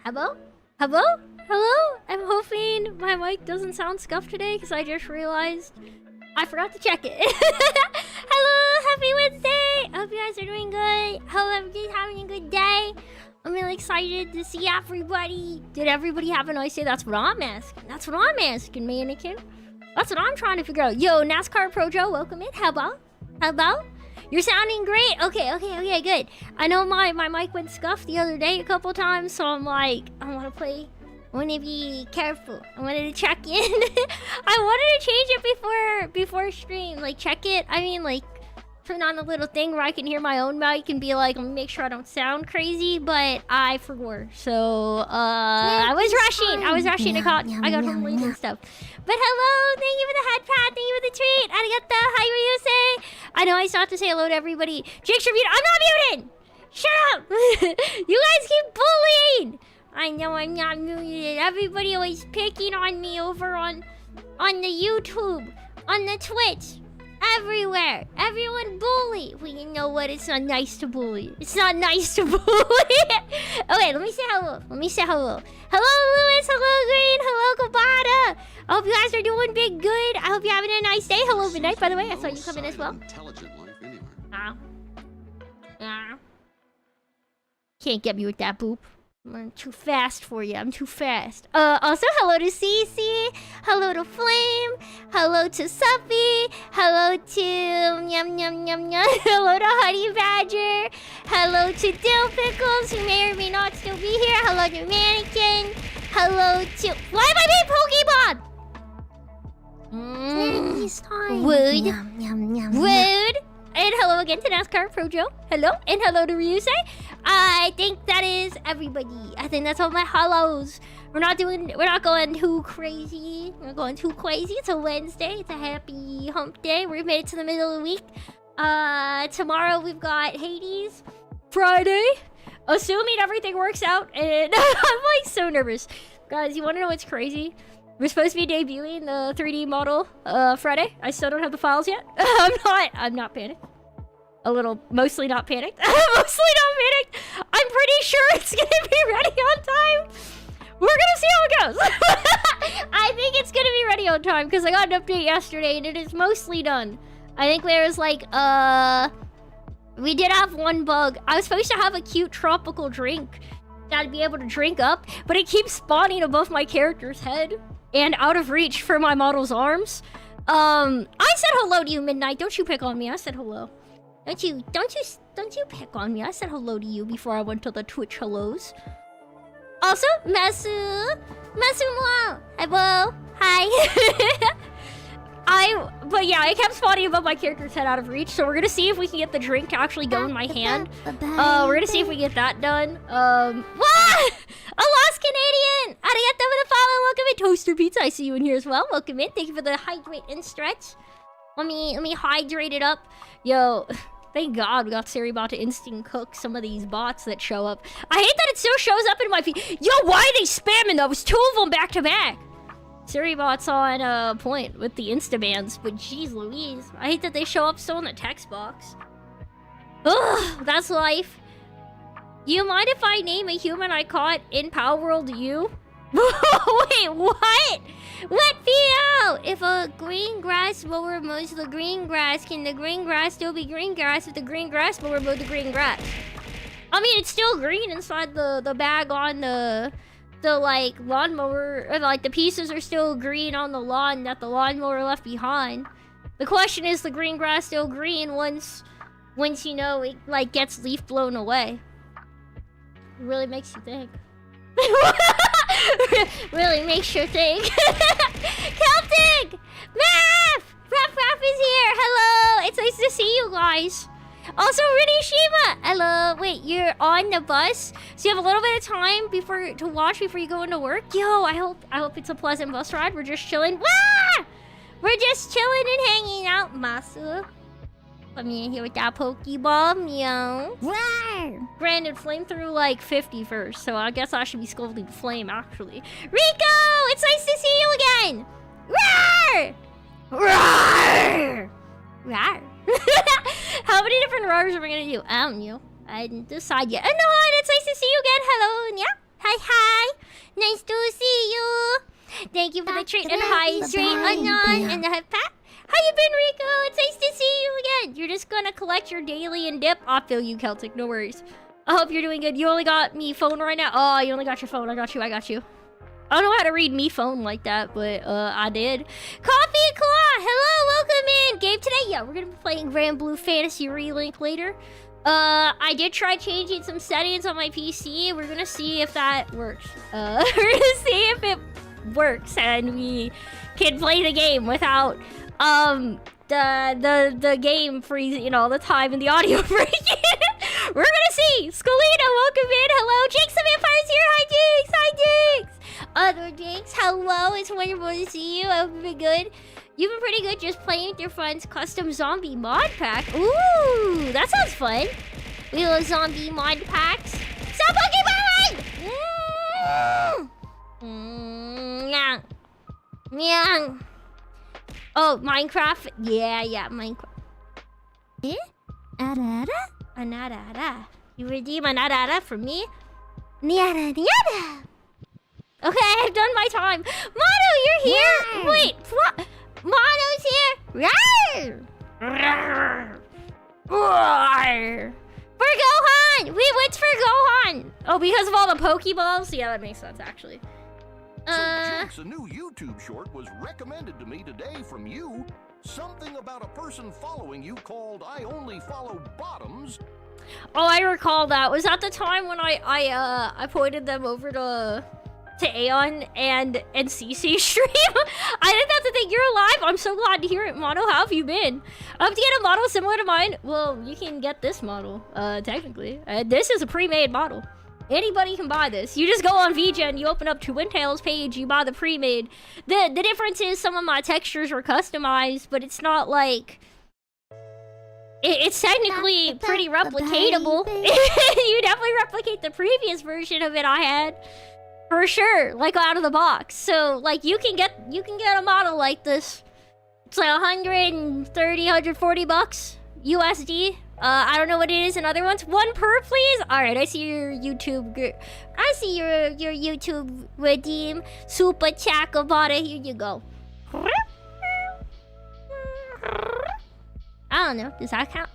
Hello? Hello? Hello? I'm hoping my mic doesn't sound scuffed today because I just realized I forgot to check it. Hello, happy Wednesday! I hope you guys are doing good. Hope everybody's having a good day. I'm really excited to see everybody. Did everybody have a nice day? That's what I'm asking. That's what I'm asking, mannequin. That's what I'm trying to figure out. Yo, NASCAR Pro Joe, welcome in. How about? How about? You're sounding great. Okay, good. I know my mic went scuffed the other day a couple times, so I'm like, I want to be careful. I wanted to check in. I wanted to change it before stream. Like, check it. I mean, like, turn on the little thing where I can hear my own mic and be like, make sure I don't sound crazy, but I forgot. So, I was rushing. I got home late and stuff. But hello, thank you for the head pat, thank you for the treat. Arigato, hi, Ryusei. I know I still have to say hello to everybody. Jinx, you're muted. I'm not muted! Shut up! You guys keep bullying! I know I'm not muted. Everybody always picking on me over on the YouTube, on the Twitch. Everywhere. Everyone bully. Well, you know what? It's not nice to bully. It's not nice to bully. Okay, let me say hello. Hello, Lewis. Hello, Green. Hello, Kobata. I hope you guys are doing big good. I hope you're having a nice day. Hello, Midnight, by the way. I saw you come in as well. Can't get me with that boop. I'm too fast for you. I'm too fast. Also, hello to Cece. Hello to Flame. Hello to Suppy. Hello to Yum Yum Yum Yum. Hello to Honey Badger. Hello to Dill Pickles, who may or may not still be here. Hello to Mannequin. Hello to... Why am I being Pokemon? Wood. Yum, yum, yum, Wood. And hello again to NASCAR Pro Joe. Hello. And hello to Ryusei. I think that is everybody. I think that's all my hellos. We're not going too crazy. We're not going too crazy. It's a Wednesday. It's a happy hump day. We've made it to the middle of the week. Tomorrow we've got Hades. Friday. Assuming everything works out. And I'm like so nervous. Guys, you want to know what's crazy? We're supposed to be debuting the 3D model Friday. I still don't have the files yet. I'm not panicked. Mostly not panicked. I'm pretty sure it's gonna be ready on time. We're gonna see how it goes. I think it's gonna be ready on time because I got an update yesterday and it is mostly done. I think there was like, we did have one bug. I was supposed to have a cute tropical drink that I'd be able to drink up, but it keeps spawning above my character's head and out of reach for my model's arms. I said hello to you, Midnight. Don't you pick on me. I said hello. Don't you pick on me. I said hello to you before I went to the Twitch hellos. Also, Mesu Mo. Hello. Hi. But yeah, it kept spawning above my character's head out of reach, so we're gonna see if we can get the drink to actually go in my hand. We're gonna see if we get that done. A lost Canadian! Arigato for the follow. Welcome in, Toaster Pizza. I see you in here as well. Welcome in. Thank you for the hydrate and stretch. Let me hydrate it up. Yo, thank God we got Seribot to instant cook some of these bots that show up. I hate that it still shows up in my feed. Yo, why are they spamming those? 2 of them back to back. Seribot's on point with the instabans, but jeez Louise. I hate that they show up still in the text box. Ugh, that's life. You mind if I name a human I caught in Power World you? Wait, what? Let me out! If a green grass mower mows the green grass, can the green grass still be green grass if the green grass mower mowed the green grass? I mean, it's still green inside the bag on the like lawnmower, or like the pieces are still green on the lawn that the lawnmower left behind. The question is, the green grass still green once you know it like gets leaf blown away? It really makes you think. Really makes you think. Celtic! Math! Raph is here! Hello! It's nice to see you guys. Also, Rinishima! Hello. Wait, you're on the bus? So you have a little bit of time to watch before you go into work? Yo, I hope it's a pleasant bus ride. We're just chilling. Wah! We're just chilling and hanging out, Masu. Let me in here with that Pokeball, meow. Rawr! Granted, Flame threw like 50 first, so I guess I should be scolding Flame, actually. Rico! It's nice to see you again! Rawr! Rawr! Rawr! How many different roars are we gonna do? I don't know. I didn't decide yet. No, it's nice to see you again. Hello, yeah. Hi, hi. Nice to see you. Thank you for the treat and hydrate, Anon, and the pat. How you been, Rico? It's nice to see you again. You're just gonna collect your daily and dip. I'll fill you, Celtic. No worries. I hope you're doing good. You only got me phone right now. Oh, you only got your phone. I got you. I got you. I don't know how to read me phone like that, but I did. Coffee Claw, hello, welcome in. Game today, yeah, we're gonna be playing Granblue Fantasy Relink later. I did try changing some settings on my PC. We're gonna see if that works. We're gonna see if it works and we can play the game without the game freezing all the time and the audio breaking. We're gonna see. Scolino, welcome in. Hello, Jinx the Vampire's here. Hi, Jinx. Hi, Jinx. Other Jinx, hello. It's wonderful to see you. I hope you've been good. You've been pretty good just playing with your friends' custom zombie mod pack. Ooh, that sounds fun. We love zombie mod packs. Stop Pokemon! Yeah. Yeah. Oh, Minecraft? Yeah, Minecraft. Eh? Anada. You redeem anada from me? Niada. Okay, I've done my time. Mono, you're here! Yeah. Wait, what? Mono's here! For Gohan! Wait, what's for Gohan? Oh, because of all the Pokeballs? Yeah, that makes sense, actually. Jinx, a new YouTube short was recommended to me today from you. Something about a person following you called I Only Follow Bottoms. Oh, I recall that. Was that the time when I pointed them over to Aeon and CC stream? I think that's the thing. You're alive. I'm so glad to hear it, Mono. How have you been? I hope to get a model similar to mine. Well, you can get this model, technically. This is a pre-made model. Anybody can buy this. You just go on VGen, you open up Twintail's page, you buy the pre-made. The difference is some of my textures are customized, but it's not like... It's technically pretty replicatable. You definitely replicate the previous version of it I had. For sure, like out of the box. So, like, you can get a model like this. It's like 130, 140 bucks USD. I don't know what it is in other ones. One per, please. All right, I see your YouTube. I see your YouTube redeem super chat about it. Here you go. I don't know. Does that count?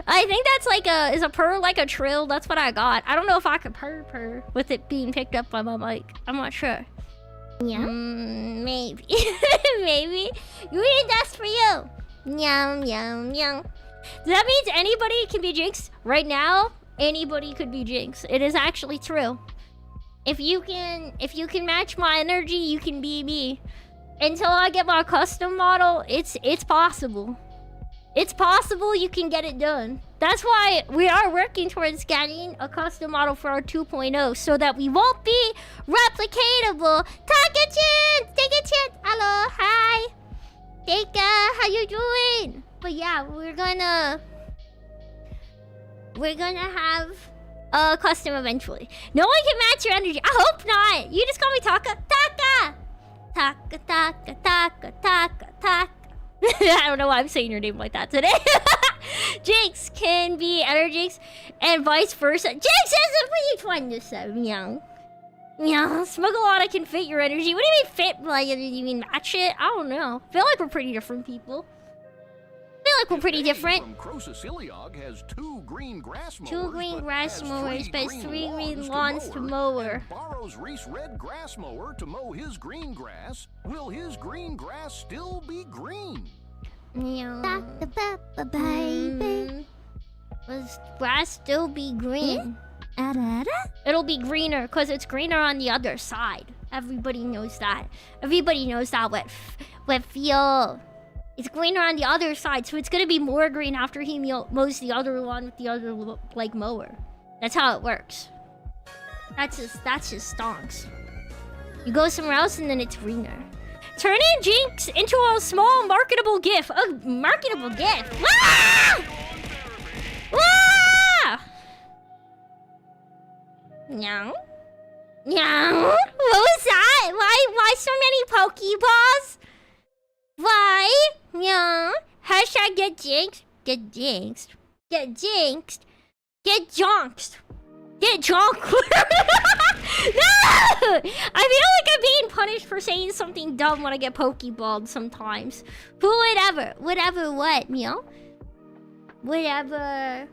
I think that's like is a purr like a trill? That's what I got. I don't know if I could purr with it being picked up by my mic. I'm not sure. Yeah. Maybe. Maybe. You eat that's for you. Yum. That means anybody can be Jinx. Right now, anybody could be Jinx. It is actually true. If you can match my energy, you can be me. Until I get my custom model, it's possible. It's possible you can get it done. That's why we are working towards getting a custom model for our 2.0 so that we won't be replicatable. Take a chance. Hello, hi. Teika, how you doing? But yeah, we're gonna have a custom eventually. No one can match your energy. I hope not. You just call me Taka. Taka. I don't know why I'm saying your name like that today. Jinx can be Energix and vice versa. Jinx isn't what you trying to say, meow. Smuggleana can fit your energy. What do you mean fit? Like, you mean match it? I don't know. I feel like we're pretty different people. From Crocosiliog has 2 green grass mowers. 2 green grass mowers, but 3 green lawns to mower. Borrows Reese red grass mower to mow his green grass. Will his green grass still be green? Will grass still be green? It'll be greener because it's greener on the other side. Everybody knows that. Everybody knows that with feel. It's greener on the other side, so it's gonna be more green after he mows the other lawn with the other like mower. That's how it works. That's just stonks. You go somewhere else and then it's greener. Turn in Jinx into a small marketable GIF. A marketable GIF. Ah! Ah! Meow. What was that? Why so many Pokeballs? Why? Yeah. Hashtag get jinxed. Get jinxed. Get jinxed. Get jonxed. Get drunk. No! I feel like I'm being punished for saying something dumb when I get pokeballed sometimes. Whatever, what, meow? Whatever.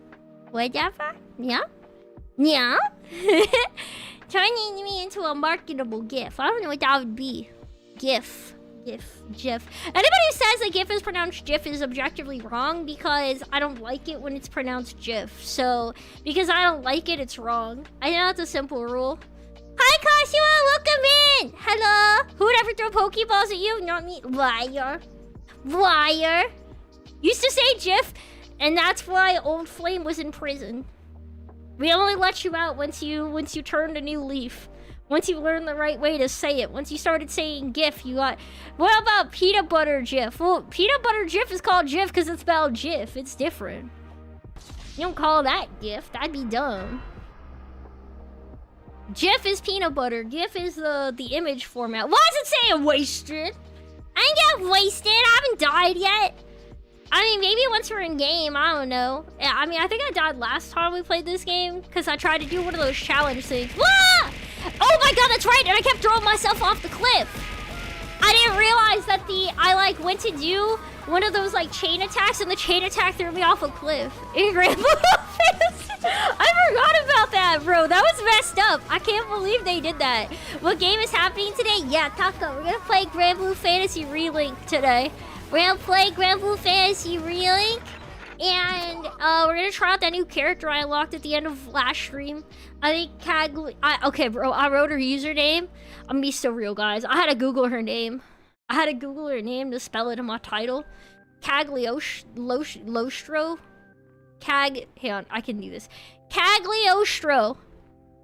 Yeah? Yeah? Turning me into a marketable GIF. I don't know what that would be. GIF. Anybody who says that GIF is pronounced GIF is objectively wrong because I don't like it when it's pronounced GIF. So, because I don't like it, it's wrong. I know it's a simple rule. Hi, Kashiwa! Welcome in! Hello! Who would ever throw Pokeballs at you? Not me. Liar. Used to say GIF, and that's why Old Flame was in prison. We only let you out once you turned a new leaf. Once you learned the right way to say it. Once you started saying GIF, you got... What about peanut butter GIF? Well, peanut butter GIF is called GIF because it's spelled GIF. It's different. You don't call that GIF. That'd be dumb. GIF is peanut butter. GIF is the image format. Why does it say wasted? I ain't get wasted. I haven't died yet. I mean, maybe once we're in game, I don't know. I mean, I think I died last time we played this game because I tried to do one of those challenge things. Wah! Oh my god, that's right, and I kept throwing myself off the cliff. I didn't realize that I like went to do one of those like chain attacks, and the chain attack threw me off a cliff in Granblue. I forgot about that, bro. That was messed up. I can't believe they did that. What game is happening today? Yeah, Taco. We're gonna play Granblue Fantasy Relink today. We're gonna play Granblue Fantasy Relink, and we're gonna try out that new character I unlocked at the end of last stream. I think okay, bro, I wrote her username. I'm gonna be so real, guys. I had to Google her name. To spell it in my title. Cagliostro. Hang on, I can do this. Cagliostro.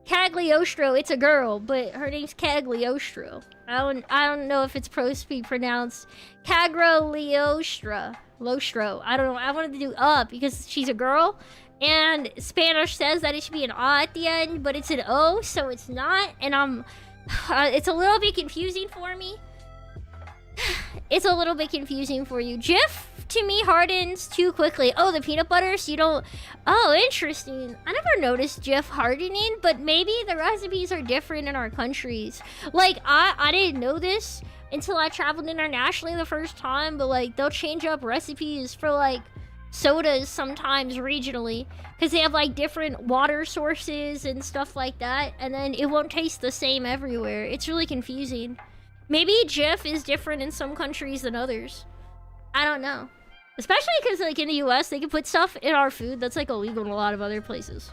It's a girl, but her name's Cagliostro. I don't know if it's supposed to be pronounced Cagliostro. I don't know. I wanted to do because she's a girl. And Spanish says that it should be an at the end, but it's an O, so it's not. And it's a little bit confusing for me. It's a little bit confusing for you. GIF, to me, hardens too quickly. Oh, the peanut butter, so you don't... Oh, interesting. I never noticed GIF hardening, but maybe the recipes are different in our countries. Like, I didn't know this until I traveled internationally the first time, but, like, they'll change up recipes for, like, sodas sometimes regionally because they have like different water sources and stuff like that, and then it won't taste the same everywhere. It's really confusing. Maybe GIF is different in some countries than others. I don't know, especially because like in the US they can put stuff in our food that's like illegal in a lot of other places.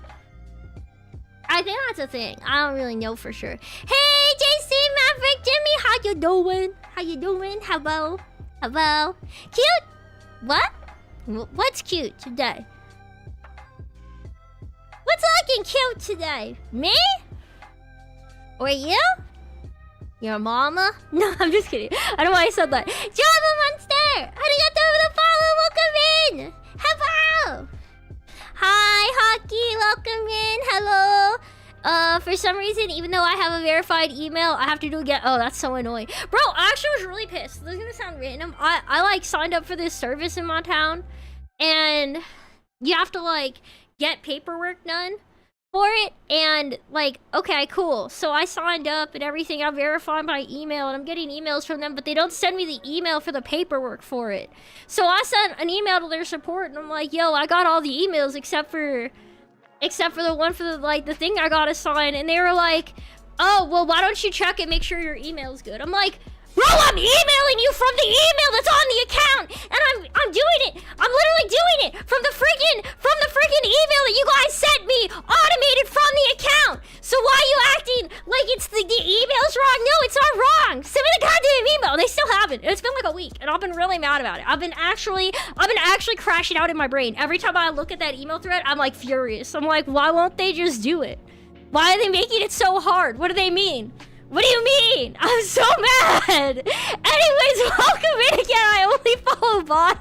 I think that's a thing. I don't really know for sure. Hey JC Maverick Jimmy, how you doing? Hello. Cute. What? What's cute today? What's looking cute today? Me? Or you? Your mama? No, I'm just kidding. I don't know why I said that. Java Monster! Arigato for the follow! Welcome in! Hello! Hi, Hockey! Welcome in! Hello! For some reason, even though I have a verified email, I have to do it again. Oh, that's so annoying. Bro, I actually was really pissed. This is gonna sound random. I like signed up for this service in my town, and you have to like get paperwork done for it, and like, okay, cool. So I signed up and everything. I'm verifying my email, and I'm getting emails from them, but they don't send me the email for the paperwork for it. So I sent an email to their support, and I'm like, yo, I got all the emails except for the one for the thing I gotta sign. And they were like, oh, well, why don't you check and make sure your email's good? I'm like, bro, I'm emailing you from the email that's on the account, and I'm doing it. I'm literally doing it from the freaking email that you guys sent me, automated from the account. So why are you acting like it's the email's wrong? No, it's not wrong. Send me the goddamn email. They still haven't. It's been like a week, and I've been really mad about it. I've been actually crashing out in my brain. Every time I look at that email thread, I'm like furious. I'm like, why won't they just do it? Why are they making it so hard? What do they mean? What do you mean? I'm so mad. Anyways, welcome in again. I only follow bots.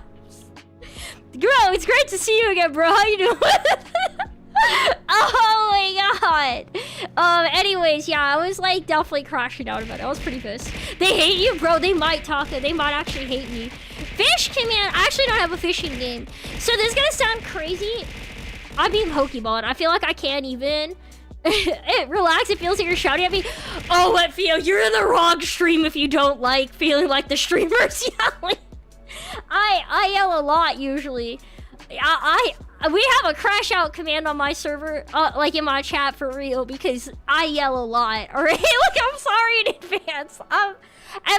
Bro, it's great to see you again, bro. How you doing? Oh my god. Anyways, yeah, I was like definitely crashing out about it. I was pretty pissed. They hate you, bro. They might talk. They might actually hate me. Fish command. I actually don't have a fishing game. So this is gonna sound crazy. I'm being Pokeball, and I feel like I can't even Relax, it feels like you're shouting at me. Oh, what feel? You're in the wrong stream if you don't like feeling like the streamer's yelling. I yell a lot usually. We have a crash out command on my server, like in my chat for real, because I yell a lot. Alright, look, I'm sorry in advance. I'm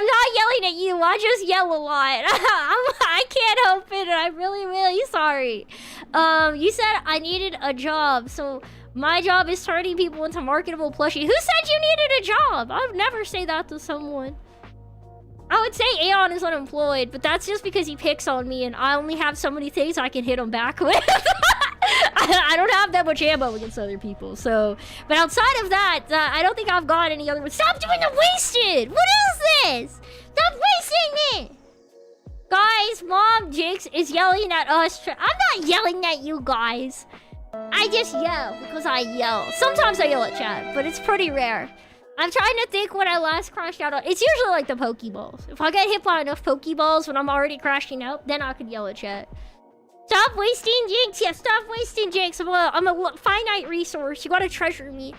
not yelling at you. I just yell a lot. I can't help it, and I'm really, really sorry. You said I needed a job, so my job is turning people into marketable plushies. Who said you needed a job? I would never say that to someone. I would say Aeon is unemployed, but that's just because he picks on me, and I only have so many things I can hit him back with. I don't have that much ammo against other people, so... But outside of that, I don't think I've got any other ones. Stop doing the wasted! What is this? Stop wasting it! Guys, Mom Jinx is yelling at us. I'm not yelling at you guys. I just yell because I yell. Sometimes I yell at chat, but it's pretty rare. I'm trying to think when I last crashed out. It's usually like the Pokeballs. If I get hit by enough Pokeballs when I'm already crashing out, then I could yell at chat. Stop wasting Jinx. Yeah, stop wasting Jinx. I'm a finite resource. You gotta treasure me.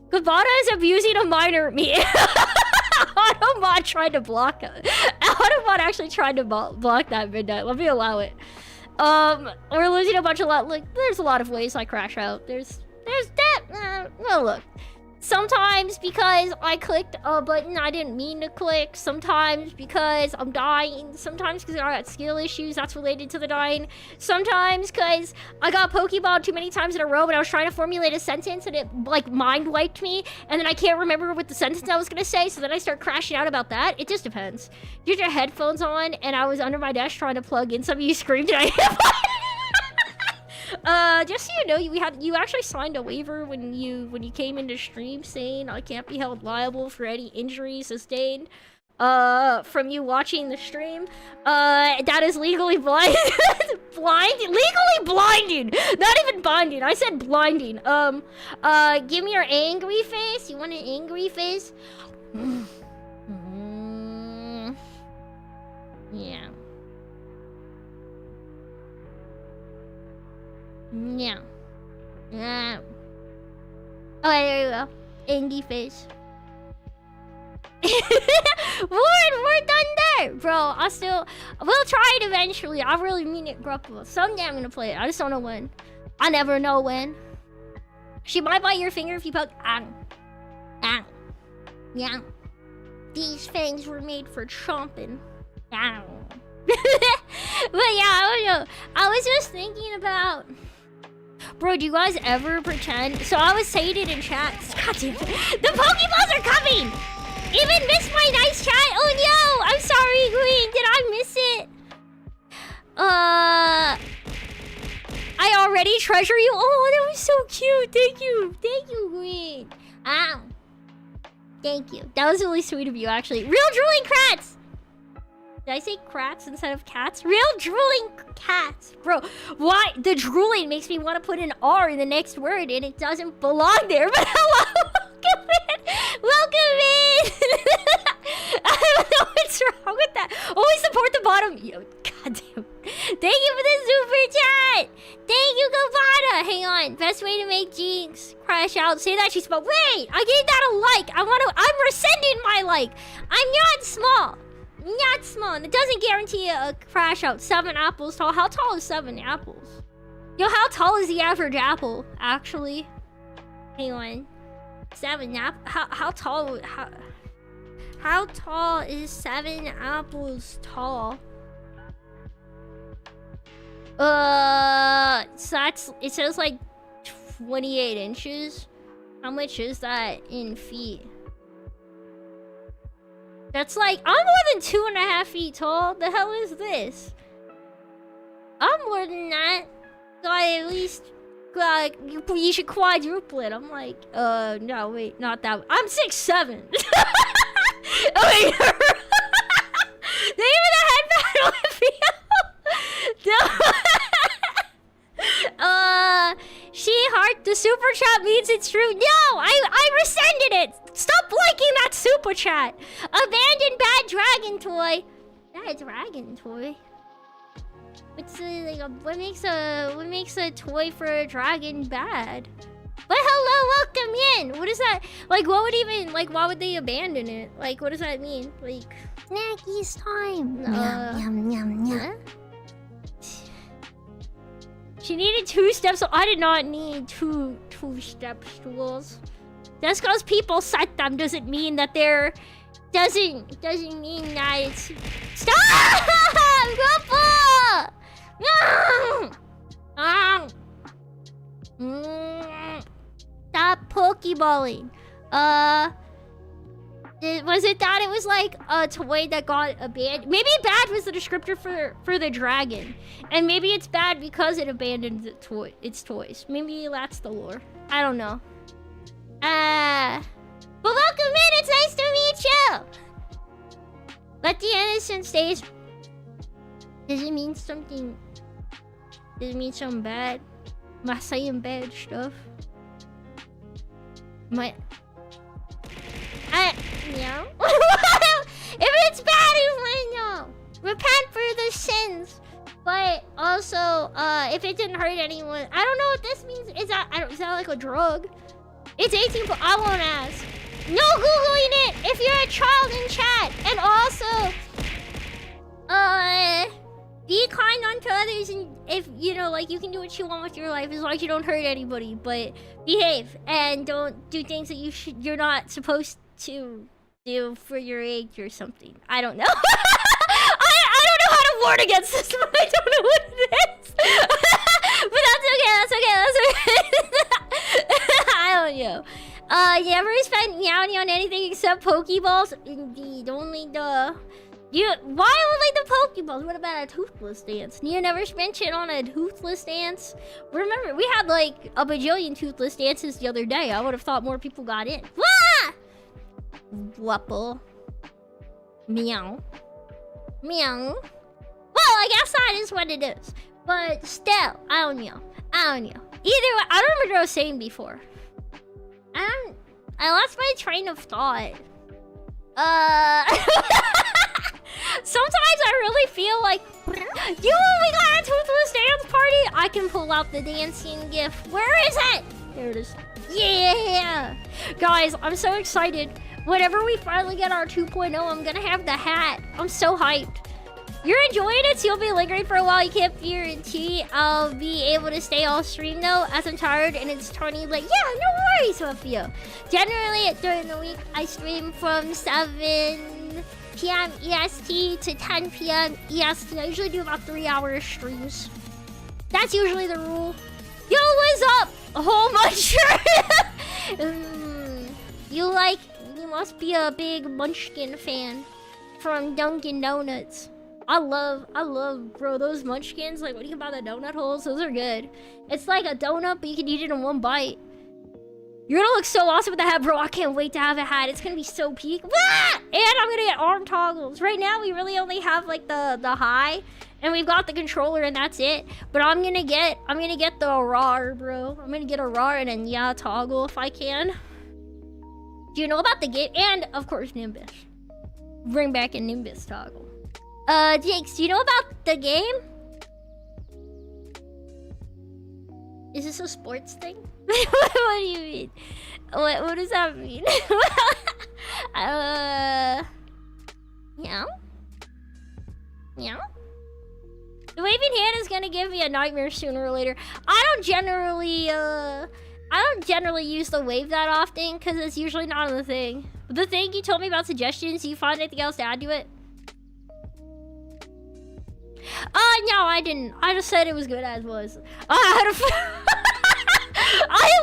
Gabata is abusing a minor me. Automod tried to block it. Automod actually tried to block that midnight. Let me allow it. We're losing a bunch of lot. Look, there's a lot of ways I crash out. There's that. Well, look. Sometimes because I clicked a button I didn't mean to click. Sometimes because I'm dying. Sometimes because I got skill issues that's related to the dying. Sometimes because I got Pokeballed too many times in a row and I was trying to formulate a sentence and it like mind wiped me. And then I can't remember what the sentence I was gonna say, so then I start crashing out about that. It just depends. You had your headphones on and I was under my desk trying to plug in. Some of you screamed and I hit just so you know, you actually signed a waiver when you came into stream saying I can't be held liable for any injuries sustained from you watching the stream. That is legally blind. Legally blinding. Not even binding. I said blinding. Give me your angry face. You want an angry face? Yeah. Yeah. Yeah. Okay, there you go. Angry face. We're done there, bro. We'll try it eventually. I really mean it, Grumpy. Someday I'm gonna play it. I just don't know when. I never know when. She might bite your finger if you poke. Yeah. These fangs were made for chomping. But yeah, I don't know. I was just thinking about... Bro, do you guys ever pretend? So I was saying it in chat. God damn it. The Pokeballs are coming! Even missed my nice chat. Oh no! I'm sorry, Green. Did I miss it? I already treasure you. Oh, that was so cute. Thank you. Thank you, Green. Ow. Thank you. That was really sweet of you, actually. Real drooling crats! Did I say crats instead of cats? Real drooling cats. Bro, why? The drooling makes me want to put an R in the next word and it doesn't belong there. But hello, welcome in. Welcome in. I don't know what's wrong with that. Always support the bottom. Yo, goddamn. Thank you for the super chat. Thank you, Gabata. Hang on. Best way to make Jinx crash out. Say that she's small. Wait, I gave that a like. I'm rescinding my like. I'm not small. Not small. It doesn't guarantee a crash out. 7 apples tall. How tall is 7 apples? Yo, how tall is the average apple, actually? Hang on. 7 apples? How tall? How tall is 7 apples tall? So it says like 28 inches. How much is that in feet? That's like, I'm more than 2.5 feet tall. The hell is this? I'm more than that. So I at least, like, you should quadruple it. I'm like, no, wait, not that one. I'm 6'7". Oh, wait. They even the headband no. She heart, the super chat means it's true. No, I rescinded it. Stop liking that super chat. Abandoned bad dragon toy. Bad dragon toy. What's like what makes a toy for a dragon bad? But hello, welcome in. What is that? Like, what would even, like, why would they abandon it? Like, what does that mean? Like, Snackies time. Yum, yum, yum. huh? She needed 2 steps, so I did not need two-step stools. Just because people set them doesn't mean that they're... Doesn't mean that it's... Stop! Grandpa! Stop pokeballing. Was it that it was like a toy that got abandoned? Maybe bad was the descriptor for the dragon. And maybe it's bad because it abandoned its toys. Maybe that's the lore. I don't know. But welcome in, it's nice to meet you! Let the innocent stays. Does it mean something? Does it mean something bad? Am I saying bad stuff? Yeah. If it's bad, you might know. Repent for the sins. But also, if it didn't hurt anyone, I don't know what this means. Is that like a drug? It's 18, but I won't ask. No Googling it if you're a child in chat. And also, be kind unto others, and if, you know, like, you can do what you want with your life as long as you don't hurt anybody, but behave and don't do things that you're not supposed to do for your age or something. I don't know. I don't know how to warn against this, but I don't know what it is. But that's okay. I don't know. You ever spent meowing on anything except Pokeballs? Indeed, only the... Why only the Pokeballs? What about a toothless dance? You never spent shit on a toothless dance? Remember, we had like a bajillion toothless dances the other day. I would have thought more people got in. Wah! Wapple. Meow. Meow. Well, I guess that is what it is. But still, I don't know. Either way, I don't remember what I was saying before. I lost my train of thought. Sometimes I really feel like we got a toothless dance party. I can pull out the dancing gif. Where is it? There it is. Yeah, guys, I'm so excited. Whenever we finally get our 2.0, I'm gonna have the hat. I'm so hyped. You're enjoying it, so you'll be lingering for a while. You can't guarantee I'll be able to stay all stream though, as I'm tired and it's turning late. Yeah, no worries, Sophia. Generally, during the week, I stream from 7 p.m. EST to 10 p.m. EST. I usually do about 3-hour streams. That's usually the rule. Yo, what's up? A whole muncher. You must be a big Munchkin fan from Dunkin' Donuts. I love, bro, those munchkins, like, what do you about the donut holes? Those are good. It's like a donut, but you can eat it in one bite. You're gonna look so awesome with the hat, bro. I can't wait to have a hat. It's gonna be so peak. Ah! And I'm gonna get arm toggles. Right now, we really only have, like, the high, and we've got the controller, and that's it. But I'm gonna get the RAR, bro. I'm gonna get a RAR and then, yeah, toggle if I can. Do you know about the game? And, of course, Nimbus. Bring back a Nimbus toggle. Jakes, do you know about the game? Is this a sports thing? What do you mean? What does that mean? Meow? Meow? The waving hand is gonna give me a nightmare sooner or later. I don't generally use the wave that often, because it's usually not on the thing. The thing you told me about suggestions, do you find anything else to add to it? No, I didn't. I just said it was good as was. I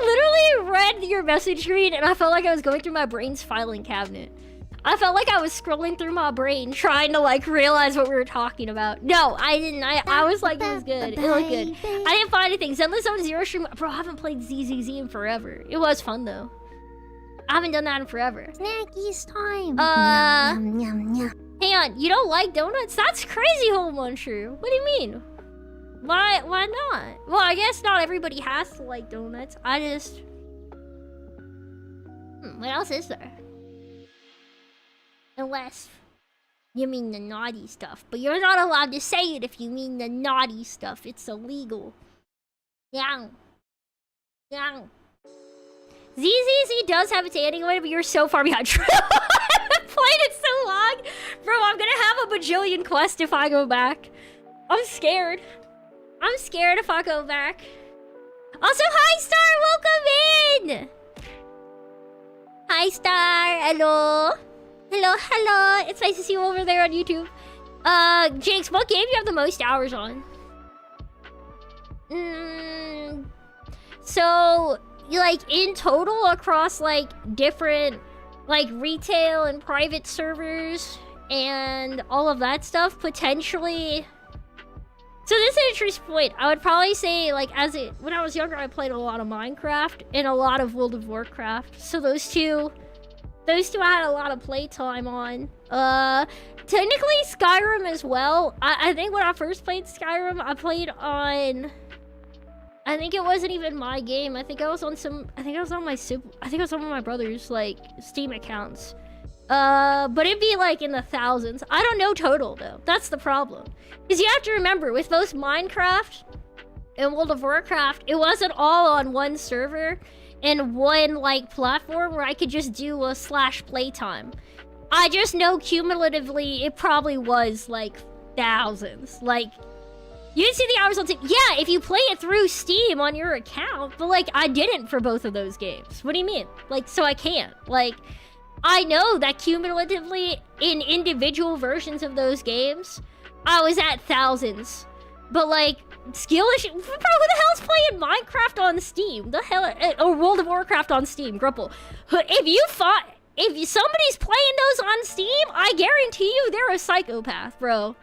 literally read your message screen and I felt like I was going through my brain's filing cabinet. I felt like I was scrolling through my brain trying to, like, realize what we were talking about. No, I didn't. I was like, it was good. It looked good. I didn't find anything. Zenless Zone Zero stream. Bro, I haven't played ZZZ in forever. It was fun, though. I haven't done that in forever. Snackies time. Yum, yum, yum. Hang on, you don't like donuts? That's crazy, Whole Muncher. What do you mean? Why not? Well, I guess not everybody has to like donuts. I just... what else is there? Unless you mean the naughty stuff. But you're not allowed to say it if you mean the naughty stuff. It's illegal. Yeah. Yeah. ZZZ does have its ending limit, but you're so far behind. I've played it so long. Bro, I'm gonna have a bajillion quests if I go back. I'm scared. I'm scared if I go back. Also, hi Star, welcome in! Hi Star, hello. Hello, hello. It's nice to see you over there on YouTube. Jinx, what game do you have the most hours on? So, like, in total across, like, different, like, retail and private servers and all of that stuff, potentially... So this is an interesting point. I would probably say, like, when I was younger, I played a lot of Minecraft and a lot of World of Warcraft. So those two I had a lot of playtime on. Technically Skyrim as well. I think when I first played Skyrim, I played on... I think it wasn't even my game. I think I was on one of my brother's, like, Steam accounts. But it'd be, like, in the thousands. I don't know total, though. That's the problem. Because you have to remember, with both Minecraft and World of Warcraft, it wasn't all on one server and one, like, platform where I could just do a /playtime. I just know cumulatively it probably was, like, thousands. Like... You didn't see the hours on Steam. Yeah, if you play it through Steam on your account, but, like, I didn't for both of those games. What do you mean? Like, so I can't. Like, I know that cumulatively in individual versions of those games, I was at thousands. But, like, skill issue... Bro, who the hell is playing Minecraft on Steam? The hell... Or World of Warcraft on Steam, Grumple. If somebody's playing those on Steam, I guarantee you they're a psychopath, bro.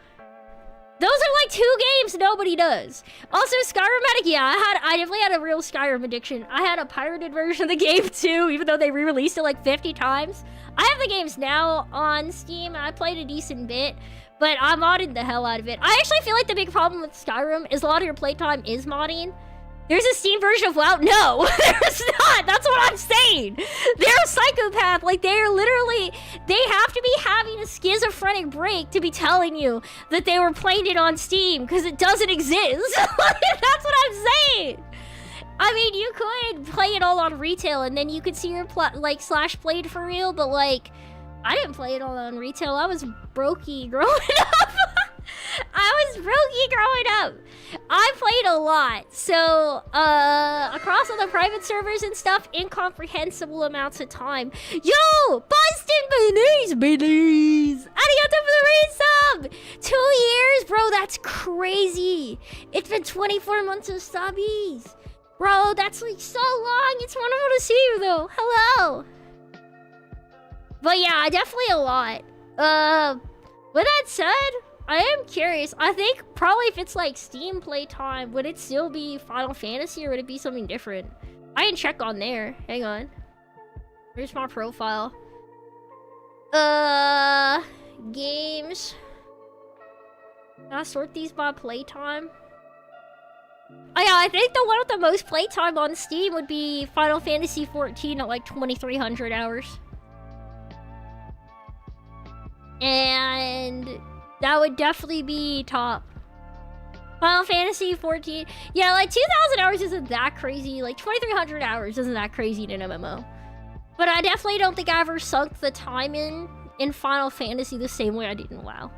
Those are like 2 games nobody does. Also, Skyrim addict, yeah, I definitely had a real Skyrim addiction. I had a pirated version of the game too, even though they re-released it like 50 times. I have the games now on Steam, and I played a decent bit, but I modded the hell out of it. I actually feel like the big problem with Skyrim is a lot of your playtime is modding. There's a Steam version of WoW? No, there's not. That's what I'm saying. They're a psychopath. Like, they have to be having a schizophrenic break to be telling you that they were playing it on Steam because it doesn't exist. That's what I'm saying. I mean, you could play it all on retail and then you could see your /played for real, but like, I didn't play it all on retail. I was brokey growing up. I played a lot. So, across all the private servers and stuff, incomprehensible amounts of time. Yo! Boston Beanies! Arigato for the resub! 2 years? Bro, that's crazy. It's been 24 months of subbies. Bro, that's like so long. It's wonderful to see you, though. Hello. But yeah, definitely a lot. With that said... I am curious. I think probably if it's like Steam playtime, would it still be Final Fantasy or would it be something different? I can check on there. Hang on. Here's my profile. Games. Can I sort these by playtime? Oh yeah, I think the one with the most playtime on Steam would be Final Fantasy 14 at like 2,300 hours. And... that would definitely be top. Final Fantasy 14. Yeah, like 2,000 hours isn't that crazy. Like 2,300 hours isn't that crazy in an MMO. But I definitely don't think I ever sunk the time in Final Fantasy the same way I did in WoW.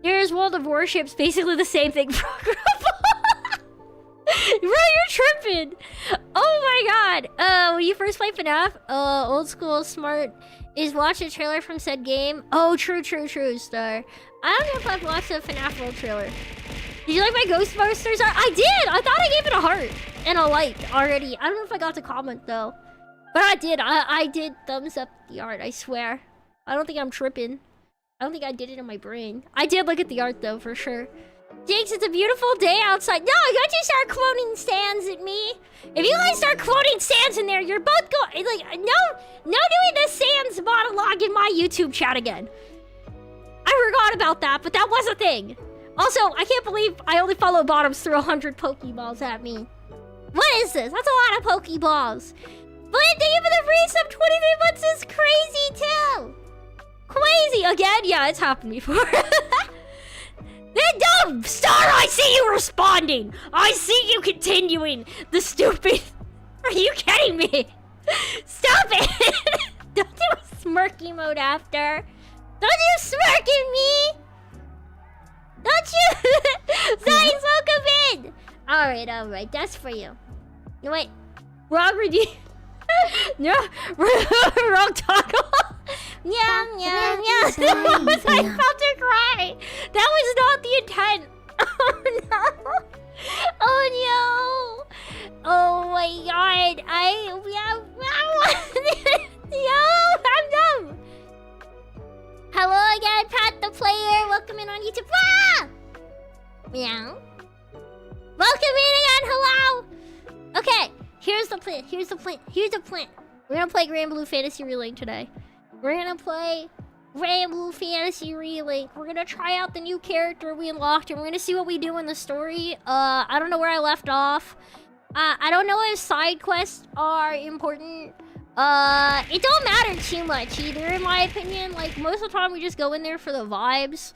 Here's World of Warships, basically the same thing. Bro, you're tripping. Oh my god. When you first played FNAF, old school smart is watch a trailer from said game. Oh, true, Star. I don't know if I've watched a FNAF World trailer. Did you like my Ghostbusters art? I did! I thought I gave it a heart and a like already. I don't know if I got to comment though. But I did. I did thumbs up the art, I swear. I don't think I'm tripping. I don't think I did it in my brain. I did look at the art though, for sure. Jinx, it's a beautiful day outside. No, don't you start quoting stands at me. If you guys start quoting stands in there, you're both going... Like, no doing the Sans monologue in my YouTube chat again. I forgot about that, but that was a thing. Also, I can't believe I only follow Bottoms through 100 Pokeballs at me. What is this? That's a lot of Pokeballs. But thank you for the free sub. 23 months is crazy, too. Crazy. Again? Yeah, it's happened before. Then don't Oh, Star, I see you responding. I see you continuing the stupid. Are you kidding me? Stop it. Don't do a smirky mode after. Don't you smirk at me. Don't you? Nice, welcome in. Alright. That's for you. No, wait. Wrong redeem. No, wrong toggle. Yeah. I was about to cry. That was not the intent. Oh no. Oh no. Oh my god. I'm dumb. Hello again, Pat the player. Welcome in on YouTube. Ah! Meow. Welcome in again. Hello. Okay. Here's the plan. We're gonna play Granblue Fantasy Relink today. We're gonna play Granblue Fantasy Relink. We're gonna try out the new character we unlocked, and we're gonna see what we do in the story. I don't know where I left off. I don't know if side quests are important. It don't matter too much either, in my opinion. Like, most of the time we just go in there for the vibes.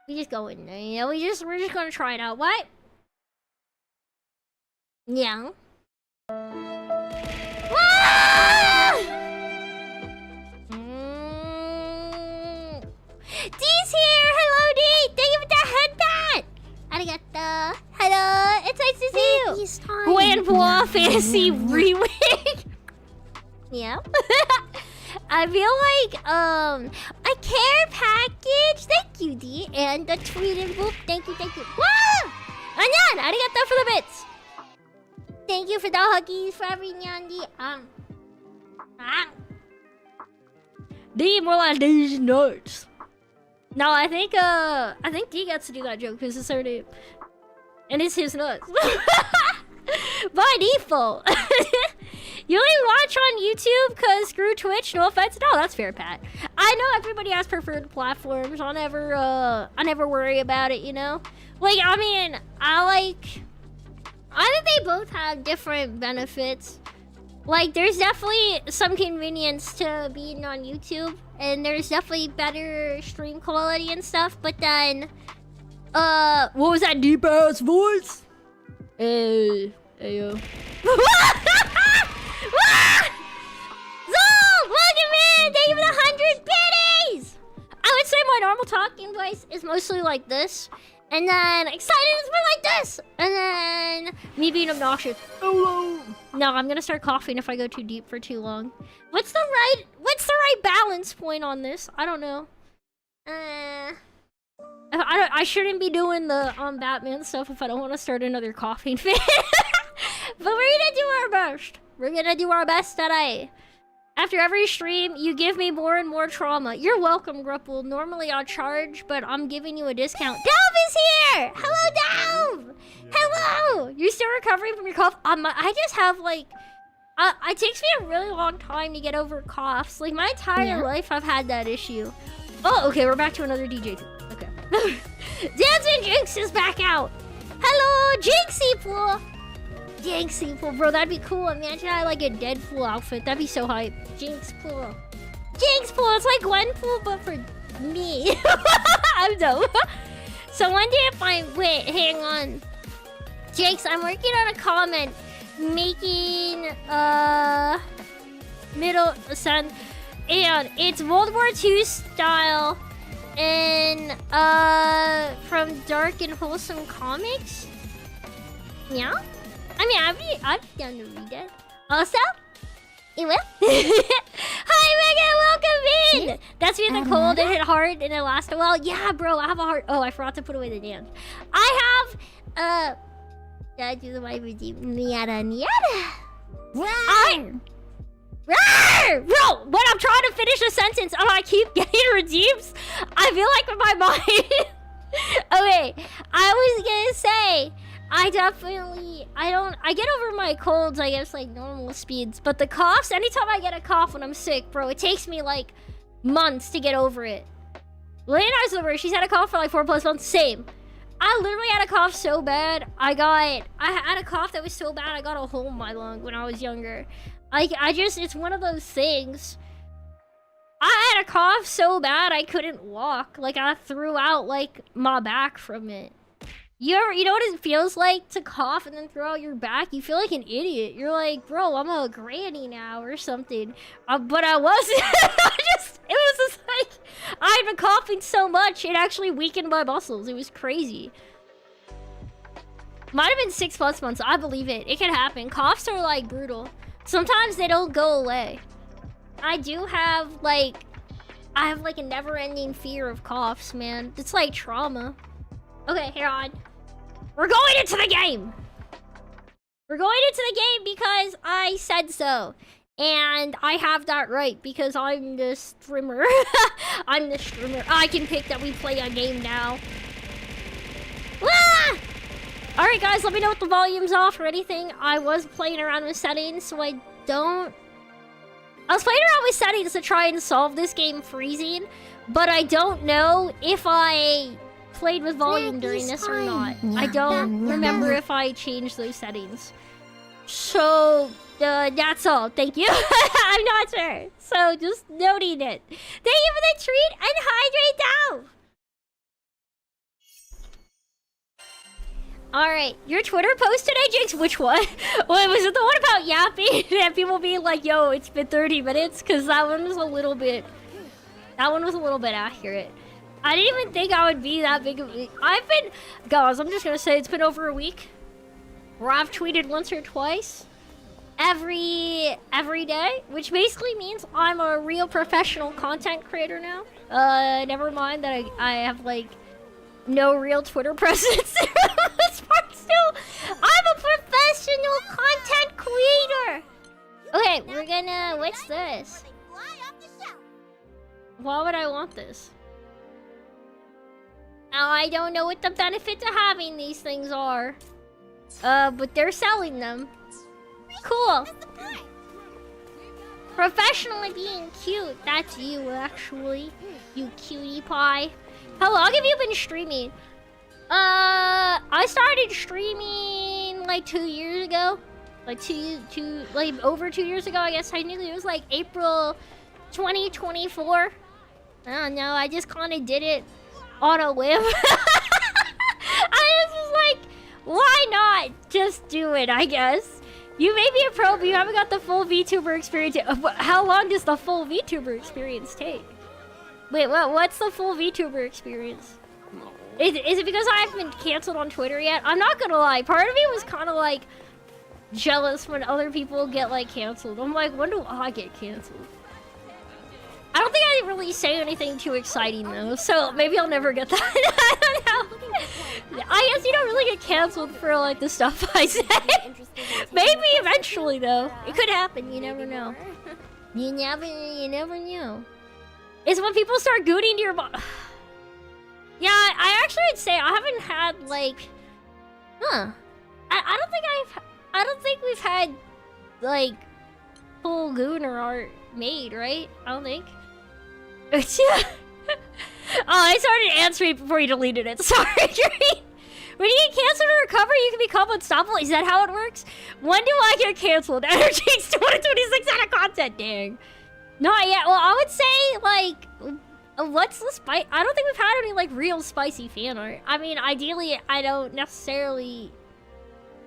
We just go in there, you know? We're just gonna try it out. What? Yeah. Dee's here! Hello, Dee! Thank you for the headband! Arigato. Hello, it's nice to see you! Granblue Fantasy Relink! Yeah. I feel like, a care package! Thank you, Dee! And the tweet and boop, thank you! Wow! Anyan! Arigato for the bits! Thank you for the huggies for every Nyandi. D more like these nuts. No, I think D gets to do that joke because it's her name. And it's his nuts. By default. You only watch on YouTube because screw Twitch, no offense. No, that's fair, Pat. I know everybody has preferred platforms. I never worry about it, you know? Like, I mean, I think they both have different benefits. Like, there's definitely some convenience to being on YouTube, and there's definitely better stream quality and stuff, but then, what was that deep ass voice? Hey, yo. Zol, welcome in! Thank you for the 100 biddies! I would say my normal talking voice is mostly like this. And then excited is more like this. And then me being obnoxious. Hello. No, I'm gonna start coughing if I go too deep for too long. What's the right balance point on this? I don't know. I shouldn't be doing the Batman stuff if I don't want to start another coughing fit. But we're gonna do our best. We're gonna do our best today. After every stream, you give me more and more trauma. You're welcome, Grupple. Normally I'll charge, but I'm giving you a discount. Delve is here! Hello, Delve! Hello! You're still recovering from your cough? I just have, like... it takes me a really long time to get over coughs. Like, my entire life I've had that issue. Oh, okay, we're back to another DJ. Okay. Dancing Jinx is back out! Hello, Jinxie Pool! Jinxie Pool, bro, that'd be cool. Imagine I had like a Deadpool outfit. That'd be so hype. Jinx Pool. Jinx Pool, it's like Gwenpool, but for me. I'm dope. So one day if wait, hang on. Jinx, I'm working on a comment making middle sun, and it's World War II style and from Dark and Wholesome Comics. Yeah? I mean, I'd be down to read it. Also, it will. Hi, Megan, welcome in! That's me in the cold, it hit hard, and it lasted a while. Yeah, bro, I have a heart. Oh, I forgot to put away the dance. I have, did I do the my redeem? Yada, yada. Rawr! Bro, when I'm trying to finish a sentence and I keep getting redeems, I feel like with my mind. Okay, I was gonna say, I get over my colds, I guess, like normal speeds. But the coughs, anytime I get a cough when I'm sick, bro, it takes me like months to get over it. Leonardo's over, she's had a cough for like 4+ months, same. I literally had a cough so bad, I had a cough that was so bad, I got a hole in my lung when I was younger. It's one of those things. I had a cough so bad I couldn't walk. Like, I threw out, like, my back from it. You know what it feels like to cough and then throw out your back? You feel like an idiot. You're like, bro, I'm a granny now or something. But I wasn't. It was just like, I'd been coughing so much, it actually weakened my muscles. It was crazy. Might have been 6+ months. I believe it. It can happen. Coughs are like brutal. Sometimes they don't go away. I do have like, I have like a never-ending fear of coughs, man. It's like trauma. Okay, here on. We're going into the game! We're going into the game because I said so. And I have that right because I'm the streamer. I'm the streamer. I can pick that we play a game now. Ah! Alright guys, let me know if the volume's off or anything. I was playing around with settings, so I was playing around with settings to try and solve this game freezing, but I don't know if I played with volume during this or not. I don't remember if I changed those settings. So, that's all. Thank you. I'm not sure. So, just noting it. Thank you for the treat and hydrate down! Alright, your Twitter post today, Jinx? Which one? Well, was it the one about yapping and people being like, yo, it's been 30 minutes? Because that one was a little bit accurate. I didn't even think I would be that big of a... Guys, I'm just gonna say it's been over a week. Where I've tweeted once or twice. Every day. Which basically means I'm a real professional content creator now. Never mind that I have, like, no real Twitter presence. This part still... I'm a professional content creator! Okay, we're gonna... What's this? Why would I want this? Now, I don't know what the benefit to having these things are. But they're selling them. Cool. Professionally being cute. That's you, actually. You cutie pie. How long have you been streaming? I started streaming like 2 years ago. Like over 2 years ago, I guess. Technically, it was like April 2024. I don't know. I just kind of did it on a whim. I just was like, why not just do it, I guess. You may be a pro, but you haven't got the full VTuber experience yet. How long does the full VTuber experience take? Wait, what's the full VTuber experience? Is it because I haven't been canceled on Twitter yet? I'm not gonna lie, part of me was kind of like jealous when other people get like canceled. I'm like, when do I get canceled? I don't think I really say anything too exciting though, so maybe I'll never get that. I don't know. I guess you don't really get canceled for like the stuff I say. Maybe eventually though. It could happen, you never know. You never know. It's when people start gooning to your Yeah, I actually would say I haven't had like I don't think we've had like full gooner art made, right? I don't think. Oh, I started answering before you deleted it. Sorry, Dream. When you get canceled or recover, you can become unstoppable. Is that how it works? When do I get canceled? enerjynx 2026 out of content, dang. Not yet. Well, I would say, like, what's the spice? I don't think we've had any, like, real spicy fan art. I mean, ideally, I don't necessarily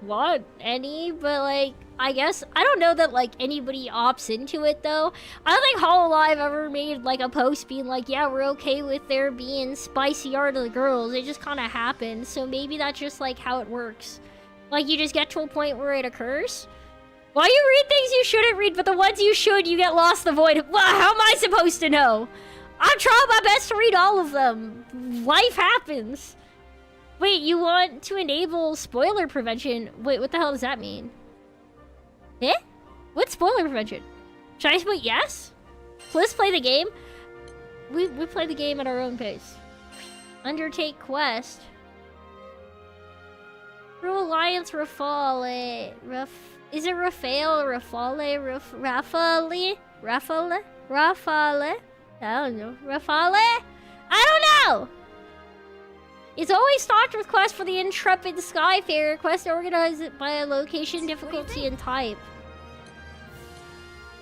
want any, but, like, I guess I don't know that like anybody opts into it though. I don't think Hololive ever made like a post being like, yeah, we're okay with there being spicy art of the girls. It just kind of happened, so maybe that's just like how it works. Like you just get to a point where it occurs. Why you read things you shouldn't read, but the ones you should, you get lost in the void. Well, how am I supposed to know? I'm trying my best to read all of them. Life happens. Wait, you want to enable spoiler prevention? Wait, what the hell does that mean? Eh? What's spoiler prevention? Should I just put yes? Let's play the game. We play the game at our own pace. Undertake quest. True Alliance Rafale. Is it Rafael? Rafale? Rafale? Rafale? I don't know. Rafale? I don't know! It's always stocked with quests for the Intrepid Skyfarer. Quests organized by location, difficulty, and type.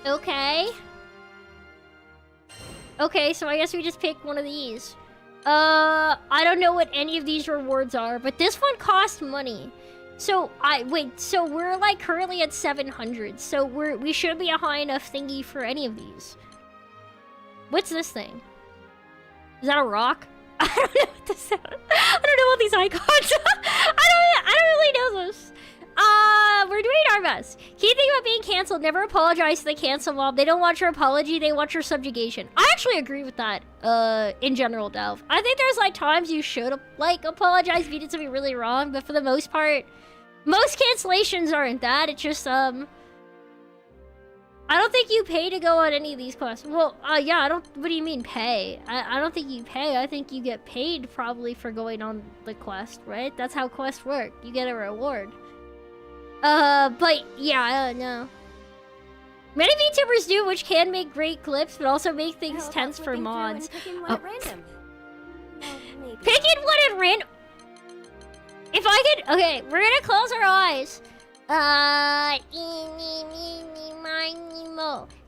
Okay. Okay, so I guess we just pick one of these. I don't know what any of these rewards are, but this one costs money. So, so we're like currently at 700, so we should be a high enough thingy for any of these. What's this thing? Is that a rock? I don't know what this is. I don't know what these icons I don't really know this. We're doing our best. Key thing about being canceled, never apologize to the cancel mob. They don't want your apology, they want your subjugation. I actually agree with that, in general, Delve. I think there's like times you should like apologize if you did something really wrong, but for the most part, most cancellations aren't that. It's just, I don't think you pay to go on any of these quests. Well, yeah, what do you mean pay? I don't think you pay. I think you get paid probably for going on the quest, right? That's how quests work. You get a reward. But yeah, I don't know. Many VTubers do, which can make great clips, but also make things tense for mods. Picking one at random. If I could, okay, we're gonna close our eyes.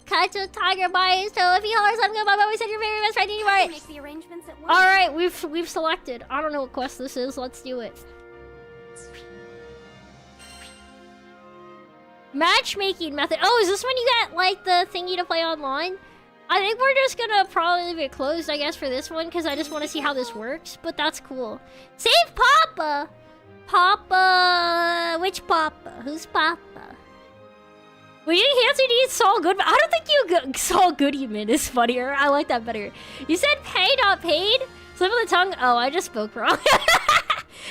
Catch a tiger by his toe. If he hollers, I'm gonna always said your very best friend anymore. Make the arrangements at once. All right, we've selected. I don't know what quest this is. Let's do it. Matchmaking method. Oh, is this when you get like the thingy to play online? I think we're just gonna probably leave it closed, I guess, for this one because I just want to see how this works. But that's cool. Save Papa. Papa. Which Papa? Who's Papa? We didn't answer to Saul Goodman. I don't think you Saul Goodman is funnier. I like that better. You said pay, not paid. Slip of the tongue. Oh, I just spoke wrong.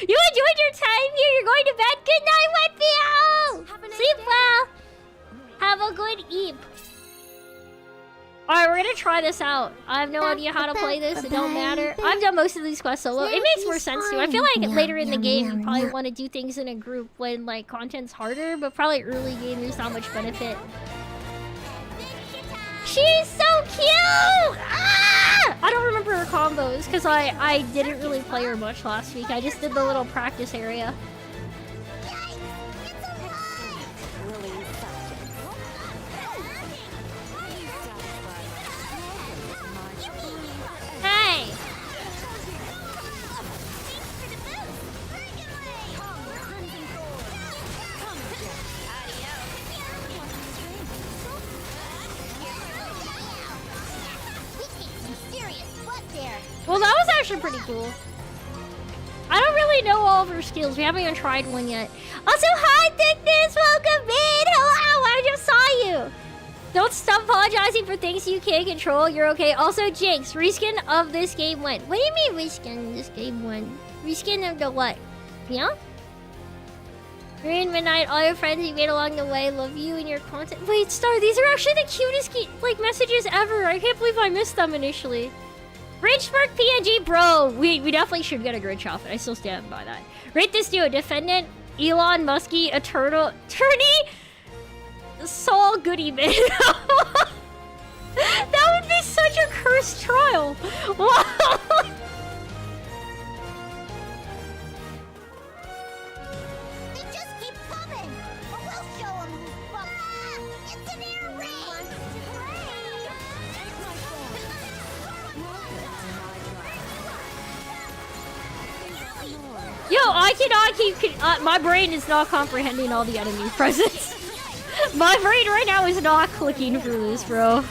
You enjoyed your time here. You're going to bed. Good night, Whitfield. Sleep well. Have a good eep. Alright, we're gonna try this out. I have no idea how to play this. It don't matter. I've done most of these quests solo. It makes more sense to. I feel like later in the game you probably want to do things in a group when like content's harder, but probably early game there's not much benefit. She's so cute! Ah! I don't remember her combos because I didn't really play her much last week. I just did the little practice area. Hey! Well, that was actually pretty cool. I don't really know all of her skills. We haven't even tried one yet. Also, hi, Thickness! Welcome in! Hello! I just saw you! Don't stop apologizing for things you can't control. You're okay. Also, Jinx, reskin of this game went. What do you mean reskin this game went? Reskin of the what? Yeah? Green Midnight, all your friends you made along the way, love you and your content. Wait, Star, these are actually the cutest like messages ever. I can't believe I missed them initially. Ridgespark PNG, bro. We definitely should get a grid shop. I still stand by that. Rate this duo. Defendant, Elon Muskie, Eternal, Attorney, Saul Goodman. That would be such a cursed trial. Wow. They just keep coming. But we'll show them who's boss. It's an air raid. Yo, I cannot keep. My brain is not comprehending all the enemy presence. My brain right now is not clicking through this, bro.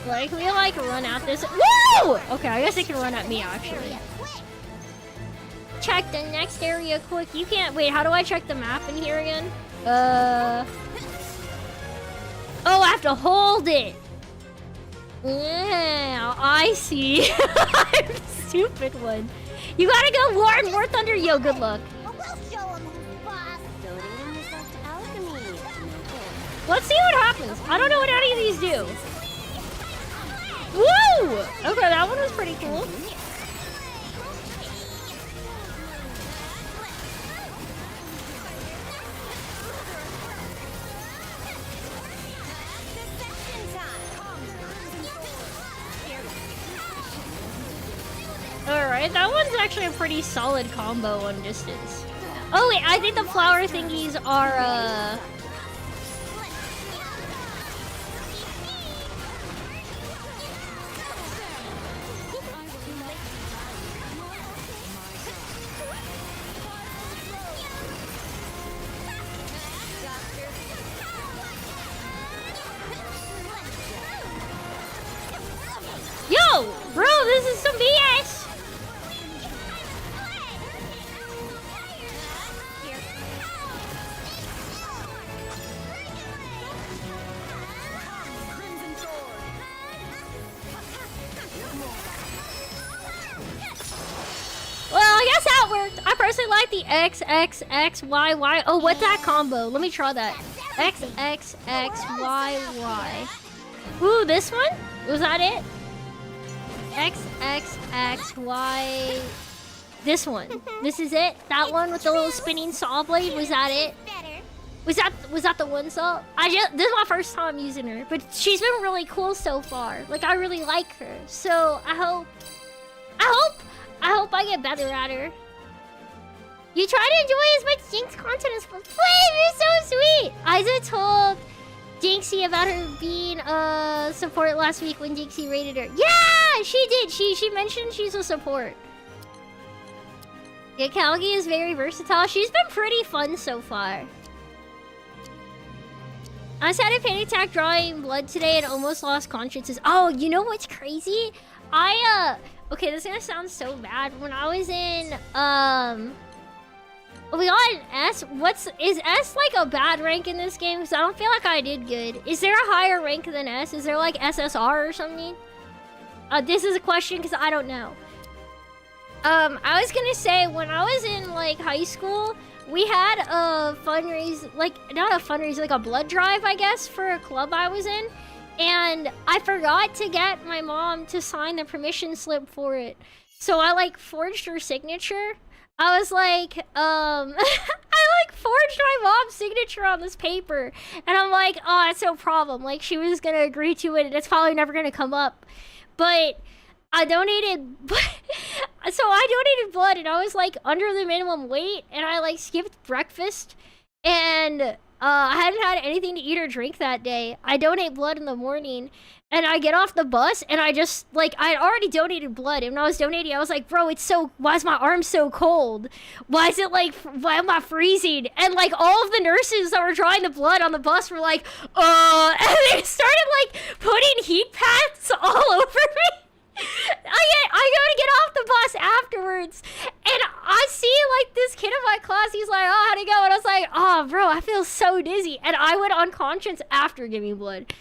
Like, we like run at this. Woo! Okay, I guess it can run at me actually. Check the next area quick. You can't. Wait, how do I check the map in here again? Oh, I have to hold it. Yeah, I see. I'm the stupid one. You gotta go Warren, War Thunder. Yo, good luck. But we'll show them who's boss. Let's see what happens. I don't know what any of these do. Woo! Okay, that one was pretty cool. Alright, that one's actually a pretty solid combo on distance. Oh wait, I think the flower thingies are Yo, bro, this is some BS. Well, I guess that worked. I personally like the XXXYY. Oh, what's that combo? Let me try that. XXXYY. Ooh, this one? Was that it? XXXY. This one. This is it? That one with the little spinning saw blade? Was that it? Was that the one saw? This is my first time using her, but she's been really cool so far. Like, I really like her. So I hope I get better at her. You try to enjoy as much Jinx content as possible. You're so sweet. Isa told Jinxie about her being support last week when Jinxie rated her. Yeah, she did. She mentioned she's a support. Yeah, Calgie is very versatile. She's been pretty fun so far. I just had a panic attack drawing blood today and almost lost consciousness. Oh, you know what's crazy? Okay, this is gonna sound so bad. When I was in, we got an S. Is S like a bad rank in this game? Because I don't feel like I did good. Is there a higher rank than S? Is there like SSR or something? This is a question because I don't know. I was gonna say, when I was in like high school, we had a fundraiser, like not a fundraiser, like a blood drive, I guess, for a club I was in. And I forgot to get my mom to sign the permission slip for it. So I like forged her signature. I was like, I like forged my mom's signature on this paper. And I'm like, oh, it's no problem. Like, she was gonna agree to it and it's probably never gonna come up. But I donated, so I donated blood and I was like under the minimum weight and I like skipped breakfast and I hadn't had anything to eat or drink that day. I donate blood in the morning and I get off the bus and I just like, I had already donated blood and when I was donating, I was like, bro, why is my arm so cold? Why is it like, why am I freezing? And like all of the nurses that were drawing the blood on the bus were like, and they started like putting heat pads all over me. I go to get off the bus afterwards and I see like this kid in my class, he's like, oh, how'd it go? And I was like, oh bro, I feel so dizzy. And I went unconscious after giving blood.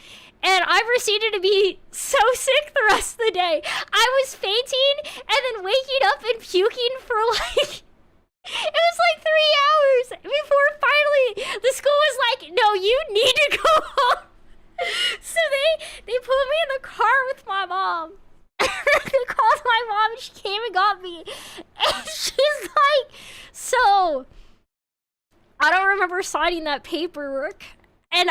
And I proceeded to be so sick the rest of the day. I was fainting and then waking up and puking for like, it was like 3 hours before finally the school was like, no, you need to go home. So they put me in the car with my mom. They called my mom and she came and got me. And she's like, so I don't remember signing that paperwork. And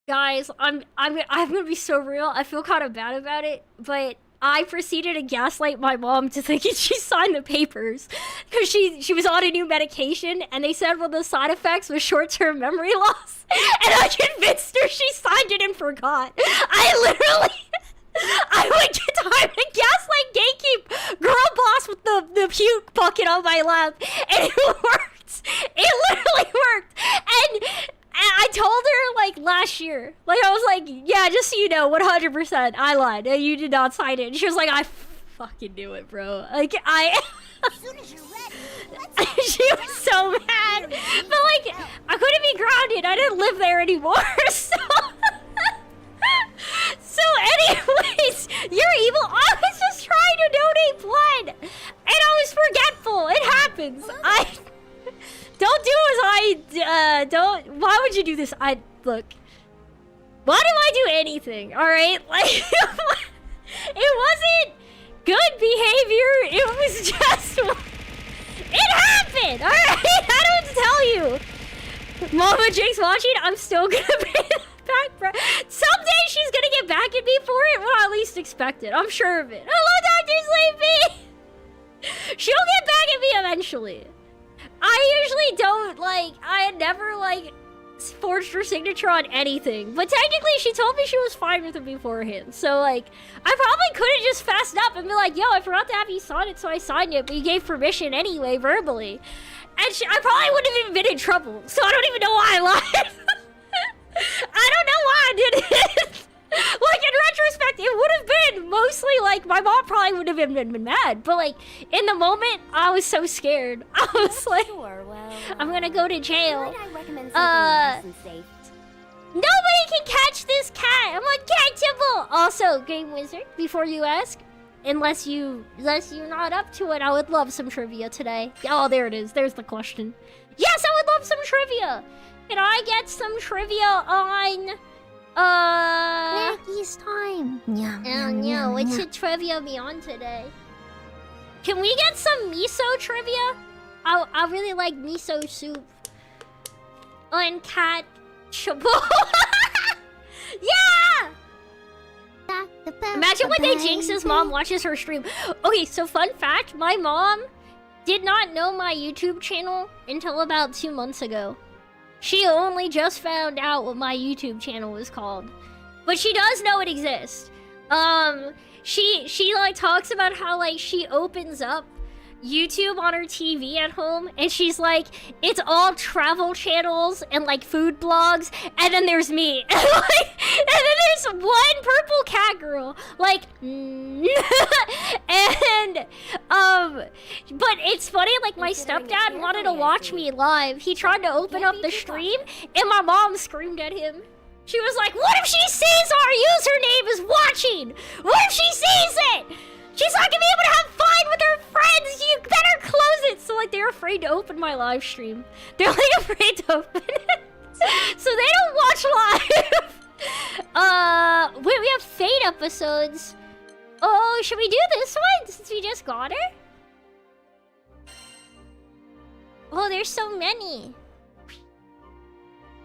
guys, I'm gonna be so real. I feel kind of bad about it, but I proceeded to gaslight my mom to thinking she signed the papers because she was on a new medication and they said one of the side effects was short-term memory loss. And I convinced her she signed it and forgot. I would get time to gaslight gatekeep girl boss with the puke bucket on my lap, and it worked. It literally worked. And I told her like last year, like I was like, yeah, just so you know, 100%, I lied. You did not sign it. And she was like, I fucking knew it, bro. Like As soon as you're ready, she was so mad, but like I couldn't be grounded. I didn't live there anymore, so. So anyways, you're evil. I was just trying to donate blood and I was forgetful. It happens. Don't do as why would you do this? Look, why do I do anything? All right, like it wasn't good behavior. It was just, it happened. All right, I don't tell you. Mama Jake's watching. I'm still gonna pay back, bro. Someday she's gonna get back at me for it when I least expect it. I'm sure of it. Hello, Dr. Sleepy! She'll get back at me eventually. I usually don't, like, I never, like, forged her signature on anything. But technically, she told me she was fine with it beforehand. So, like, I probably could have just fessed up and be like, yo, I forgot to have you sign it, so I signed it, but you gave permission anyway, verbally. And I probably wouldn't have even been in trouble. So I don't even know why I lied. I don't know why I did it. Like, in retrospect, it would have been mostly, like, my mom probably would have been mad. But, like, in the moment, I was so scared. I was like, Sure, well, I'm gonna go to jail. might I recommend something nice and safe? Nobody can catch this cat. I'm uncatchable. Also, Game Wizard, before you ask, unless you're not up to it, I would love some trivia today. Oh, there it is. There's the question. Yes, I would love some trivia. Can I get some trivia on... Maggie's time. Oh no, what should trivia be on today? Can we get some miso trivia? I really like miso soup. Uncatchable. Yeah! Imagine one day Jinx's mom watches her stream. Okay, so fun fact, my mom did not know my YouTube channel until about 2 months ago. She only just found out what my YouTube channel was called. But she does know it exists. She like talks about how like she opens up YouTube on her TV at home and she's like, it's all travel channels and like food blogs, and then there's me. And then there's one purple cat girl. Like and but it's funny, like my stepdad wanted to watch me live. He tried to open up the stream and my mom screamed at him. She was like, what if she sees our username is watching? What if she sees it? She's not gonna be able to have fun with her friends. You better close it. So like they're afraid to open my live stream. They're like afraid to open it. So they don't watch live. Wait, we have Fate episodes. Oh, should we do this one since we just got her? Oh, there's so many.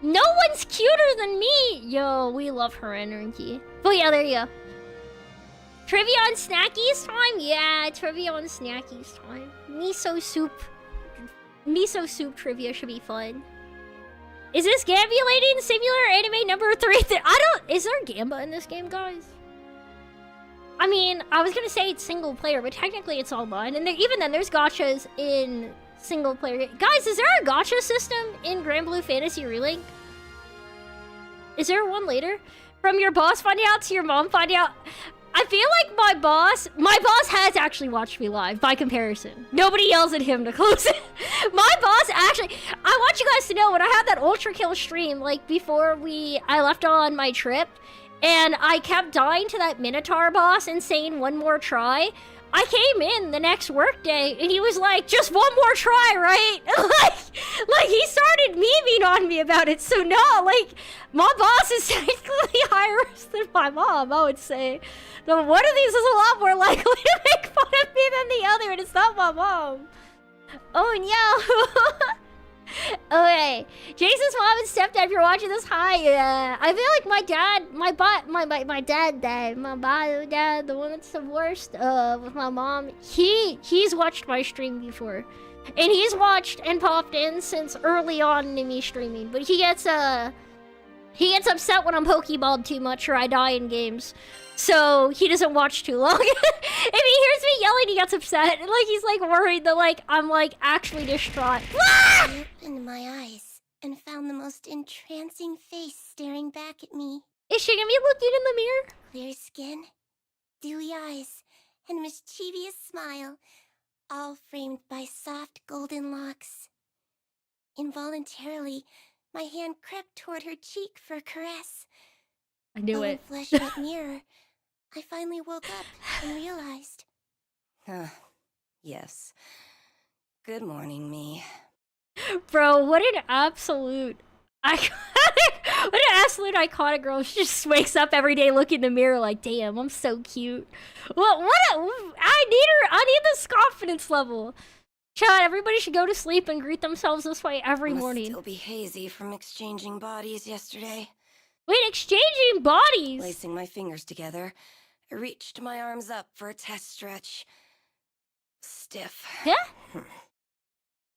No one's cuter than me. Yo, we love her energy. Oh yeah, there you go. Trivia on Snackies time? Yeah, trivia on Snackies time. Miso soup soup trivia should be fun. Is this Gambulating Singular Anime number 3? Is there Gamba in this game, guys? I mean, I was gonna say it's single player, but technically it's online. And even then, there's gachas in single player. Guys, is there a gacha system in Granblue Fantasy Relink? Is there one later? From your boss finding out to your mom finding out. I feel like my boss has actually watched me live by comparison. Nobody yells at him to close it. My boss actually, I want you guys to know when I had that Ultra Kill stream, like before I left on my trip, and I kept dying to that Minotaur boss and saying one more try. I came in the next workday and he was like, just one more try, right? like he started memeing on me about it. So no, like my boss is technically higher than my mom, I would say. No, one of these is a lot more likely to make fun of me than the other, and it's not my mom. Oh no. Okay, Jason's mom and stepdad, if you're watching this, hi. I feel like my dad, my dad, the one that's the worst, with my mom, he's watched my stream before. And he's watched and popped in since early on in me streaming, but he gets upset when I'm Pokeballed too much or I die in games. So he doesn't watch too long. If he hears me yelling, he gets upset. And like he's like worried that like I'm like actually distraught. I opened my eyes and found the most entrancing face staring back at me. Is she gonna be looking in the mirror? Clear skin, dewy eyes, and mischievous smile, all framed by soft golden locks. Involuntarily, my hand crept toward her cheek for a caress. I knew it. Flesh in that mirror, I finally woke up and realized. Yes. Good morning, me. Bro, what an absolute iconic girl. She just wakes up every day looking in the mirror like, damn, I'm so cute. I need this confidence level. Chad, everybody should go to sleep and greet themselves this way every morning. Still be hazy from exchanging bodies yesterday. Wait, exchanging bodies? Placing my fingers together, I reached my arms up for a test stretch. Stiff. Yeah?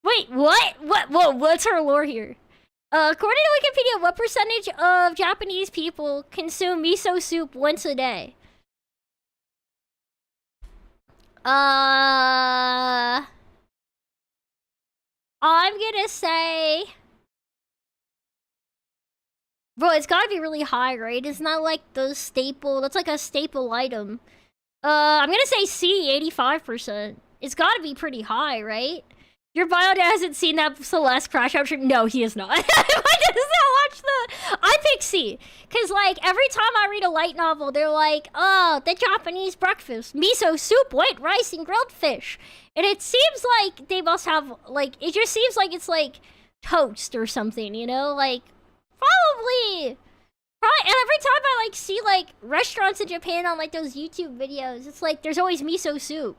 Wait, what? Whoa, what's her lore here? According to Wikipedia, what percentage of Japanese people consume miso soup once a day? I'm gonna say... Bro, it's gotta be really high, right? It's not like the staple... That's like a staple item. I'm gonna say C, 85%. It's gotta be pretty high, right? Your bio hasn't seen that Celeste crash out. No, he is not. I does not watch the... I pick C. Because, like, every time I read a light novel, they're like, oh, the Japanese breakfast. Miso soup, white rice, and grilled fish. And it seems like they must have, like... It just seems like it's, like, toast or something, you know? Like, probably... And every time I, like, see, like, restaurants in Japan on, like, those YouTube videos, it's like, there's always miso soup.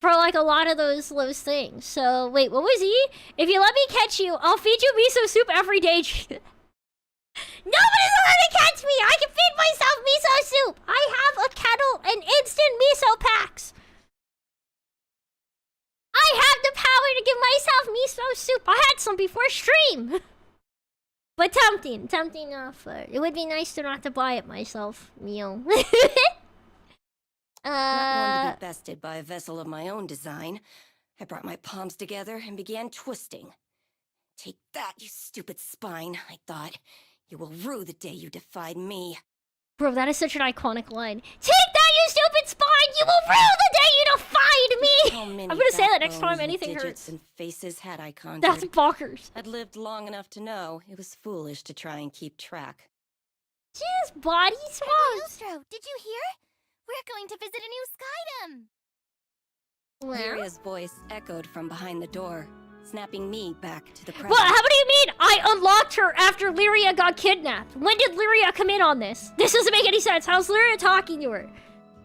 For, like, a lot of those things. So, wait, what was he? If you let me catch you, I'll feed you miso soup every day. Nobody's allowed to catch me! I can feed myself miso soup! I have a kettle and instant miso packs! I have the power to give myself miso soup! I had some before stream! But tempting offer. It would be nice to not to buy it myself, meal. Not one to be bested by a vessel of my own design. I brought my palms together and began twisting. Take that, you stupid spine, I thought. You will rue the day you defied me. Bro, that is such an iconic line. Take that, you stupid spine! You will rue the day you defied me! I'm gonna say that next time anything hurts. And faces had I conjured. That's bonkers. I'd lived long enough to know it was foolish to try and keep track. Just body swap. Cagliostro, did you hear? We're going to visit a new skydom! Well, Lyria's voice echoed from behind the door, snapping me back to the present. what? How do you mean I unlocked her after Lyria got kidnapped? When did Lyria come in on this? This doesn't make any sense. How's Lyria talking to her?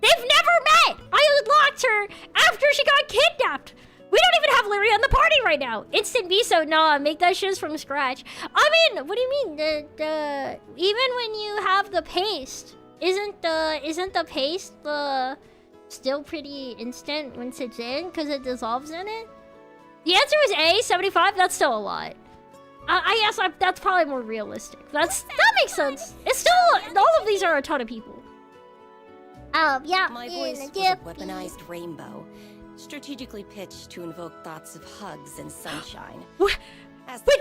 They've never met! I unlocked her after she got kidnapped! We don't even have Lyria in the party right now! Instant miso, nah, make that shiz from scratch. I mean, what do you mean? The even when you have the paste, isn't the paste still pretty instant once it's in because it dissolves in it? The answer is A, 75. That's still a lot. I guess that's probably more realistic. That makes sense. It's still all of these are a ton of people. Yeah. My voice was a weaponized rainbow, strategically pitched to invoke thoughts of hugs and sunshine. Wait,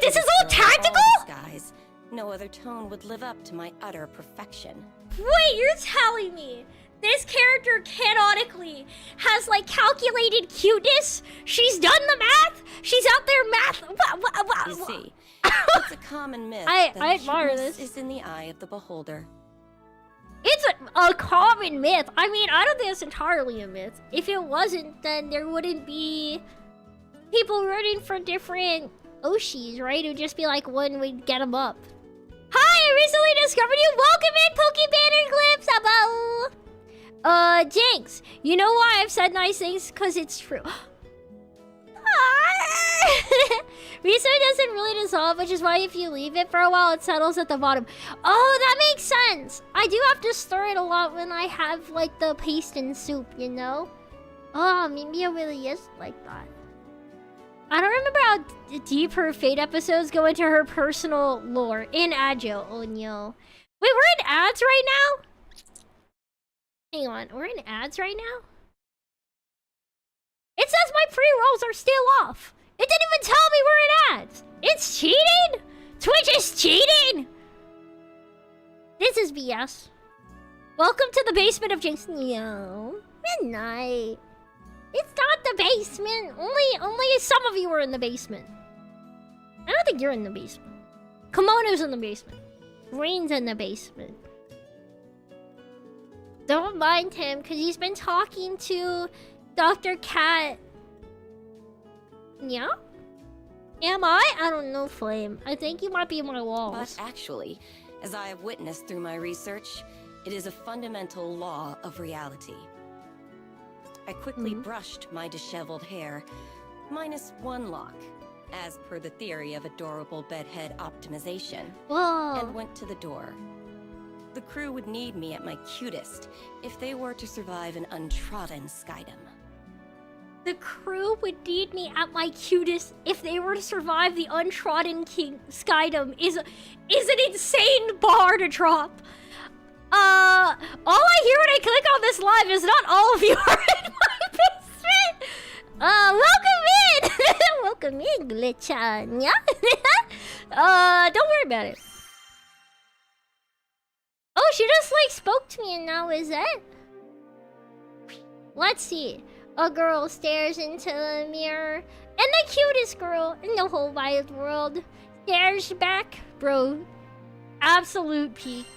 this is all tactical? Guys, no other tone would live up to my utter perfection. Wait, you're telling me this character canonically has like calculated cuteness? She's done the math? She's out there math? You see, it's a common myth that I admire cuteness this. is in the eye of the beholder. It's a common myth. I mean, I don't think it's entirely a myth. If it wasn't, then there wouldn't be people rooting for different Oshis, right? It would just be like one would get them up. Hi, I recently discovered you. Welcome in, Poke Banner Clips. Hello. Jinx, you know why I've said nice things? Because it's true. Miso doesn't really dissolve, which is why if you leave it for a while, it settles at the bottom. Oh, that makes sense. I do have to stir it a lot when I have, like, the paste and soup, you know? Oh, maybe it really is like that. I don't remember how deep her Fate episodes go into her personal lore. In Agile, oh no. Wait, we're in ads right now? Hang on, we're in ads right now? It says my pre-rolls are still off. It didn't even tell me we're in ads. It's cheating? Twitch is cheating? This is BS. Welcome to the basement of Jinx. No. Midnight. It's not the basement. Only some of you are in the basement. I don't think you're in the basement. Kimono's in the basement. Rain's in the basement. Don't mind him, because he's been talking to Dr. Cat. Yeah? Am I? I don't know, Flame. I think you might be in my walls. But actually, as I have witnessed through my research, it is a fundamental law of reality. I quickly brushed my disheveled hair, minus one lock, as per the theory of adorable bedhead optimization, Whoa. and went to the door. The crew would need me at my cutest if they were to survive an untrodden skydom. The crew would need me at my cutest if they were to survive the untrodden skydom is an insane bar to drop. All I hear when I click on this live is not all of you are in my basement. Welcome in. Welcome in, Glitchanya. Don't worry about it. Oh, she just like spoke to me and now is it? Let's see. A girl stares into the mirror, and the cutest girl in the whole wide world stares back. Bro, absolute peak.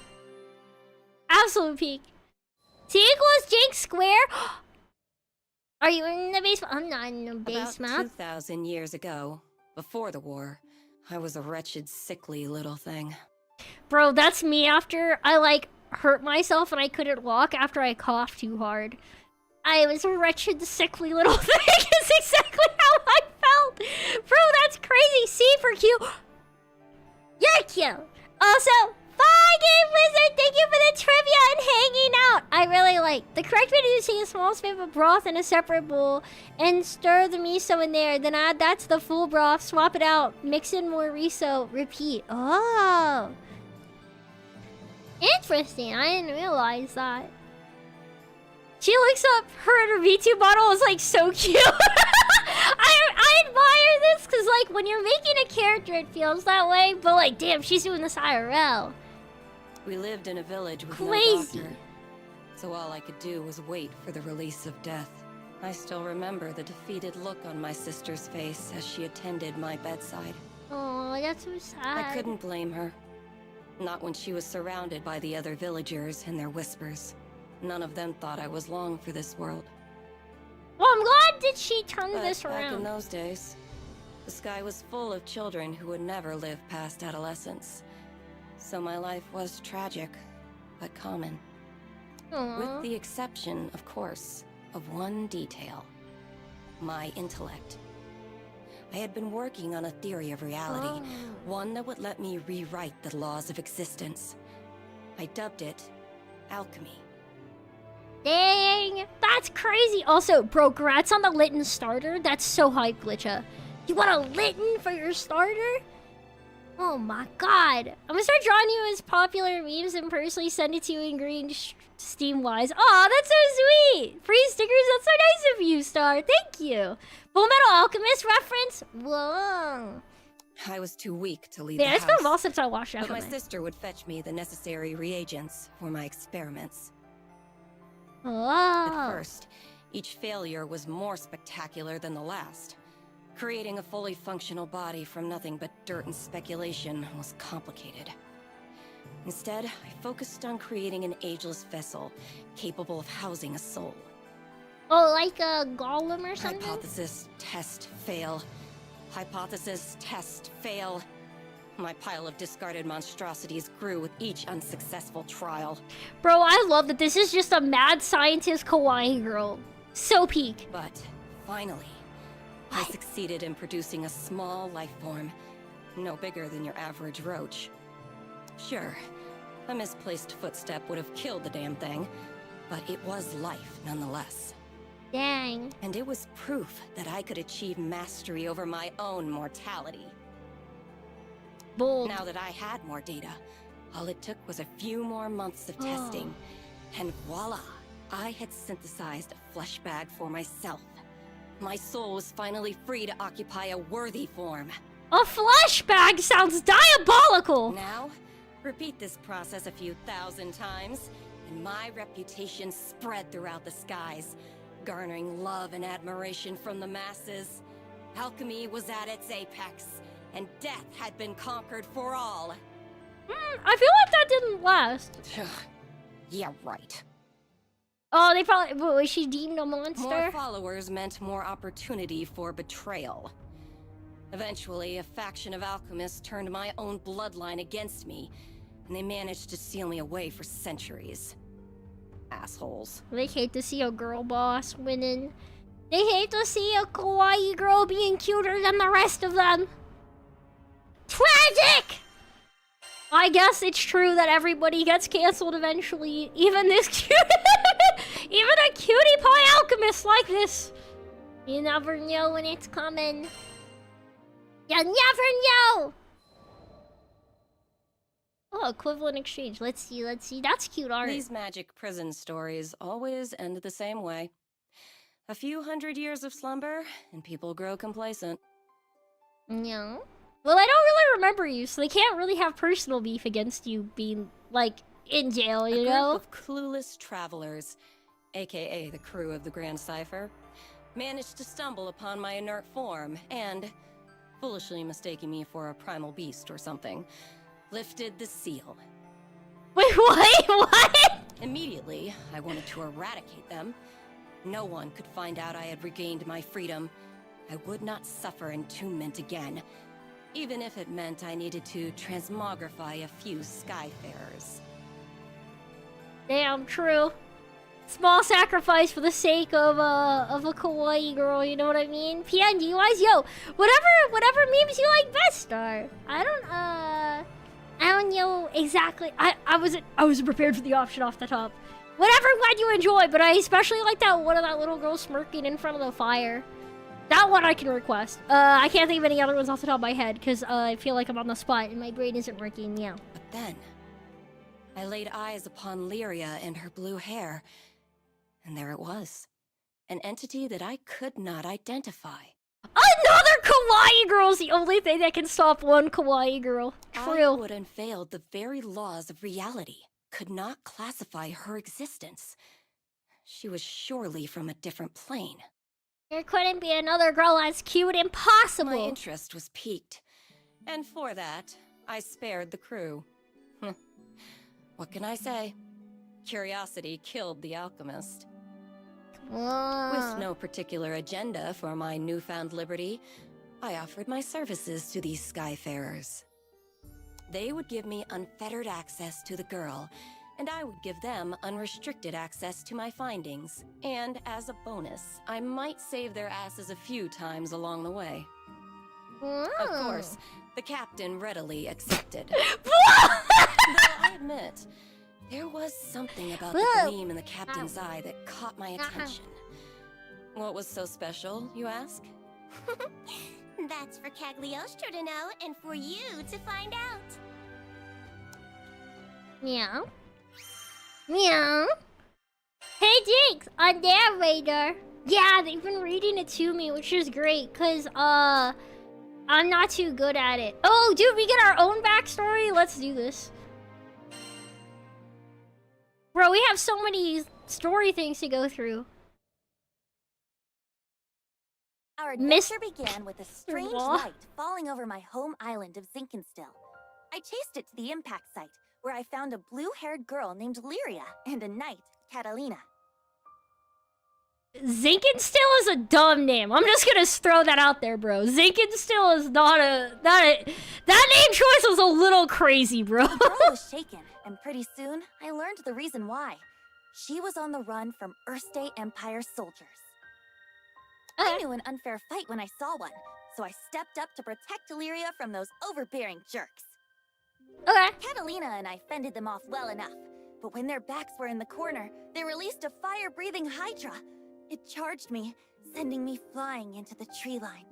Absolute peak. T equals Jake square. Are you in the basement? I'm not in the basement. About 2,000 years ago, before the war, I was a wretched, sickly little thing. Bro, that's me after I like hurt myself and I couldn't walk after I coughed too hard. I was a wretched, sickly little thing. It's exactly how I felt. Bro, that's crazy. C for Q. You're cute. Also, Fine Game Wizard, thank you for the trivia and hanging out. I really like. The correct way to do is take a small spoon of broth in a separate bowl and stir the miso in there. Then add that to the full broth. Swap it out. Mix in more miso. Repeat. Oh. Interesting. I didn't realize that. She looks up her V2 bottle is like so cute. I admire this because like when you're making a character it feels that way, but like damn, she's doing this IRL. We lived in a village with Crazy. no doctor, so all I could do was wait for the release of death. I still remember the defeated look on my sister's face as she attended my bedside. Oh, that's so sad. I couldn't blame her. Not when she was surrounded by the other villagers and their whispers. None of them thought I was long for this world. Well, I'm glad that she turned But this back in around. those days, the sky was full of children who would never live past adolescence. So my life was tragic, but common. Aww. With the exception, of course, of one detail. My intellect. I had been working on a theory of reality, one that would let me rewrite the laws of existence. I dubbed it alchemy. Dang, that's crazy. Also, bro, congrats on the Litten starter. That's so hype, Glitcha. You want a Litten for your starter? Oh my god. I'm gonna start drawing you as popular memes and personally send it to you in green Steam-wise. Aw, that's so sweet. Free stickers, that's so nice of you, Star. Thank you. Full Metal Alchemist reference? Whoa. I was too weak to leave Yeah, the it's been a while house, since I watched but my Alchemist. sister would fetch me the necessary reagents for my experiments. At Oh. first, each failure was more spectacular than the last. Creating a fully functional body from nothing but dirt and speculation was complicated. Instead, I focused on creating an ageless vessel capable of housing a soul. Oh, like a golem or something? Hypothesis, test, fail. Hypothesis, test, fail. My pile of discarded monstrosities grew with each unsuccessful trial. Bro, I love that this is just a mad scientist kawaii girl. So peak. But finally, I succeeded in producing a small life form, no bigger than your average roach. Sure, a misplaced footstep would have killed the damn thing, but it was life nonetheless. Dang. And it was proof that I could achieve mastery over my own mortality. Bold. Now that I had more data, all it took was a few more months of testing, and voila, I had synthesized a flesh bag for myself. My soul was finally free to occupy a worthy form. A flashback sounds diabolical. Now, repeat this process a few thousand times, and my reputation spread throughout the skies, garnering love and admiration from the masses. Alchemy was at its apex, and death had been conquered for all. I feel like that didn't last. Yeah, right. Oh, they probably... Was she deemed a monster? More followers meant more opportunity for betrayal. Eventually, a faction of alchemists turned my own bloodline against me, and they managed to seal me away for centuries. Assholes. They hate to see a girl boss winning. They hate to see a kawaii girl being cuter than the rest of them. Tragic! I guess it's true that everybody gets canceled eventually. Even this cute... Even a cutie pie alchemist like this. You never know when it's coming. You never know! Oh, equivalent exchange. Let's see. That's cute art. These magic prison stories always end the same way. A few hundred years of slumber, and people grow complacent. No. Well, I don't really remember you, so they can't really have personal beef against you being, like, in jail, you know? A group of clueless travelers, aka the crew of the Grand Cipher, managed to stumble upon my inert form and, foolishly mistaking me for a primal beast or something, lifted the seal. Wait, what? Immediately, I wanted to eradicate them. No one could find out I had regained my freedom. I would not suffer entombment again, even if it meant I needed to transmogrify a few Skyfarers. Damn, true. Small sacrifice for the sake of a kawaii girl, you know what I mean? PNG-wise, yo, whatever memes you like best, Star. I don't know exactly. I wasn't prepared for the option off the top. Whatever one you enjoy, but I especially like that one of that little girl smirking in front of the fire. That one I can request. I can't think of any other ones off the top of my head, because I feel like I'm on the spot and my brain isn't working, yeah. But then, I laid eyes upon Lyria and her blue hair, and there it was. An entity that I could not identify. Another kawaii girl's the only thing that can stop one kawaii girl. True. I would unveiled the very laws of reality. Could not classify her existence. She was surely from a different plane. There couldn't be another girl as cute. Impossible. My interest was piqued, and for that, I spared the crew. What can I say? Curiosity killed the alchemist. With no particular agenda for my newfound liberty, I offered my services to these Skyfarers. They would give me unfettered access to the girl, and I would give them unrestricted access to my findings. And as a bonus, I might save their asses a few times along the way. Of course, the captain readily accepted. Though I admit, there was something about the gleam in the captain's eye that caught my attention. What was so special, you ask? That's for Cagliostro to know and for you to find out. Meow. Meow. Hey Jinx, on their radar. Yeah, they've been reading it to me, which is great, cause I'm not too good at it. Oh, dude, we get our own backstory? Let's do this. Bro, we have so many story things to go through. Our adventure began with a strange light falling over my home island of Zinkenstill. I chased it to the impact site, where I found a blue-haired girl named Lyria and a knight, Catalina. Zinkenstill is a dumb name. I'm just gonna throw that out there, bro. Zinkenstill is not a... That name choice was a little crazy, bro. The girl was shaken, and pretty soon, I learned the reason why. She was on the run from Erste Empire soldiers. I knew an unfair fight when I saw one, so I stepped up to protect Lyria from those overbearing jerks. Okay. Catalina and I fended them off well enough, but when their backs were in the corner, they released a fire-breathing hydra. It charged me, sending me flying into the tree line.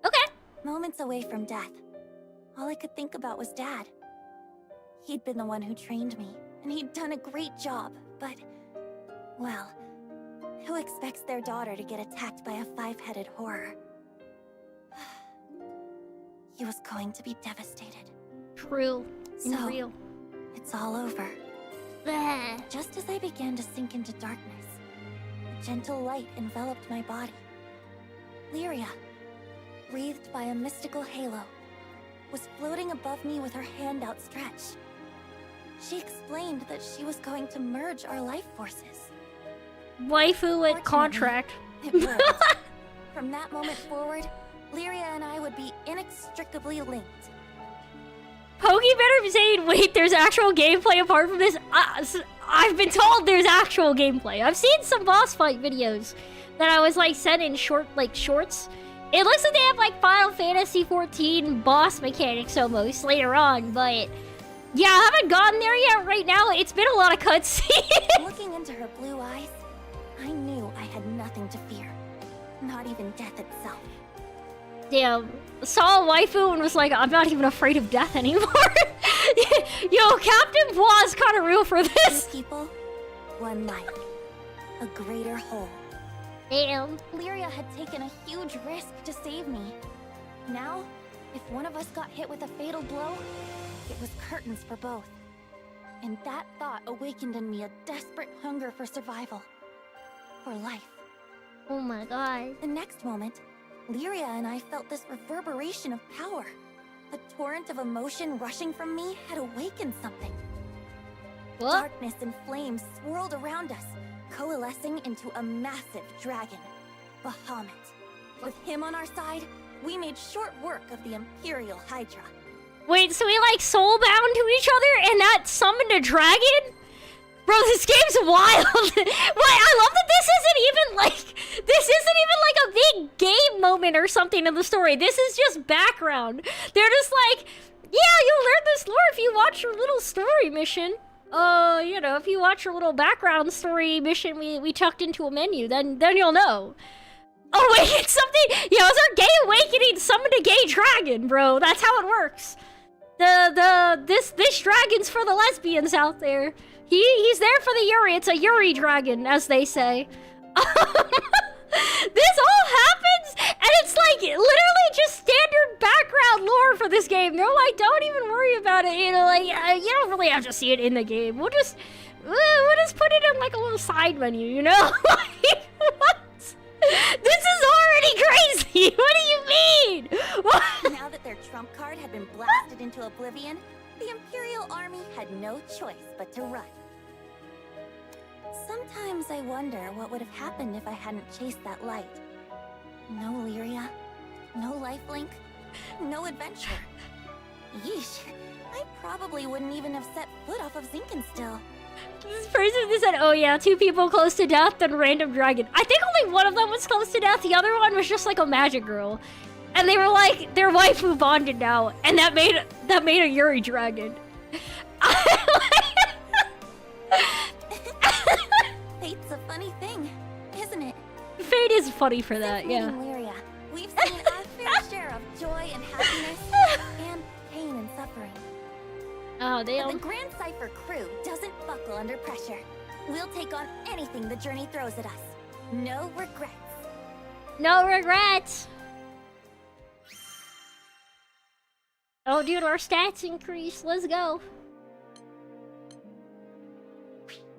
Okay. Moments away from death, all I could think about was Dad. He'd been the one who trained me, and he'd done a great job, but... well, who expects their daughter to get attacked by a five-headed horror? He was going to be devastated. True. And So, real. it's all over. Bleh. Just as I began to sink into darkness, a gentle light enveloped my body. Lyria, wreathed by a mystical halo, was floating above me with her hand outstretched. She explained that she was going to merge our life forces. Waifu with contract. It worked. From that moment forward, Lyria and I would be inextricably linked. Pokey better be saying, wait, there's actual gameplay apart from this? I've been told there's actual gameplay. I've seen some boss fight videos that I was like sent in shorts. It looks like they have like Final Fantasy 14 boss mechanics almost later on, but yeah, I haven't gotten there yet right now. It's been a lot of cutscenes. Looking into her blue eyes, I knew I had nothing to fear. not even death itself. Damn. Saw a waifu and was like, I'm not even afraid of death anymore. Yo, Captain Bois is kind of real for this. Two people, one life. A greater whole. Damn. Lyria had taken a huge risk to save me. Now, if one of us got hit with a fatal blow, it was curtains for both. And that thought awakened in me a desperate hunger for survival. For life. Oh my god. The next moment, Lyria and I felt this reverberation of power. The torrent of emotion rushing from me had awakened something. What? Darkness and flames swirled around us, coalescing into a massive dragon, Bahamut. With him on our side, we made short work of the Imperial Hydra. Wait, so we like soulbound to each other and that summoned a dragon? Bro, this game's wild. Wait, I love that this isn't even like a big game moment or something in the story. This is just background. They're just like, yeah, you'll learn this lore if you watch your little story mission. You know, if you watch your little background story mission we chucked into a menu, then you'll know. Oh wait, it's something. Yeah, it's our gay awakening summoned a gay dragon, bro. That's how it works. This dragon's for the lesbians out there. He's there for the Yuri. It's a Yuri dragon, as they say. This all happens, and it's like literally just standard background lore for this game. They're like, don't even worry about it. You know, like you don't really have to see it in the game. We'll just put it in like a little side menu. You know, like what? This is already crazy. What do you mean? What? Now that their trump card had been blasted into oblivion, the Imperial Army had no choice but to run. Sometimes I wonder what would have happened if I hadn't chased that light. No Lyria, no lifelink, no adventure. Yeesh, I probably wouldn't even have set foot off of Zinkenstill. This person just said, oh yeah, 2 people close to death and random dragon. I think only one of them was close to death. The other one was just like a magic girl. And they were like, their waifu bonded now. And that made a Yuri dragon. Fate's a funny thing, isn't it? Fate is funny for that, Since yeah. meeting Lyria, we've seen our fair share of joy and happiness, and pain and suffering. Oh, But the damn. Grand Cypher crew doesn't buckle under pressure. We'll take on anything the journey throws at us. No regrets. No regrets. Oh, dude, our stats increase. Let's go.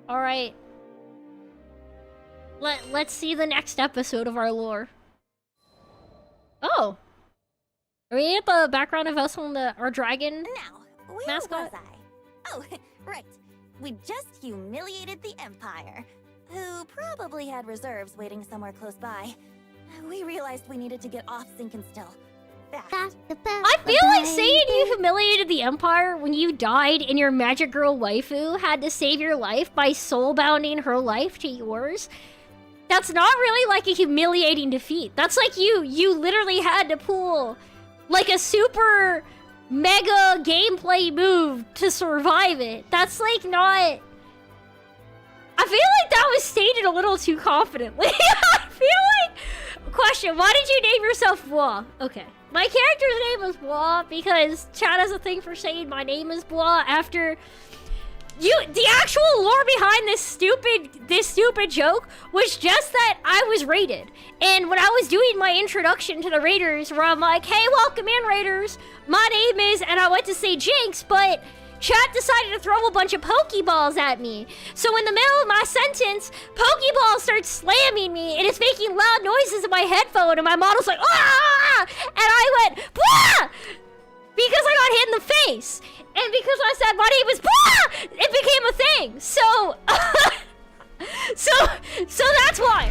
All right. Let's see the next episode of our lore. Oh. Are we at the background of us on our dragon? Now, where Mascot? was I? Oh, right. We just humiliated the Empire, who probably had reserves waiting somewhere close by. We realized we needed to get off Zinkenstill. Fast. I feel like saying you humiliated the Empire when you died and your magic girl waifu had to save your life by soulbounding her life to yours. That's not really like a humiliating defeat. That's like you literally had to pull like a super mega gameplay move to survive it. That's like not... I feel like that was stated a little too confidently. I feel like... Question, why did you name yourself Bois? Okay. My character's name is Bois because Chad has a thing for saying my name is Bois after... The actual lore behind this stupid joke was just that I was raided. And when I was doing my introduction to the raiders, where I'm like, hey, welcome in, raiders. My name is, and I went to say Jinx, but chat decided to throw a bunch of Pokeballs at me. So in the middle of my sentence, Pokeball starts slamming me, and it's making loud noises in my headphone, and my model's like, ah! And I went, Blah! Because I got hit in the face. And because I said my name is Blah! It became a thing. So, so that's why.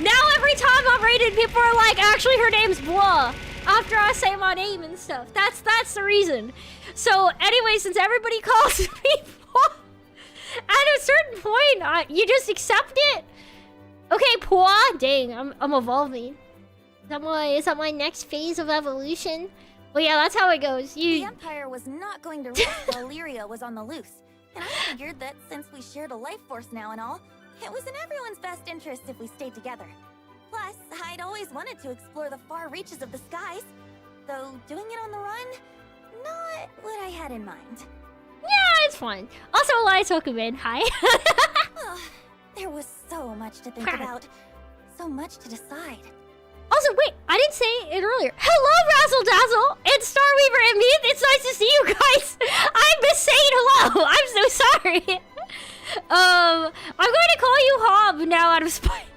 Now every time I'm raided, people are like, actually her name's Blah. After I say my name and stuff. That's the reason. So anyway, since everybody calls me Blah, at a certain point, you just accept it. Okay, Pois. Dang, I'm evolving. Is that my next phase of evolution? Well, yeah, that's how it goes. The Empire was not going to rest while Lyria was on the loose. And I figured that since we shared a life force now and all, it was in everyone's best interest if we stayed together. Plus, I'd always wanted to explore the far reaches of the skies. Though doing it on the run, not what I had in mind. Yeah, it's fun. Also, Elias, welcome in. Hi. There was so much to think about. So much to decide. Also, wait, I didn't say it earlier. Hello, Razzle Dazzle and Starweaver and me. It's nice to see you guys. I miss saying hello. I'm so sorry. I'm going to call you Hob now out of spite.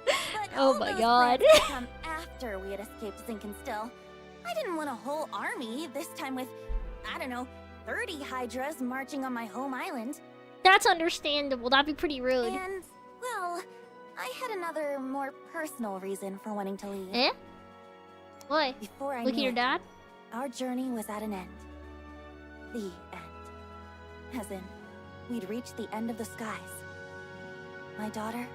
But Oh all my those god. plans had come after we had escaped Zinkenstill. I didn't want a whole army, this time with, I don't know, 30 Hydras marching on my home island. That's understandable. That'd be pretty rude. And, well, I had another, more personal reason for wanting to leave. Eh? What? Before I Look at knew your it, dad? our journey was at an end. The end. As in, we'd reached the end of the skies. My daughter,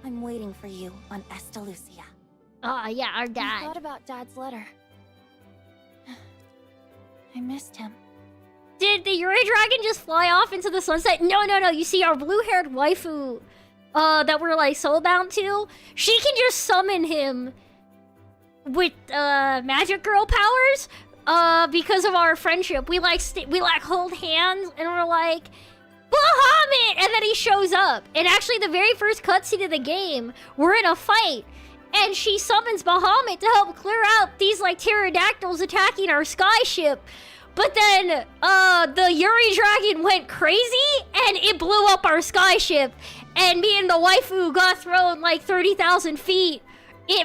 I'm waiting for you on Estalucia. Oh, yeah, our I dad. thought about Dad's letter. I missed him. Did the Yuri Dragon just fly off into the sunset? No. You see, our blue-haired waifu, that we're like soulbound to, she can just summon him with magic girl powers. Because of our friendship, we like hold hands and we're like, Bahamut, and then he shows up. And actually, the very first cutscene of the game, we're in a fight, and she summons Bahamut to help clear out these like pterodactyls attacking our sky ship. But then, the Yuri Dragon went crazy, and it blew up our sky ship. And me and the waifu got thrown like 30,000 feet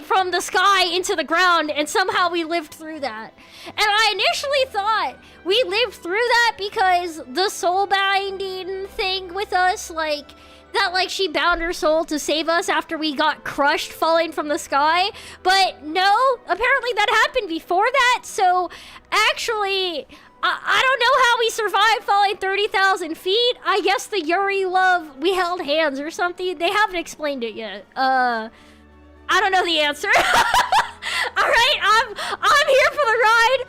from the sky into the ground, and somehow we lived through that. And I initially thought we lived through that because the soul binding thing with us, like, that like she bound her soul to save us after we got crushed falling from the sky. But no, apparently that happened before that. So actually, I don't know how we survived falling 30,000 feet. I guess the Yuri love, we held hands or something. They haven't explained it yet. I don't know the answer. All right, I'm here for the ride.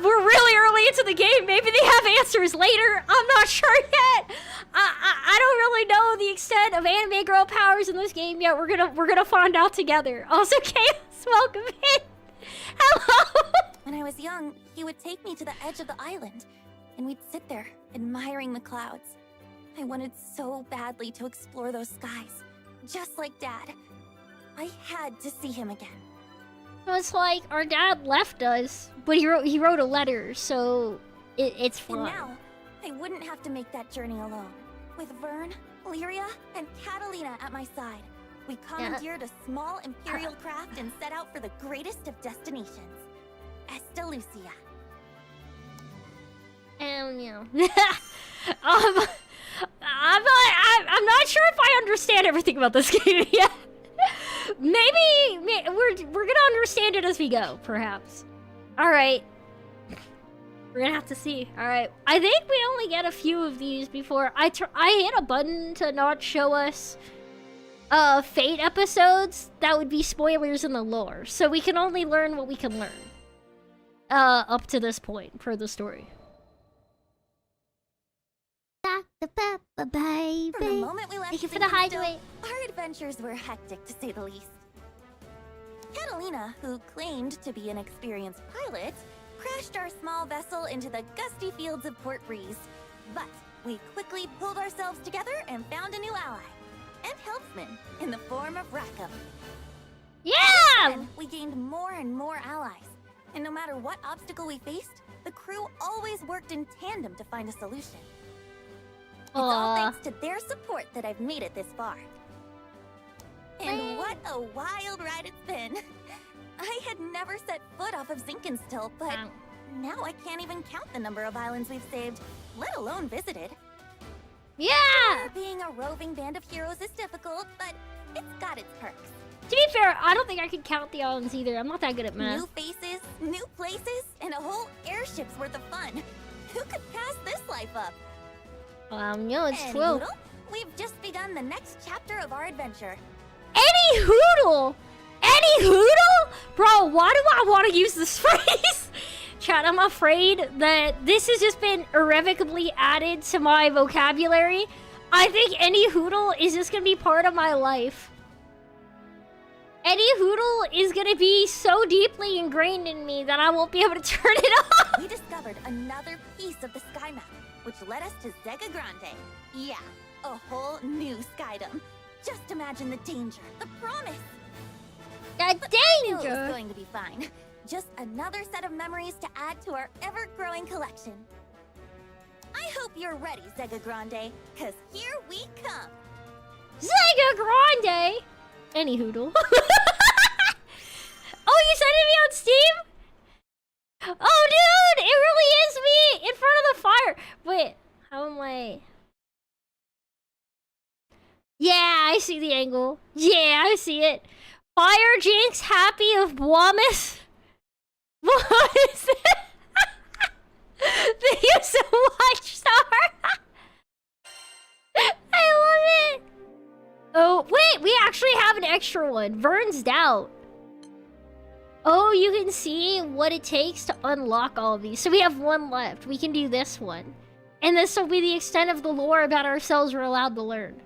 We're really early into the game. Maybe they have answers later. I'm not sure yet. I don't really know the extent of anime girl powers in this game yet. We're gonna find out together. Also, Chaos, welcome in. Hello. When I was young, he would take me to the edge of the island, and we'd sit there, admiring the clouds. I wanted so badly to explore those skies, just like Dad. I had to see him again. It's like our dad left us, but he wrote a letter, so it's fine. And now, I wouldn't have to make that journey alone. With Vern, Lyria, and Catalina at my side, we commandeered a small Imperial craft and set out for the greatest of destinations, Estalucia. Yeah. I'm not sure if I understand everything about this game yet. Maybe we're gonna understand it as we go, perhaps. All right, we're gonna have to see. All right, I think we only get a few of these before I hit a button to not show us Fate episodes that would be spoilers in the lore, so we can only learn what we can learn up to this point for the story. From the moment we left Thank you for the Zinkenstill, hideaway. our adventures were hectic to say the least. Catalina, who claimed to be an experienced pilot, crashed our small vessel into the gusty fields of Port Breeze. But we quickly pulled ourselves together and found a new ally, and helpsman, in the form of Rackham. Yeah! Then we gained more and more allies, and no matter what obstacle we faced, the crew always worked in tandem to find a solution. It's all thanks to their support that I've made it this far. And what a wild ride it's been. I had never set foot off of Zinkenstill, but now I can't even count the number of islands we've saved, let alone visited. Yeah! Being a roving band of heroes is difficult, but it's got its perks. To be fair, I don't think I could count the islands either. I'm not that good at math. New faces, new places, and a whole airship's worth of fun. Who could pass this life up? No, it's And 12. Hoodle, we've just begun the next chapter of our adventure. Any Hoodle? Any Hoodle? Bro, why do I want to use this phrase? Chat, I'm afraid that this has just been irrevocably added to my vocabulary. I think any Hoodle is just going to be part of my life. Eddie Hoodle is gonna be so deeply ingrained in me that I won't be able to turn it off. We discovered another piece of the sky map, which led us to Zega Grande. Yeah, a whole new skydom. Just imagine the danger, the promise. The I knew it was danger. going to be fine. Just another set of memories to add to our ever-growing collection. I hope you're ready, Zega Grande, cause here we come. Sega Grande! Any Hoodle. Oh, you sent it me on Steam? Oh, dude! It really is me! In front of the fire! Wait, how am I... Yeah, I see the angle. Yeah, I see it. Fire Jinx happy of Boamus? What is it? Thank you so much, Star! I love it! Oh, wait, we actually have an extra one. Vern's Doubt. Oh, you can see what it takes to unlock all of these. So we have one left. We can do this one. And this will be the extent of the lore about ourselves we're allowed to learn.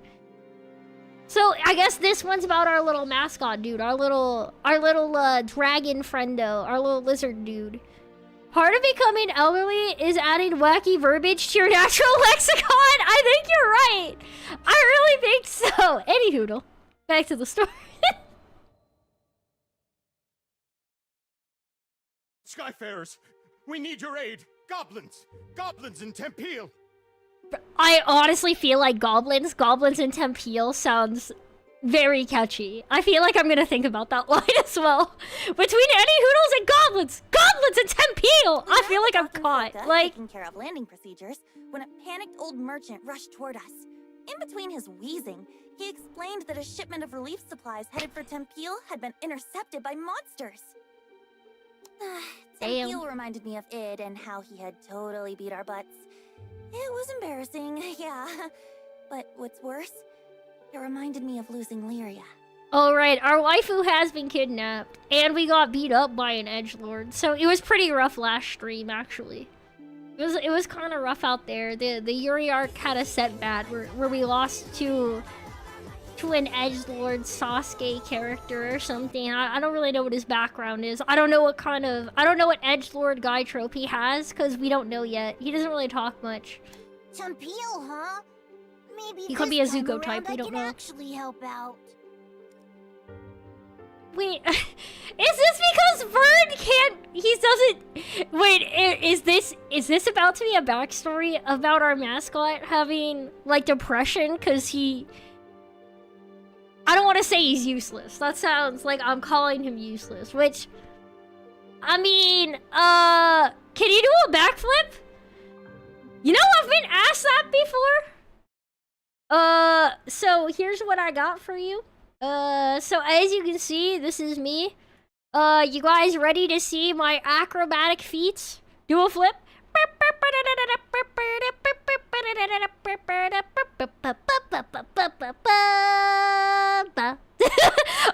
So I guess this one's about our little mascot dude. Our little dragon friendo. Our little lizard dude. Part of becoming elderly is adding wacky verbiage to your natural lexicon. I think you're right. I really think so. Any Hoodle. Back to the story. Skyfarers, we need your aid. Goblins! Goblins in Tempeal! I honestly feel like goblins in Tempeal sounds very catchy. I feel like I'm gonna think about that line as well. Between Any Hoodles and goblins! Goblins in Tempeal! I feel like I'm caught. Like, taking care of landing procedures when a panicked old merchant rushed toward us. In between his wheezing, he explained that a shipment of relief supplies headed for Tempeal had been intercepted by monsters. Tempeal reminded me of Id and how he had totally beat our butts. It was embarrassing, yeah. But what's worse, it reminded me of losing Lyria. oh right, our waifu has been kidnapped, and we got beat up by an edgelord. So it was pretty rough last stream, actually. It was kind of rough out there. The Yuri arc had a setback where we lost to an edgelord Sasuke character or something. I don't really know what his background is. I don't know what edgelord guy trope he has, because we don't know yet. He doesn't really talk much. Tempeal, huh? Maybe He could be a this time Zuko type, around we I don't can know. actually help out. Wait, is this because Vern can't... He doesn't... Wait, is this about to be a backstory about our mascot having, like, depression? Because he... I don't want to say he's useless. That sounds like I'm calling him useless, which... I mean, can you do a backflip? You know, I've been asked that before. So here's what I got for you. So as you can see, this is me. You guys ready to see my acrobatic feats? Do a flip.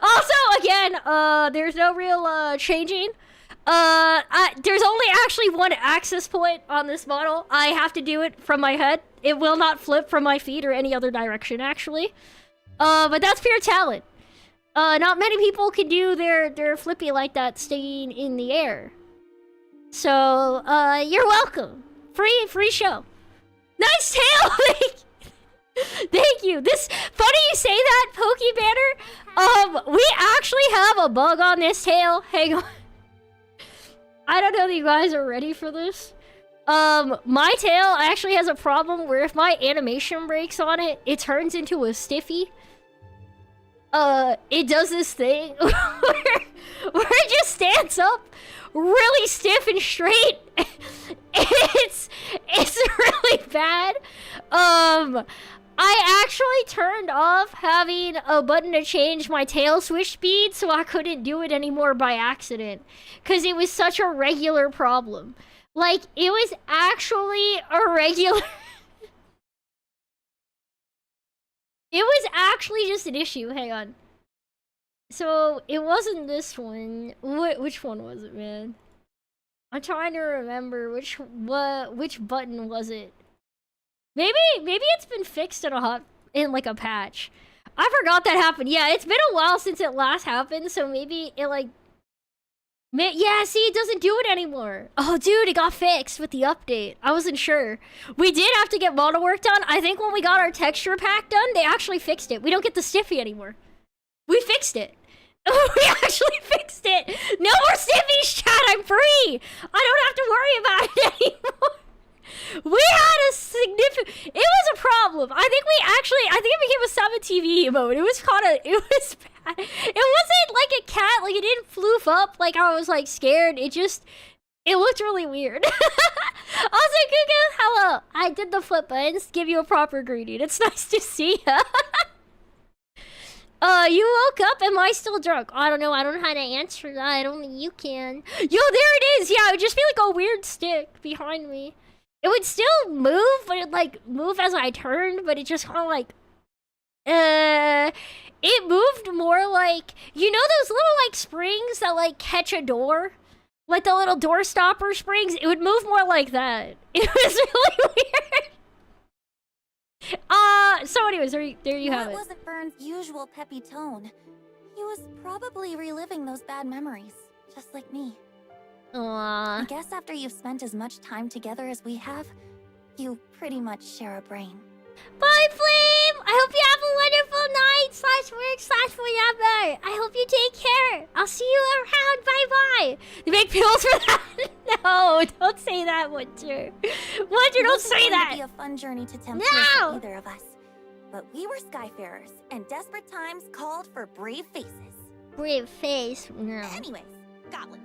Also, again, there's no real changing. There's only actually one access point on this model. I have to do it from my head. It will not flip from my feet or any other direction, actually. But that's pure talent. Not many people can do their flippy like that staying in the air. So, you're welcome. Free show. Nice tail! Thank you. This, funny you say that, Poke Banner. We actually have a bug on this tail. Hang on. I don't know that you guys are ready for this. My tail actually has a problem where if my animation breaks on it, it turns into a stiffy. It does this thing where it just stands up really stiff and straight. It's really bad. I actually turned off having a button to change my tail switch speed, so I couldn't do it anymore by accident. Because it was such a regular problem. Like, it was actually a regular... It was actually just an issue. Hang on. So, it wasn't this one. Which one was it, man? I'm trying to remember which button was it. Maybe it's been fixed in like a patch. I forgot that happened. Yeah, it's been a while since it last happened, so maybe it like... Yeah, see, it doesn't do it anymore. Oh, dude, it got fixed with the update. I wasn't sure. We did have to get mono work done. I think when we got our texture pack done, they actually fixed it. We don't get the stiffy anymore. We fixed it. We actually fixed it. No more stiffies, chat. I'm free. I don't have to worry about it anymore. We had a significant... It was a problem. I think it became a 7 TV mode. It was bad. It wasn't like a cat. Like, it didn't floof up. Like, I was, like, scared. It looked really weird. Also, Cuckoo, hello. I did the flip buttons to give you a proper greeting. It's nice to see ya. You woke up? Am I still drunk? I don't know. I don't know how to answer that. Only you can. Yo, there it is. Yeah, it would just be like a weird stick behind me. It would still move, but it'd like move as I turned, but it just kind of like... It moved more like... You know those little like springs that like catch a door? Like the little door stopper springs? It would move more like that. It was really weird. So anyways, there you have it. That wasn't Vern's usual peppy tone. He was probably reliving those bad memories, just like me. Aww. I guess after you've spent as much time together as we have, you pretty much share a brain. Bye, Flame! I hope you have a wonderful night, /work/whatever. I hope you take care. I'll see you around. Bye-bye. You make pills for that? No, don't say that, Winter. Winter, don't say that. It wasn't going to be a fun journey to tempt No! for either of us. But we were Skyfarers, and desperate times called for brave faces. Brave face? No. Anyways, goblins.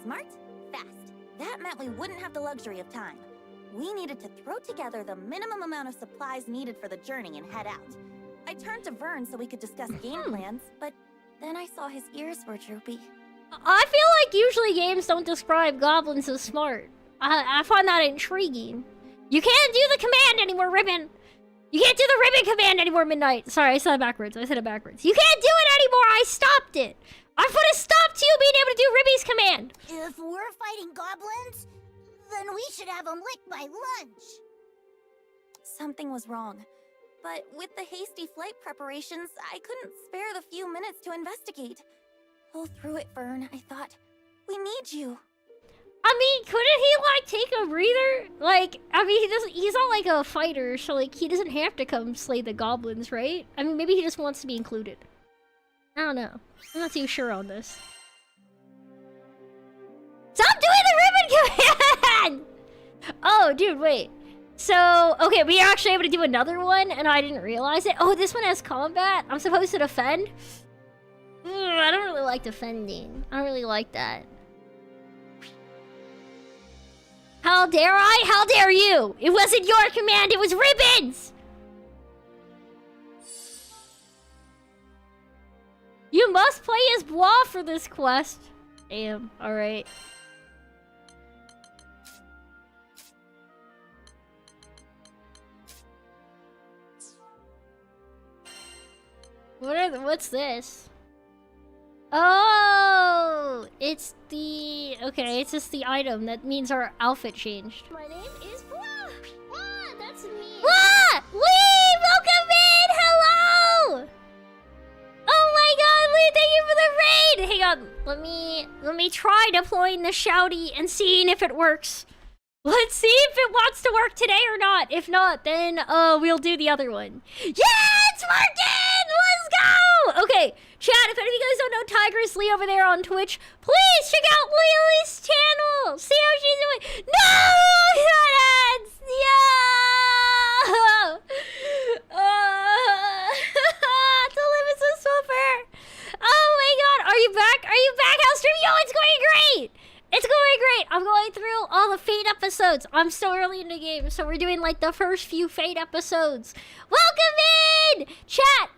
Smart, fast. That meant we wouldn't have the luxury of time. We needed to throw together the minimum amount of supplies needed for the journey and head out. I turned to Vern so we could discuss game plans, but then I saw his ears were droopy. I feel like usually games don't describe goblins as smart. I find that intriguing. You can't do the command anymore, Ribbon. You can't do the Ribbon command anymore, Midnight. Sorry, I said it backwards. You can't do it anymore. I stopped it. I put a stop to you being able to do Ribby's command. If we're fighting goblins, then we should have them licked by lunch. Something was wrong. But with the hasty flight preparations, I couldn't spare the few minutes to investigate. Pull through it, Vern. I thought, we need you. I mean, couldn't he, like, take a breather? Like, I mean, he's not, like, a fighter, so, like, he doesn't have to come slay the goblins, right? I mean, maybe he just wants to be included. I don't know. I'm not too sure on this. Stop doing the ribbon command! Oh, dude, wait. So, okay, we are actually able to do another one, and I didn't realize it. Oh, this one has combat? I'm supposed to defend? I don't really like defending. I don't really like that. How dare I? How dare you? It wasn't your command, it was Ribbon's! You must play as Bois for this quest. Damn, alright. What's this? Oh, it's the... Okay, it's just the item. That means our outfit changed. My name is Bois. That's me. Bois! Lee! Welcome in! Hello! Oh my god, Lee, thank you for the raid! Hang on, let me try deploying the shouty and seeing if it works. Let's see if it wants to work today or not. If not, then we'll do the other one. Yeah, it's working! Let's go! Okay, chat, if any of you guys don't know Tigress Lee over there on Twitch, please check out Lily's channel. See how she's doing. No! Not ads! Yeah! The limits of Swiffer. Oh my god, are you back? Are you back? How's stream? Yo, it's going great! It's going great! I'm going through all the Fate episodes. I'm so early in the game, so we're doing like the first few Fate episodes. Welcome in! Chat,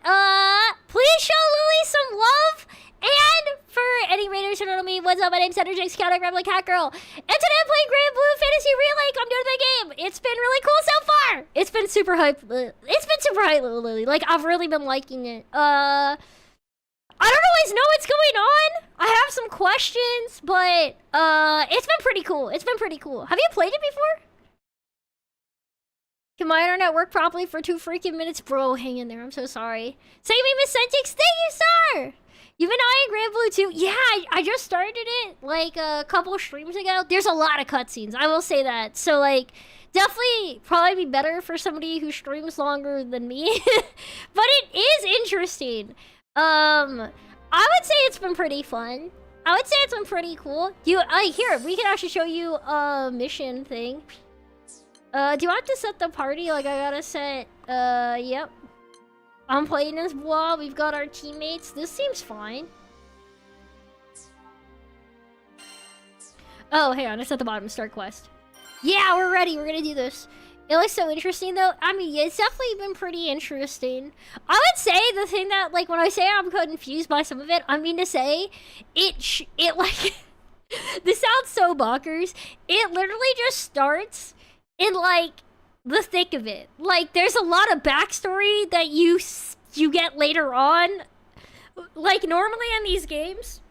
please show Lily some love. And for any raiders who don't know me, what's up? My name's enerjynx, Granblue Cat Girl. And today I'm playing Granblue Fantasy Relink. I'm doing the game. It's been really cool so far. It's been super hype. It's been super hype, Lily. Like, I've really been liking it. I don't always know what's going on. I have some questions, but it's been pretty cool. It's been pretty cool. Have you played it before? Can my internet work properly for 2 freaking minutes? Bro, hang in there. I'm so sorry. Save me, Miss Sentix. Thank you, sir! You've been eyeing Granblue too? Yeah, I just started it like a couple of streams ago. There's a lot of cutscenes, I will say that. So like, definitely probably be better for somebody who streams longer than me. But it is interesting. I would say it's been pretty fun. I would say it's been pretty cool. Here, we can actually show you a mission thing. Do I have to set the party? Like, I gotta set, yep. I'm playing as well. We've got our teammates. This seems fine. Oh, hang on. It's at the bottom. Start quest. Yeah, we're ready. We're gonna do this. It looks so interesting, though. I mean, it's definitely been pretty interesting. I would say the thing that, like, when I say I'm confused by some of it, I mean to say, it like... This sounds so bonkers. It literally just starts in, like, the thick of it. Like, there's a lot of backstory that you get later on. Like, normally in these games,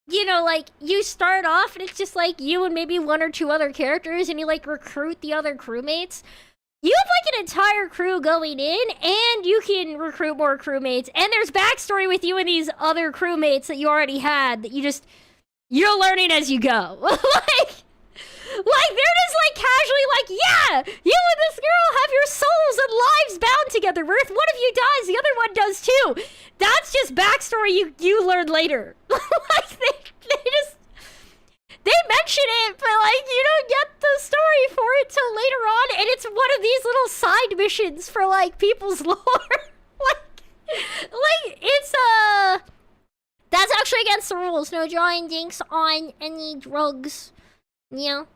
you know, like, you start off and it's just like you and maybe 1 or 2 other characters, and you like recruit the other crewmates. You have like an entire crew going in, and you can recruit more crewmates, and there's backstory with you and these other crewmates that you already had that you're learning as you go. Like, they're just, like, casually like, yeah, you and this girl have your souls and lives bound together. Earth, one of you dies, the other one does too. That's just backstory you learn later. Like, they mention it, but, like, you don't get the story for it till later on, and it's one of these little side missions for, like, people's lore. like, it's, that's actually against the rules. No drawing dinks on any drugs. You know?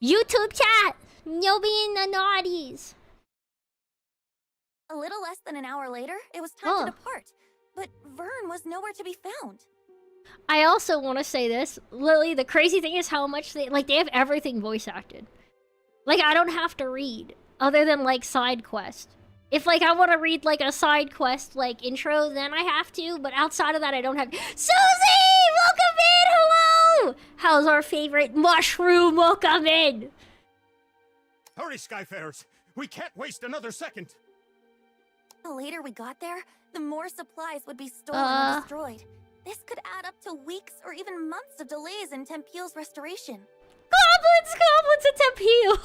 YouTube chat! No being the naughties! A little less than an hour later, it was time to depart. But Vern was nowhere to be found. I also want to say this. Lily, the crazy thing is how much they have everything voice acted. Like, I don't have to read. Other than, like, side quest. If, like, I want to read, like, a side quest, like, intro, then I have to. But outside of that, I don't have to. Susie! Welcome in! Hello! How's our favorite mushroom? Welcome in! Hurry, Skyfarers! We can't waste another second! The later we got there, the more supplies would be stolen or destroyed. This could add up to weeks or even months of delays in Tempeal's restoration. Goblins at Tempeal!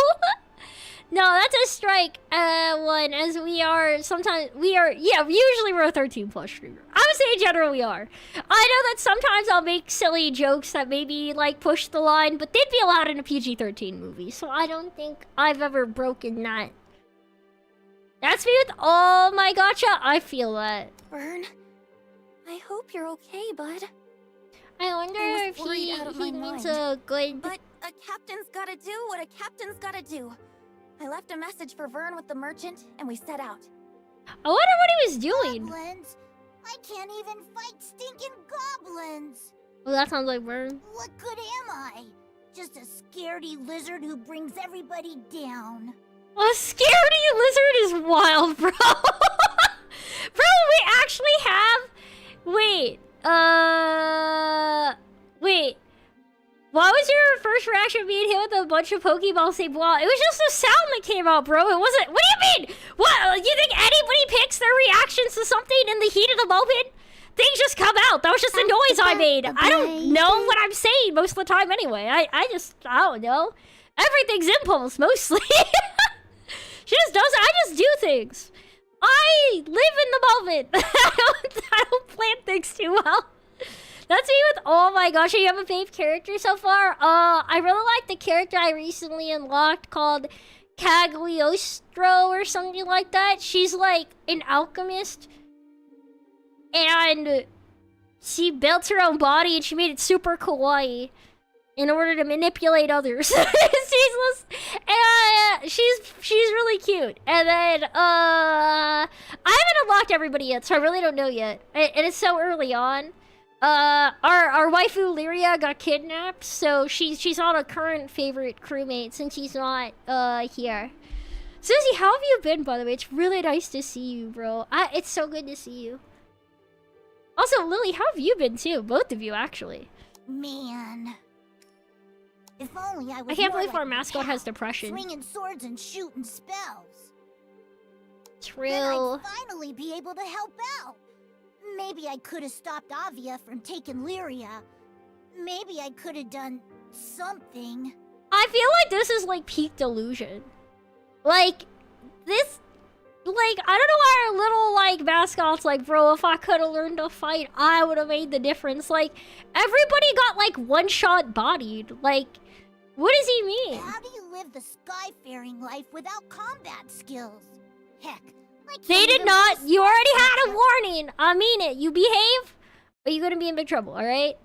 No, that's a strike one, as we usually we're a 13+ streamer. I would say in general we are. I know that sometimes I'll make silly jokes that maybe, like, push the line, but they'd be allowed in a PG-13 movie, so I don't think I've ever broken that. That's me with all my gotcha. I feel that. Vern, I hope you're okay, bud. I wonder if he needs a good... But a captain's gotta do what a captain's gotta do. I left a message for Vern with the merchant, and we set out. I wonder what he was doing. Goblins? I can't even fight stinking goblins! Well, that sounds like Vern. What good am I? Just a scaredy lizard who brings everybody down. A scaredy lizard is wild, bro. Bro, we actually have... Wait. Wait. What was your first reaction being hit with a bunch of Pokeballs saying, wow, it was just a sound that came out, bro. It wasn't... What do you mean? What? You think anybody picks their reactions to something in the heat of the moment? Things just come out. That was just the noise I made. I don't know what I'm saying most of the time anyway. I don't know. Everything's impulse, mostly. I just do things. I live in the moment. I don't plan things too well. That's me with, oh my gosh, you have a fave character so far? I really like the character I recently unlocked called Cagliostro or something like that. She's like an alchemist. And she built her own body and she made it super kawaii in order to manipulate others. She's really cute. And then I haven't unlocked everybody yet, so I really don't know yet. And it's so early on. Our waifu Lyria got kidnapped, so she's not a current favorite crewmate since she's not here. Susie, how have you been, by the way? It's really nice to see you, bro. It's so good to see you. Also, Lily, how have you been too? Both of you, actually. Man. If only I was I can't more believe our like mascot Cal, has depression. swinging swords and shooting spells. True. Then I'd finally be able to help out. Maybe I could have stopped Avia from taking Lyria. Maybe I could have done something. I feel like this is like peak delusion. Like, this... Like, I don't know why our little, like, mascot's like, bro, if I could have learned to fight, I would have made the difference. Like, everybody got, like, one-shot bodied. Like, what does he mean? How do you live the skyfaring life without combat skills? Heck, I can't They did even not. whistle. You already had a warning. I mean it. You behave, or you're gonna be in big trouble, alright?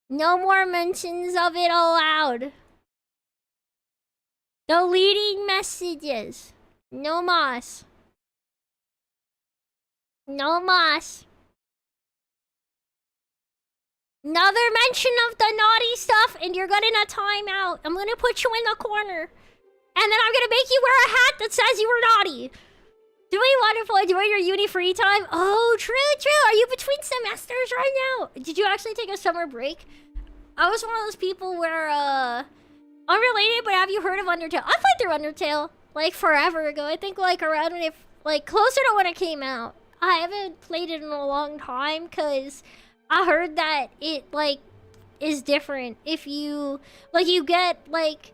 No more mentions of it allowed. Deleting messages. No mas. No mas. Another mention of the naughty stuff, and you're getting a timeout. I'm gonna put you in the corner. And then I'm gonna make you wear a hat that says you were naughty. Doing wonderful, enjoying your uni free time. Oh, true. Are you between semesters right now? Did you actually take a summer break? I was one of those people where, unrelated, but have you heard of Undertale? I played through Undertale, like, forever ago. I think, like, around when it, like, closer to when it came out. I haven't played it in a long time, because I heard that it, like, is different. If you, like, you get, like,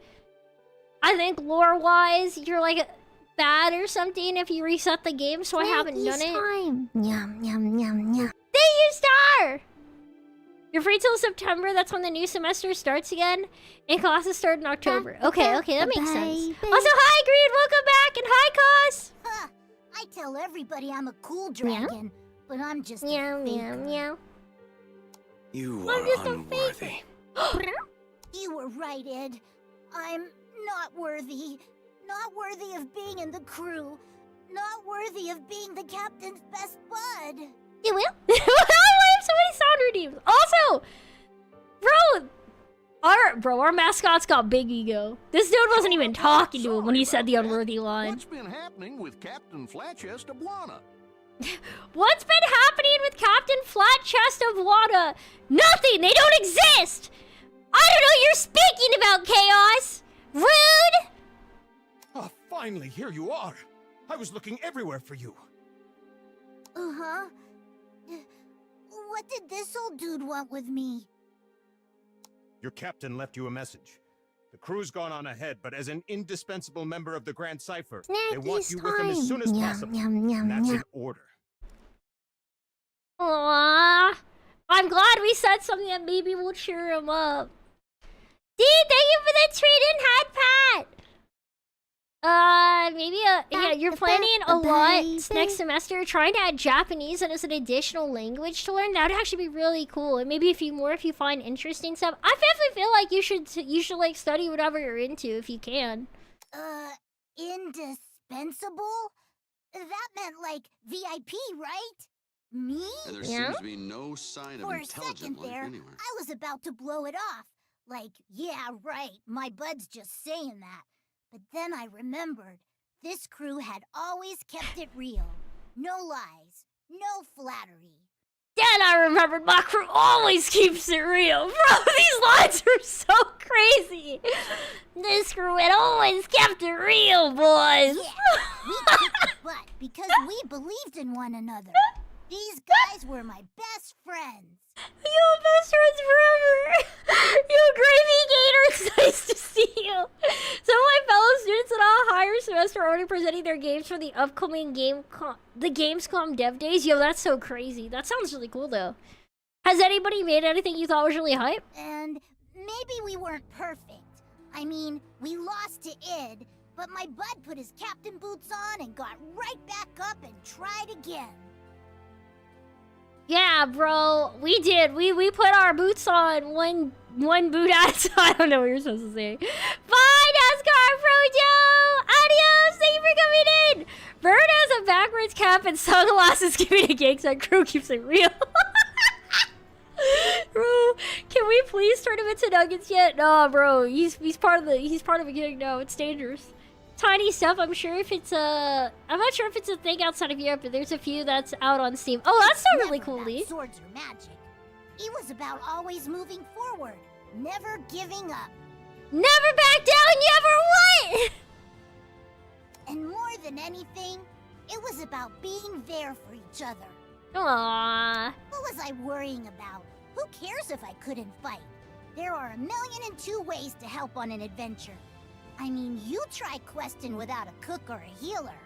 I think lore-wise, you're, like, bad or something if you reset the game, so I haven't done it. Time. Yum, yum, yum, yum. Thank you, Star! You're free till September, that's when the new semester starts again, and classes start in October. Okay, that makes sense. Bye. Also, hi, Greed, welcome back, and hi, Cos! Huh, I tell everybody I'm a cool dragon, but I'm just Meow, a meow, faker. meow. You I'm are just a unworthy. You were right, Ed. I'm not worthy. Not worthy of being in the crew. Not worthy of being the captain's best bud. You will? Why have so many sound redeems? Also, our mascot's got big ego. This dude wasn't even talking to him when he said the unworthy line. What's been happening with Captain Flatchest of Bwana? What's been happening with Captain Flat Chest of Water? Nothing! They don't exist! I don't know you're speaking about, Chaos! Rude! Oh, finally, here you are. I was looking everywhere for you. Uh-huh. What did this old dude want with me? Your captain left you a message. The crew's gone on ahead, but as an indispensable member of the Grand Cipher, they want Snackies you with them as soon as time. possible. Yum, yum, And that's yum. in order. Aww. I'm glad we said something that maybe will cheer him up. Dee, thank you for the treat and hat pat! Maybe yeah, you're planning a lot next semester, trying to add Japanese as an additional language to learn. That would actually be really cool, and maybe a few more if you find interesting stuff. I definitely feel like you should like study whatever you're into if you can. Indispensable? That meant like VIP, right? Me? And there Yeah? seems to be no sign of For a intelligent second life there, anywhere. I was about to blow it off. Like, yeah, right, my bud's just saying that. But then I remembered, this crew had always kept it real. No lies, no flattery. Then I remembered my crew always keeps it real. Bro, these lines are so crazy. This crew had always kept it real, boys. Yeah, we kicked butt because we believed in one another. These guys were my best friends. Yo, best friends forever. Yo, Gravy Gator, it's nice to see you. Some of my fellow students in a higher semester are already presenting their games for the upcoming the Gamescom Dev Days. Yo, that's so crazy. That sounds really cool, though. Has anybody made anything you thought was really hype? And maybe we weren't perfect. I mean, we lost to Id, but my bud put his captain boots on and got right back up and tried again. Yeah, bro, we did. We put our boots on one boot at a time. I don't know what you're supposed to say. Bye, NASCAR Projo! Adios! Thank you for coming in! Bird has a backwards cap and sunglasses giving a gang sign. Crew keeps it real. Bro, can we please turn him into nuggets yet? No, bro. He's part of a gang now. It's dangerous. Tiny stuff. I'm sure if it's I'm not sure if it's a thing outside of Europe, but there's a few that's out on Steam. Oh, that's not really Never cool, about Lee. swords or magic. It was about always moving forward, never giving up. Never back down, never what? And more than anything, it was about being there for each other. Aww. What was I worrying about? Who cares if I couldn't fight? There are 1,000,002 ways to help on an adventure. I mean, you try questing without a cook or a healer.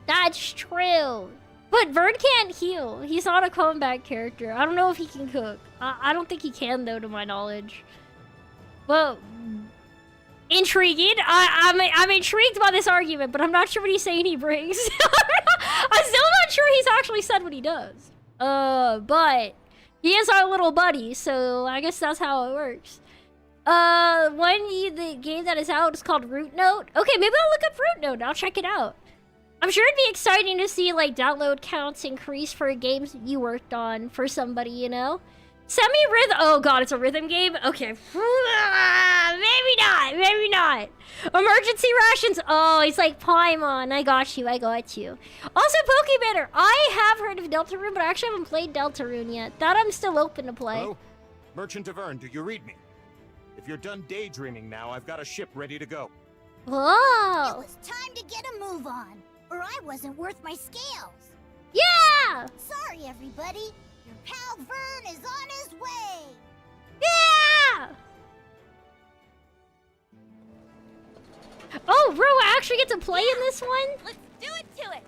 That's true. But Vern can't heal. He's not a combat character. I don't know if he can cook. I don't think he can, though, to my knowledge. Well, intriguing. I'm intrigued by this argument, but I'm not sure what he's saying he brings. I'm still not sure he's actually said what he does. But he is our little buddy, so I guess that's how it works. The game that is out is called Root Note. Okay, maybe I'll look up Root Note. I'll check it out. I'm sure it'd be exciting to see, like, download counts increase for games you worked on for somebody, you know? Semi-rhythm. Oh, God, it's a rhythm game? Okay. Maybe not. Maybe not. Emergency rations. Oh, it's like Paimon. I got you. I got you. Also, Pokebanner. I have heard of Deltarune, but I actually haven't played Deltarune yet. That I'm still open to play. Hello? Merchant of Vern, do you read me? If you're done daydreaming now, I've got a ship ready to go. Whoa. It was time to get a move on, or I wasn't worth my scales. Yeah. Sorry, everybody. Your pal Vern is on his way. Yeah. Oh, bro, I actually get to play in this one? Let's do it to it!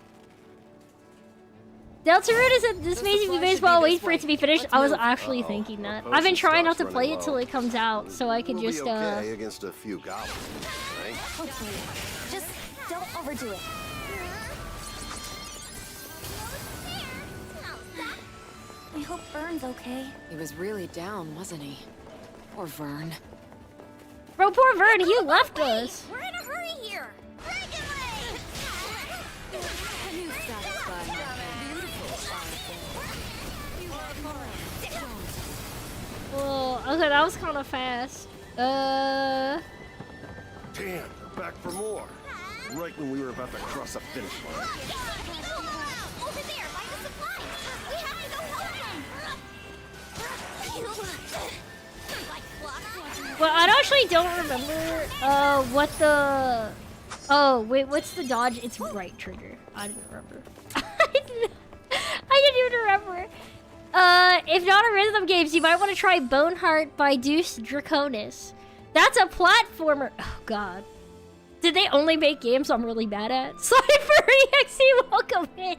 Deltarune is this amazing baseball. Wait for it to be finished. I was actually thinking that. I've been trying not to play it till it comes out, so I can just okay against a few goblins, right? Hopefully. Just don't overdo it. I hope Vern's okay. He was really down, wasn't he? Poor Vern. Bro, poor Vern, he left us. We're in a hurry here. Whoa, okay, that was kind of fast. Damn, they're back for more. Right when we were about to cross the finish line. Over there, by the supplies. We have to go help them. Well, I actually don't remember what the... Oh, wait, what's the dodge? It's right trigger. I didn't remember. I didn't even remember. If not a rhythm games, you might want to try Boneheart by Deuce Draconis. That's a platformer. Oh, God. Did they only make games I'm really bad at? Cypher EXE, welcome in.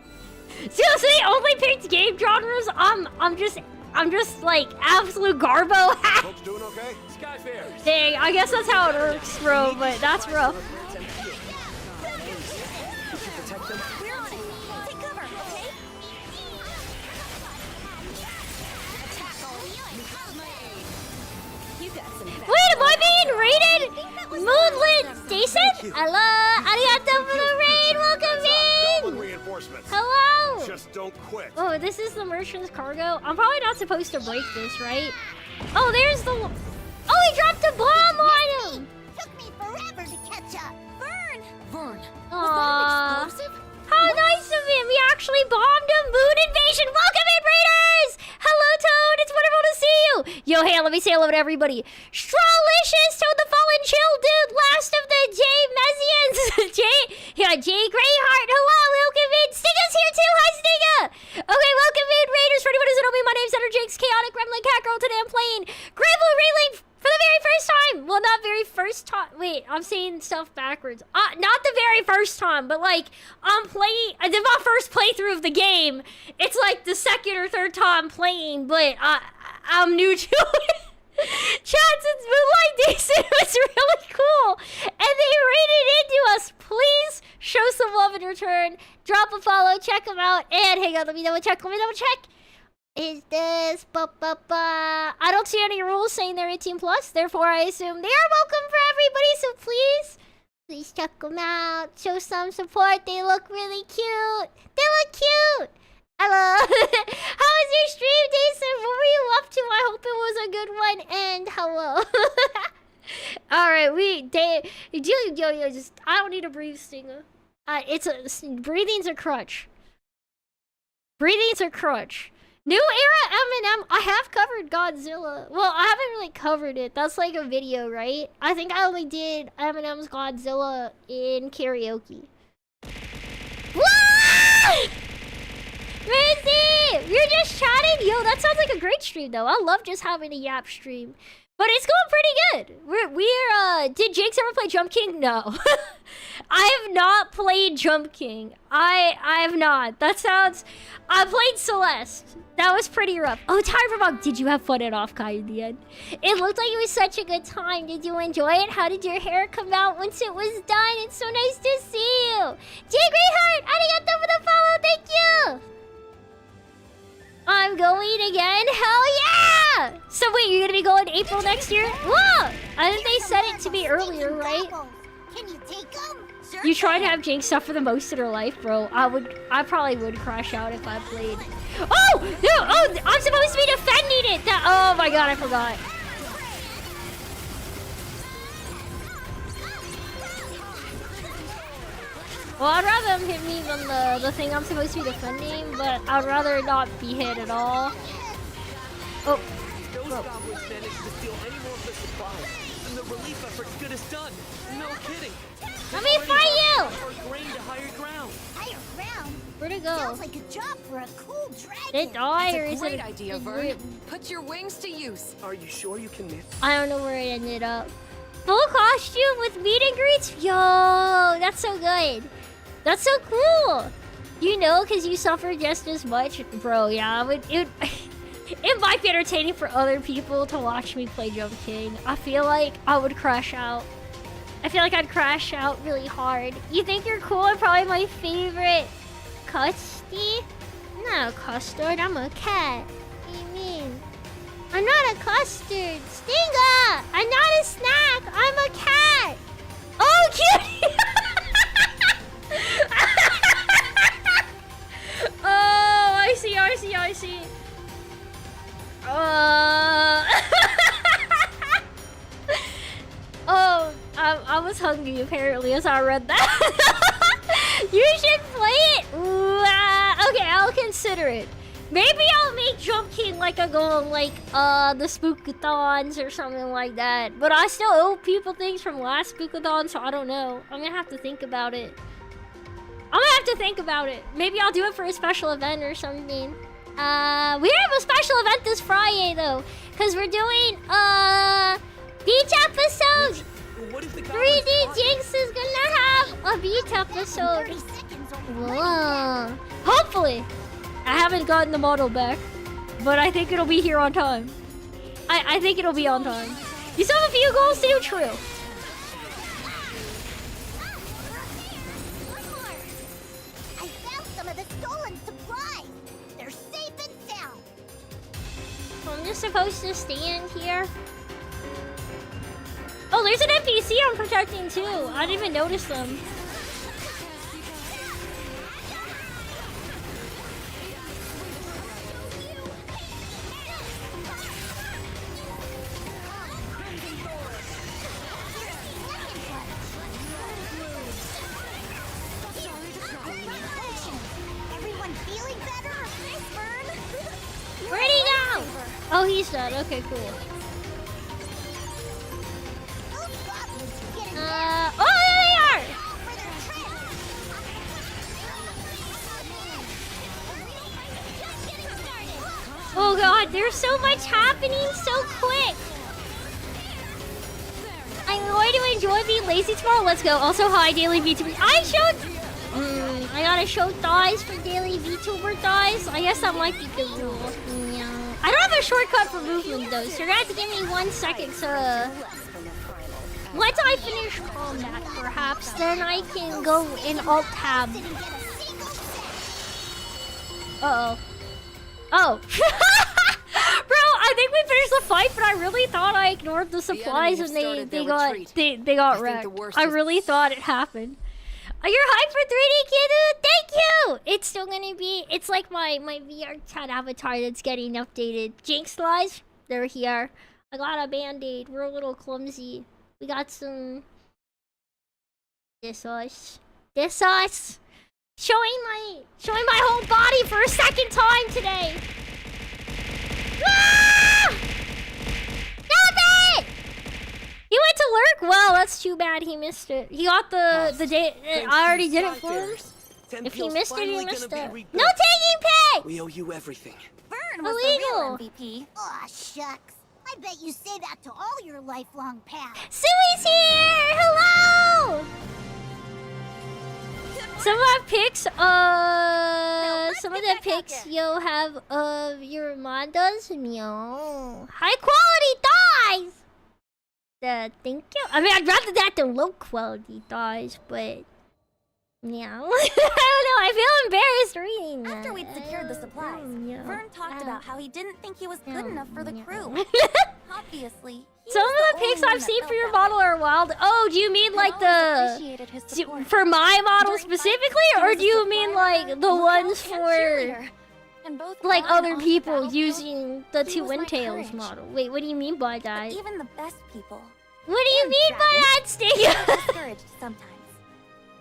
So they only picked game genres? I'm just like absolute garbo. Folks doing okay? Dang, I guess that's how it works, bro, but that's rough. We're on it. Take cover, okay? Wait, am I being raided? Moonlit Station? Hello, arigato for the raid, welcome in! Reinforcements. Hello! Just don't quit. Oh, this is the merchant's cargo? I'm probably not supposed to break this, right? Oh, there's the... Oh, he dropped a bomb on him! Took me forever to catch up. Vern! Vern, Aww. was that an explosive? How nice of him! He actually bombed a moon invasion! Welcome in, Raiders! Hello, Toad! It's wonderful to see you! Yo, hey, let me say hello to everybody. Strawlicious, Toad the Fallen Chill Dude, last of the J Messians! J Greyheart, hello, welcome in! Stinga's here too! Hi, Stinga! Okay, welcome in, Raiders! For anyone who doesn't know me, my name's enerjynx, chaotic gremlin cat girl. Today I'm playing Granblue Relink for the very first time! Well, not very first time. Wait, I'm saying stuff backwards. Not the very first time, but like, I'm playing... I did my first playthrough of the game. It's like the second or third time playing, but I'm new to it. Chat, since Moonlight Decent was really cool, and they raided into us. Please show some love in return. Drop a follow, check them out, and hang on, let me double check. Is this I don't see any rules saying they're 18 plus, therefore I assume they are welcome for everybody, so please check them out, show some support. They look really cute. Hello. How was your stream, Jason? What were you up to? I hope it was a good one, and hello. Alright, just I don't need a breathe stinger. Breathing's a crutch. New era Eminem. I have covered Godzilla. Well, I haven't really covered it. That's like a video, right? I think I only did Eminem's Godzilla in karaoke. What? Missy! You're just chatting? Yo, that sounds like a great stream, though. I love just having a yap stream. But it's going pretty good. Did Jinx ever play Jump King? No. I have not played Jump King. I have not. That sounds... I played Celeste. That was pretty rough. Oh, Tigermog, did you have fun at Offkai in the end? It looked like it was such a good time. Did you enjoy it? How did your hair come out once it was done? It's so nice to see you. J Greyheart, arigato for the follow. Thank you. I'm going again? Hell yeah! So wait, you're gonna be going April next year? Whoa! I think they said it to me earlier, right? Can you take them? Sure. You try to have Jinx suffer the most in her life, bro. I probably would crash out if I played. Oh! No! Oh! I'm supposed to be defending it! Oh my god, I forgot. Well, I'd rather him hit me than the thing I'm supposed to be defending, but I'd rather not be hit at all. Oh. Those goblins managed to steal any more of the supplies, and the relief effort's good as done. No kidding. Let me fight you! Or grain to higher ground. Higher ground? Where'd it go? Sounds like a job for a cool dragon. Did it die or That's is a great it idea, Vern. Put your wings to use. Are you sure you can knit? I don't know where it ended up. Full costume with meet and greets? Yo, that's so good. That's so cool. You know, because you suffer just as much. Bro, yeah, it might be entertaining for other people to watch me play Jump King. I feel like I would crash out. I feel like I'd crash out really hard. You think you're cool and probably my favorite custody? I'm not a custard, I'm a cat. What do you mean? I'm not a custard. Stinga! I'm not a snack, I'm a cat. Oh, cutie! Oh, I see. Oh, I was hungry apparently as I read that. You should play it. Ooh, okay, I'll consider it. Maybe I'll make Jump King like a goal, like the Spookathons or something like that. But I still owe people things from last Spookathon, so I don't know. I'm gonna have to think about it. Maybe I'll do it for a special event or something. We have a special event this Friday though, because we're doing beach episode. 3D Jinx is gonna have a beach episode. Whoa. Hopefully. I haven't gotten the model back, but I think it'll be here on time. I think it'll be on time. You still have a few goals to do? True. I found some of the stolen supplies. They're safe and sound. I'm just supposed to stand here. Oh, there's an NPC I'm protecting too. I didn't even notice them. Everyone feeling better? Where'd he go? Oh, he's dead. Okay, cool. Oh, there they are! Oh god, there's so much happening so quick. I'm going to enjoy being lazy tomorrow. Let's go. Also, hi, Daily VTuber. I gotta show thighs for Daily VTuber thighs. I guess that might be the rule. Yeah. I don't have a shortcut for movement though, so you're gonna have to give me 1 second to... Once I finish combat, perhaps, then I can go in Alt-Tab. Uh-oh. Oh. Bro, I think we finished the fight, but I really thought I ignored the supplies and they got wrecked. I really thought it happened. You're hyped for 3D, kiddo? Thank you! It's still gonna be... It's like my VR chat avatar that's getting updated. Jinx lies? They're here. I got a band-aid. We're a little clumsy. We got some... This us. Showing my whole body for a second time today. Ah! Stop it! He went to lurk? Well, that's too bad he missed it. He got the day. I already did it for him. If he missed it, he missed it. No taking pay! We owe you everything. Vern was Illegal. the real MVP. Aw, shucks. I bet you say that to all your lifelong pals. Sui's here! Hello! Some of my pics, some of the pics you'll have of your Mondas, meow. High quality thighs! Thank you. I mean, I'd rather that than low quality thighs, but... meow. I don't know, I feel embarrassed reading that. After we'd secured the supplies, Meow. Vern talked about how he didn't think he was good enough for the crew. Obviously, he Some was of the only pics one I've that seen felt for your that model way. are wild. Oh, do you mean like I always the... appreciated his support. For my model During specifically, fights, he or was do a you mean supplier, like the lookout, ones and for... cheerleader. And both like on and other off the people battlefield, using the he two was my Windtails courage. model? Wait, what do you mean by that? But even the best people What do you and mean by that, Sting? discouraged sometimes.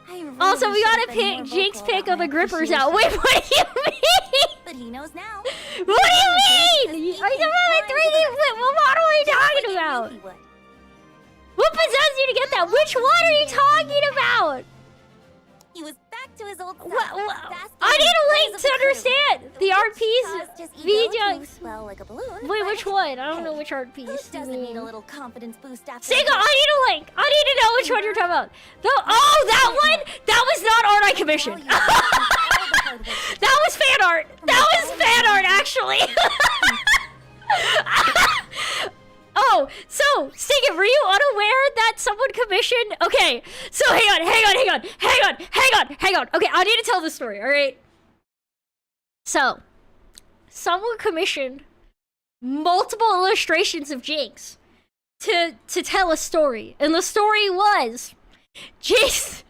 I really Also, we should gotta have been pick more Jinx vocal pick about of the my grippers out. Wait, appreciation. what do you mean? But he knows now. What do you Because mean? he Are you talking thinks about like mine's 3D? the best. What model are you Just like talking he knew about? he would. What possessed you to get that? Which one are you talking about? He was back to his old self. basking I in need a the link praise of to the crew. understand the art piece. Caused his ego V-Junks. to swell like a balloon. Wait, but which one? I don't know hey, which art Who piece. doesn't need a little confidence boost after Single, a I need a link. I need to know which one you're talking about. Oh, that one? That was not art I commissioned. That was fan art. That was fan art, actually. Oh, so, Stiggy, were you unaware that someone commissioned... Okay, so hang on. Okay, I need to tell this story, alright? So, someone commissioned multiple illustrations of Jinx to tell a story. And the story was... Jinx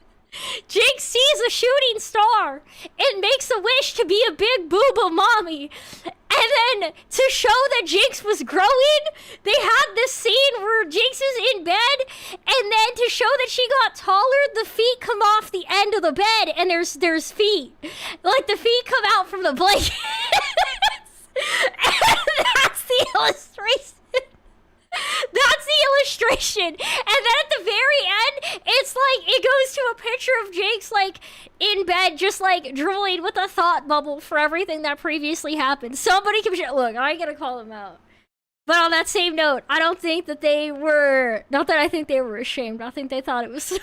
sees a shooting star and makes a wish to be a big booba mommy. And then, to show that Jinx was growing, they had this scene where Jinx is in bed, and then to show that she got taller, the feet come off the end of the bed, and there's feet. Like, the feet come out from the blankets. And that's the illustration. That's the illustration. And then at the very end, it's like, it goes to a picture of Jinx, like, in bed, just, like, drooling with a thought bubble for everything that previously happened. Somebody can... Look, I ain't gonna call them out. But on that same note, I don't think that they were... Not that I think they were ashamed. I think they thought it was... It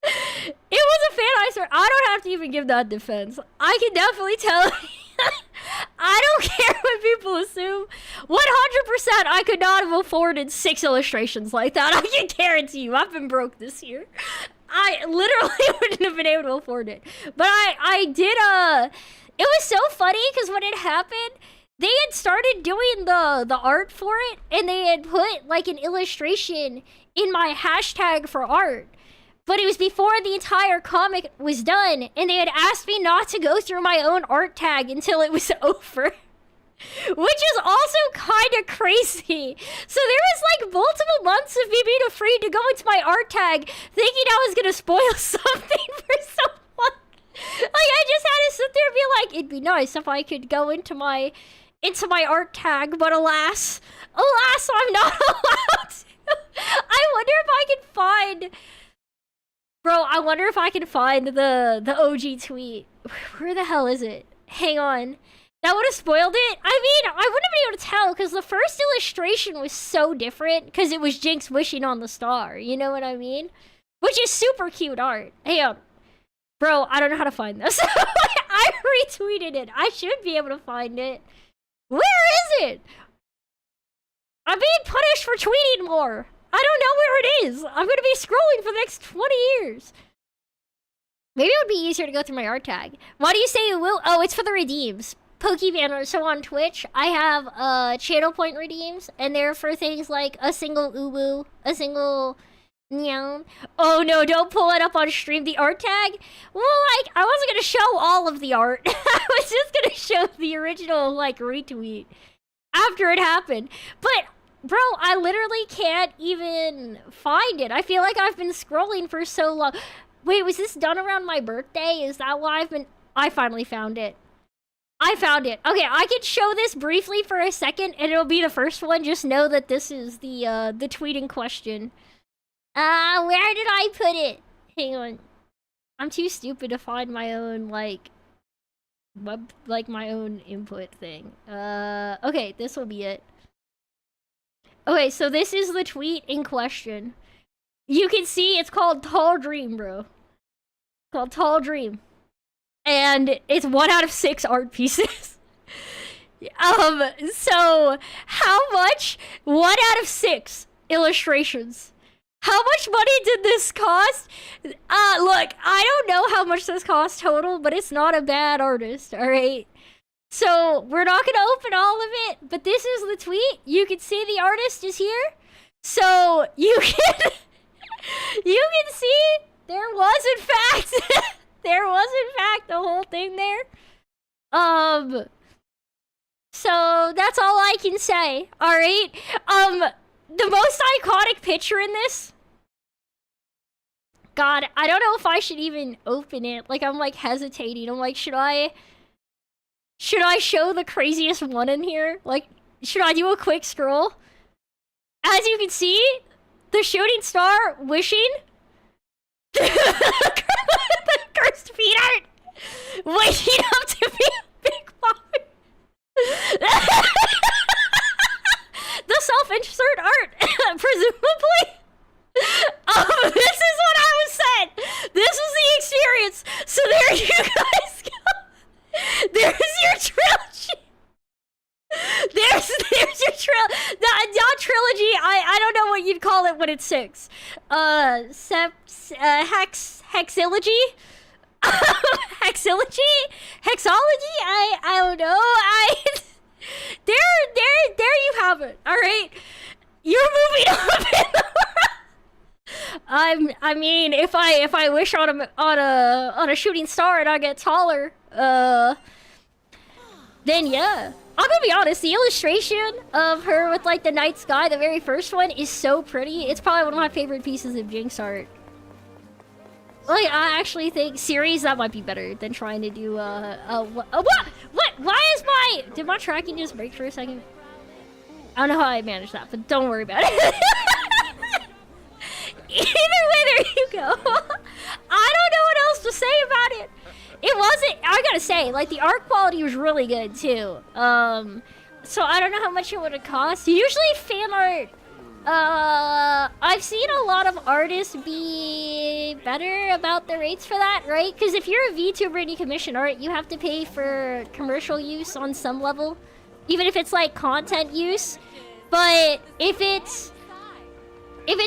was a fan eye story. I don't have to even give that defense. I can definitely tell... I don't care what people assume. 100% I could not have afforded 6 illustrations like that. I can guarantee you. I've been broke this year. I literally wouldn't have been able to afford it. But I did, it was so funny because when it happened, they had started doing the art for it, and they had put like an illustration in my hashtag for art. But it was before the entire comic was done, and they had asked me not to go through my own art tag until it was over. Which is also kind of crazy. So there was like multiple months of me being afraid to go into my art tag, thinking I was gonna spoil something for someone. Like, I just had to sit there and be like, it'd be nice if I could go into my art tag, but alas, I'm not allowed to. I wonder if I can find... Bro, I wonder if I can find the OG tweet. Where the hell is it? Hang on. That would have spoiled it? I mean, I wouldn't have been able to tell because the first illustration was so different because it was Jinx wishing on the star. You know what I mean? Which is super cute art. Hang on. Bro, I don't know how to find this. I retweeted it. I should be able to find it. Where is it? I'm being punished for tweeting more. I don't know where it is. I'm going to be scrolling for the next 20 years. Maybe it would be easier to go through my art tag. Why do you say it will? Oh, it's for the redeems. Pokebanner. So on Twitch, I have channel point redeems, and they're for things like a single uwu, a single meow. Oh no, don't pull it up on stream. The art tag? Well, like, I wasn't going to show all of the art. I was just going to show the original, like, retweet after it happened. But... Bro, I literally can't even find it. I feel like I've been scrolling for so long. Wait, was this done around my birthday? Is that why I finally found it. I found it. Okay, I can show this briefly for a second, and it'll be the first one. Just know that this is the tweet in question. Where did I put it? Hang on. I'm too stupid to find my own, like, my own input thing. Okay, this will be it. Okay, so this is the tweet in question. You can see it's called Tall Dream, bro. It's called Tall Dream. And it's 1 out of 6 art pieces. So how much? 1 out of 6 illustrations. How much money did this cost? Look, I don't know how much this cost total, but it's not a bad artist, alright? So we're not gonna open all of it, but this is the tweet. You can see the artist is here. So you can you can see there was in fact there was in fact the whole thing there. So that's all I can say. Alright. The most iconic picture in this. God, I don't know if I should even open it. Like, I'm like hesitating. I'm like, should I show the craziest one in here? Like, should I do a quick scroll? As you can see, the shooting star wishing. The cursed feet art waking up to be a big mommy. The self-insert art, presumably. This is what I was said. This is the experience. So there you guys go. There's your trilogy. There's your trilogy. Not trilogy. I don't know what you'd call it when it's 6. Hexology. Hexology? Hexology? I don't know. There you have it. All right, you're moving up in the world. I mean, if I wish on a shooting star and I get taller, then yeah. I'm gonna be honest. The illustration of her with like the night sky, the very first one, is so pretty. It's probably one of my favorite pieces of Jinx art. Like, I actually think series that might be better than trying to do what? Why is my... Did my tracking just break for a second? I don't know how I managed that, but don't worry about it. Either way, there you go. I don't know what else to say about it. It wasn't... I gotta say, like, the art quality was really good, too. So I don't know how much it would have cost. Usually fan art... I've seen a lot of artists be better about the rates for that, right? Because if you're a VTuber and you commission art, you have to pay for commercial use on some level, even if it's like content use. But if it's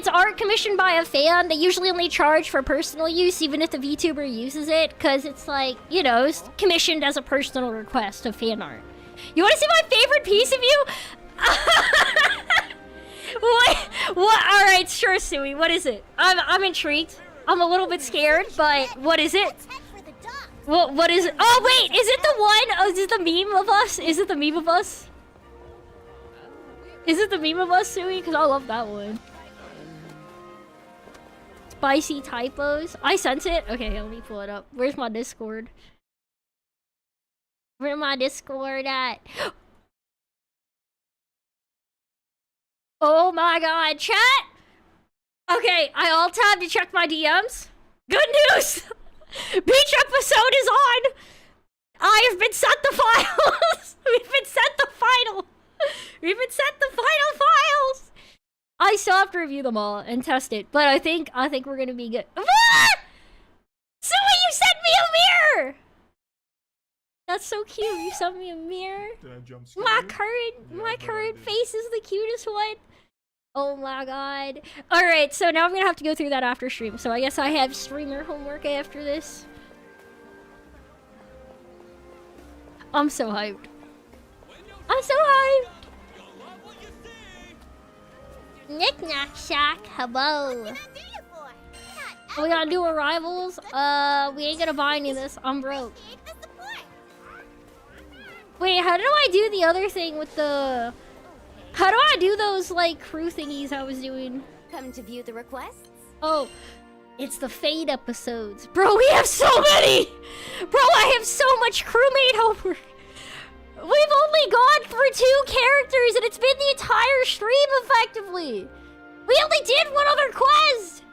art commissioned by a fan, they usually only charge for personal use, even if the VTuber uses it, because it's like, you know, it's commissioned as a personal request of fan art. You want to see my favorite piece of you? What? Alright, sure, Sui. What is it? I'm intrigued. I'm a little bit scared, but what is it? What is it? Oh, wait! Is it the one? Oh, is it the meme of us? Is it the meme of us? Is it the meme of us, Sui? Because I love that one. Spicy typos. I sent it? Okay, let me pull it up. Where's my Discord? Where's my Discord at? Oh my god, chat! Okay, I alt-tab to check my DMs. Good news! Beach episode is on! I have been sent the files! We've been sent the final! We've been sent the final files! I still have to review them all and test it, but I think we're gonna be good. Ah! Sui, you sent me a mirror! That's so cute, you sent me a mirror. Did I jump scare you? My current face is the cutest one. Oh my god. Alright, so now I'm gonna have to go through that after stream. So I guess I have streamer homework after this. I'm so hyped. I'm so hyped. Knick-knack shack, hello. We gotta do arrivals. We ain't gonna buy any of this. I'm broke. Wait, how do I do the other thing with the... How do I do those, like, crew thingies I was doing? Come to view the requests? Oh, it's the Fade episodes. Bro, we have so many! Bro, I have so much crewmate homework! we've only gone through 2 characters and it's been the entire stream effectively. We only did one other quest.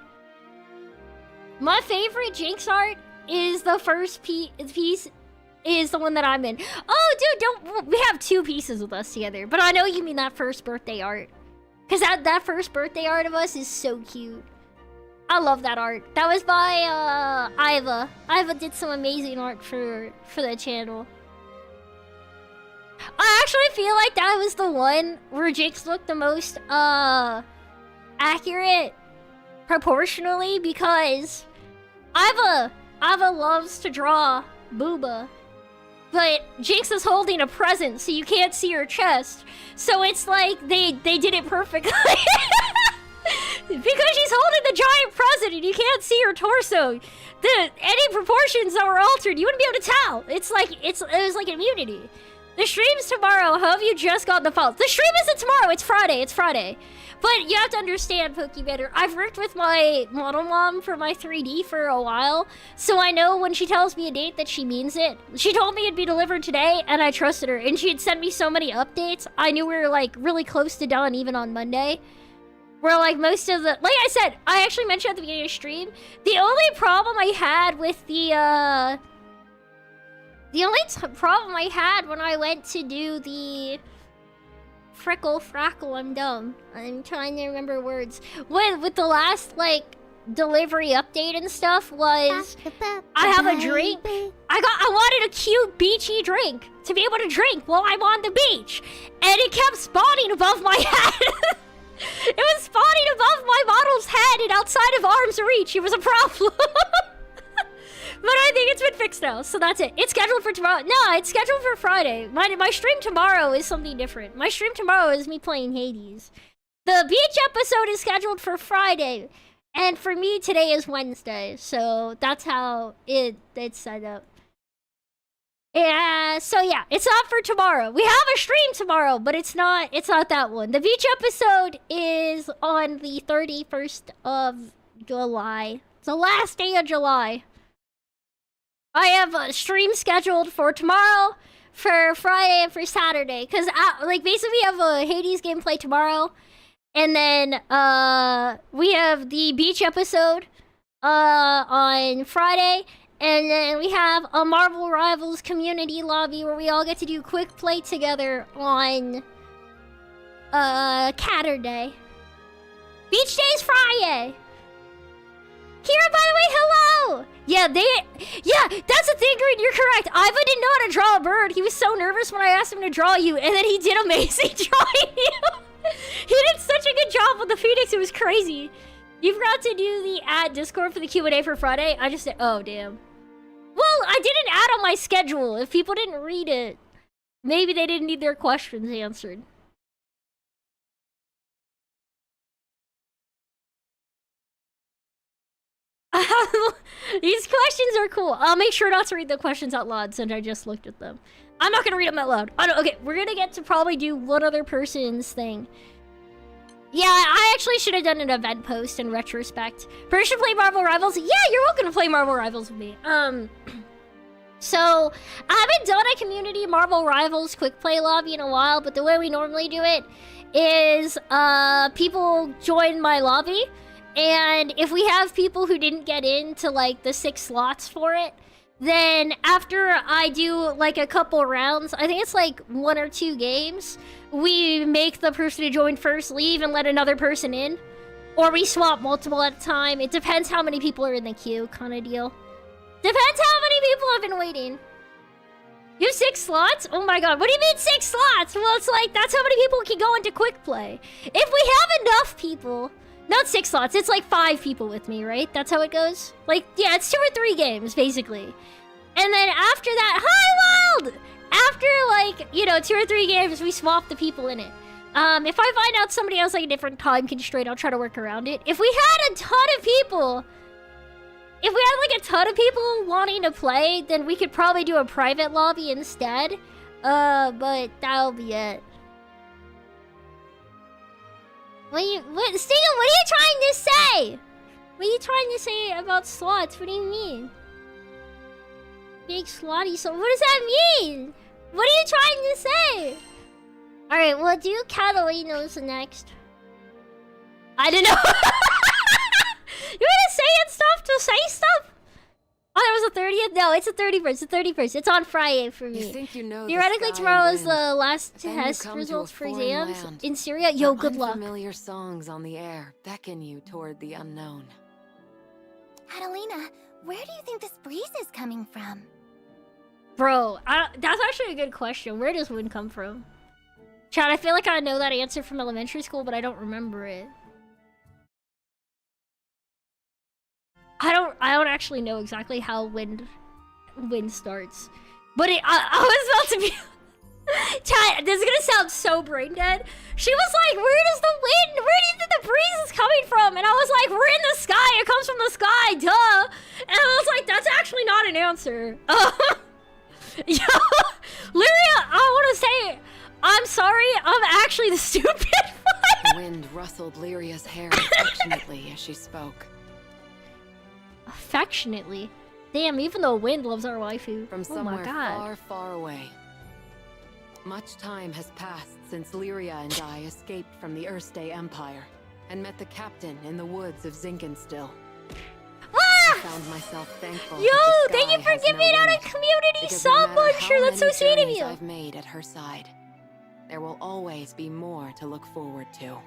My favorite Jinx art is the first piece is the one that I'm in. Oh, dude, we have 2 pieces with us together, but I know you mean that first birthday art. Because that first birthday art of us is so cute. I love that art. That was by Iva. Iva did some amazing art for the channel. I actually feel like that was the one where Jinx looked the most accurate proportionally, because Iva loves to draw booba, but Jinx is holding a present, so you can't see her chest. So it's like they did it perfectly. Because she's holding the giant present and you can't see her torso. Any proportions that were altered, you wouldn't be able to tell. It was like immunity. The stream's tomorrow. How have you just gotten the files? The stream isn't tomorrow. It's Friday. It's Friday. But you have to understand, Pokebetter, I've worked with my model mom for my 3D for a while, so I know when she tells me a date that she means it. She told me it'd be delivered today, and I trusted her. And she had sent me so many updates. I knew we were, like, really close to done, even on Monday. Where, like, most of the... Like I said, I actually mentioned at the beginning of the stream, the only problem I had with the only problem I had when I went to do the... Frackle, I'm dumb. I'm trying to remember words. With the last, like, delivery update and stuff was... I have a drink. I wanted a cute, beachy drink to be able to drink while I'm on the beach. And it kept spawning above my head. It was spawning above my model's head and outside of arm's reach. It was a problem. But I think it's been fixed now, so that's it. It's scheduled for tomorrow. No, it's scheduled for Friday. My stream tomorrow is something different. My stream tomorrow is me playing Hades. The beach episode is scheduled for Friday. And for me, today is Wednesday. So that's how it's set up. Yeah, so yeah, it's not for tomorrow. We have a stream tomorrow, but it's not that one. The beach episode is on the 31st of July. It's the last day of July. I have a stream scheduled for tomorrow, for Friday, and for Saturday. Because, like, basically we have a Hades gameplay tomorrow. And then, we have the beach episode, on Friday. And then we have a Marvel Rivals community lobby where we all get to do quick play together on, Saturday. Beach Day's Friday! Kira, by the way, hello! Yeah, that's the thing, Green, you're correct. Iva didn't know how to draw a bird. He was so nervous when I asked him to draw you, and then he did amazing drawing you. He did such a good job with the Phoenix, it was crazy. You forgot to do the add Discord for the Q&A for Friday? I just said, oh, damn. Well, I didn't add on my schedule. If people didn't read it, maybe they didn't need their questions answered. These questions are cool. I'll make sure not to read the questions out loud since I just looked at them. I'm not gonna read them out loud. Okay, we're gonna get to probably do one other person's thing. Yeah, I actually should have done an event post in retrospect. First, you play Marvel Rivals? Yeah, you're welcome to play Marvel Rivals with me. So, I haven't done a community Marvel Rivals quick play lobby in a while, but the way we normally do it is, people join my lobby. And if we have people who didn't get into, like, the 6 slots for it, then after I do, like, a couple rounds, I think it's, like, 1 or 2 games, we make the person who joined first leave and let another person in. Or we swap multiple at a time. It depends how many people are in the queue, kind of deal. Depends how many people have been waiting. You have 6 slots? Oh my god, what do you mean 6 slots? Well, it's like, that's how many people can go into quick play. If we have enough people... Not 6 slots, it's like 5 people with me, right? That's how it goes? Like, yeah, it's 2 or 3 games, basically. And then after that, hi, Wild! After, like, you know, 2 or 3 games, we swap the people in it. If I find out somebody else, like, a different time constraint, I'll try to work around it. If we had a ton of people... If we had, like, a ton of people wanting to play, then we could probably do a private lobby instead. But that'll be it. Stinger, what are you trying to say? What are you trying to say about slots? What do you mean? Big slotty, so what does that mean? What are you trying to say? Alright, we'll do Catalino's next. I don't know. You gonna say it stuff to say stuff? Oh, that was the 30th? No, it's the 31st. It's the 31st. It's on Friday for me. You think you know Theoretically, the sky tomorrow and is the wind, last but then you test come to results a for foreign exams land. in Syria. Yo, good luck. Unfamiliar songs on the air beckon you toward the unknown. Catalina, where do you think this breeze is coming from? Bro, that's actually a good question. Where does wind come from? Chad, I feel like I know that answer from elementary school, but I don't remember it. I don't actually know exactly how wind starts. But I was about to be... Chad, this is gonna sound so brain dead. She was like, where does the wind, where do you think the breeze is coming from? And I was like, we're in the sky, it comes from the sky, duh. And I was like, that's actually not an answer. Yo, Lyria, I wanna say, I'm sorry, I'm actually the stupid one. The wind rustled Lyria's hair affectionately as she spoke. Affectionately? Damn, even the wind loves our waifu. From Oh my somewhere god. far, far away. Much time has passed since Lyria and I escaped from the Erste Empire and met the captain in the woods of Zinkenstill. I found myself thankful. Yo, that the thank you sky for has giving no out a limit, community because sub, no matter Muncher. how That's so many sweet of journeys you. I've made at her side, there will always be more to look forward to.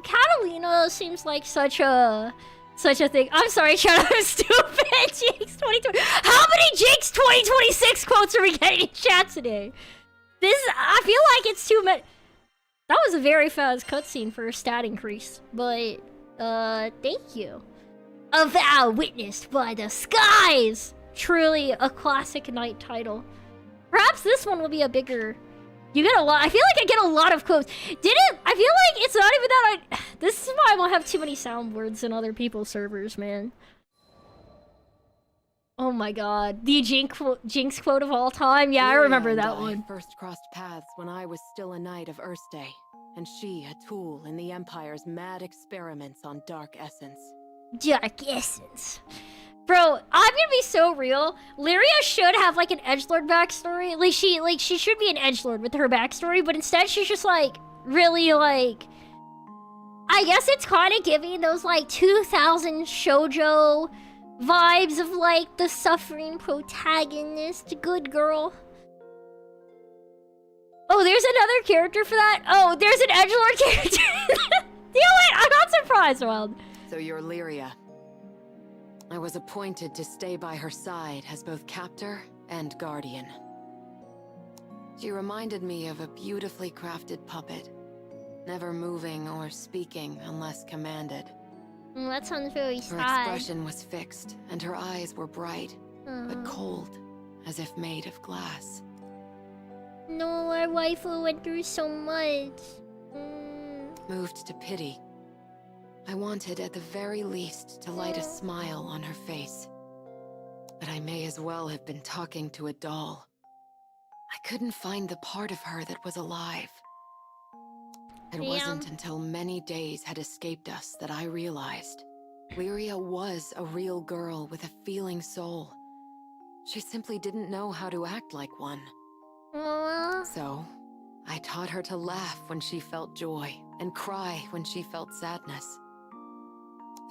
Catalina seems like such a thing. I'm sorry, Chad, I'm stupid. Jinx 2020. How many Jinx 2026 quotes are we getting in chat today? I feel like it's too many. That was a very fast cutscene for a stat increase, but thank you. A vow witnessed by the skies. Truly a classic night title. Perhaps this one will be a bigger. You get a lot. I feel like I get a lot of quotes. I feel like it's not even that this is why I won't have too many soundboards in other people's servers, man. Oh my god. The Jinx quote of all time. Yeah, I remember that one. First crossed paths when I was still a knight of Erste, and she a tool in the Empire's mad experiments on dark essence. Dark essence. Bro, I'm gonna be so real. Lyria should have like an edgelord backstory. Like she should be an edgelord with her backstory, but instead she's just like really like. I guess it's kind of giving those like 2000 shoujo vibes of like the suffering protagonist, good girl. Oh, there's another character for that. Oh, there's an edgelord character. Damn it, I'm not surprised, Wild. So you're Lyria. I was appointed to stay by her side as both captor and guardian. She reminded me of a beautifully crafted puppet, never moving or speaking unless commanded. That sounds very Her sad. expression was fixed, and her eyes were bright, but cold, as if made of glass. No, our waifu went through so much. Moved to pity, I wanted at the very least to light a smile on her face. But I may as well have been talking to a doll. I couldn't find the part of her that was alive. It wasn't until many days had escaped us that I realized Lyria was a real girl with a feeling soul. She simply didn't know how to act like one. So, I taught her to laugh when she felt joy and cry when she felt sadness.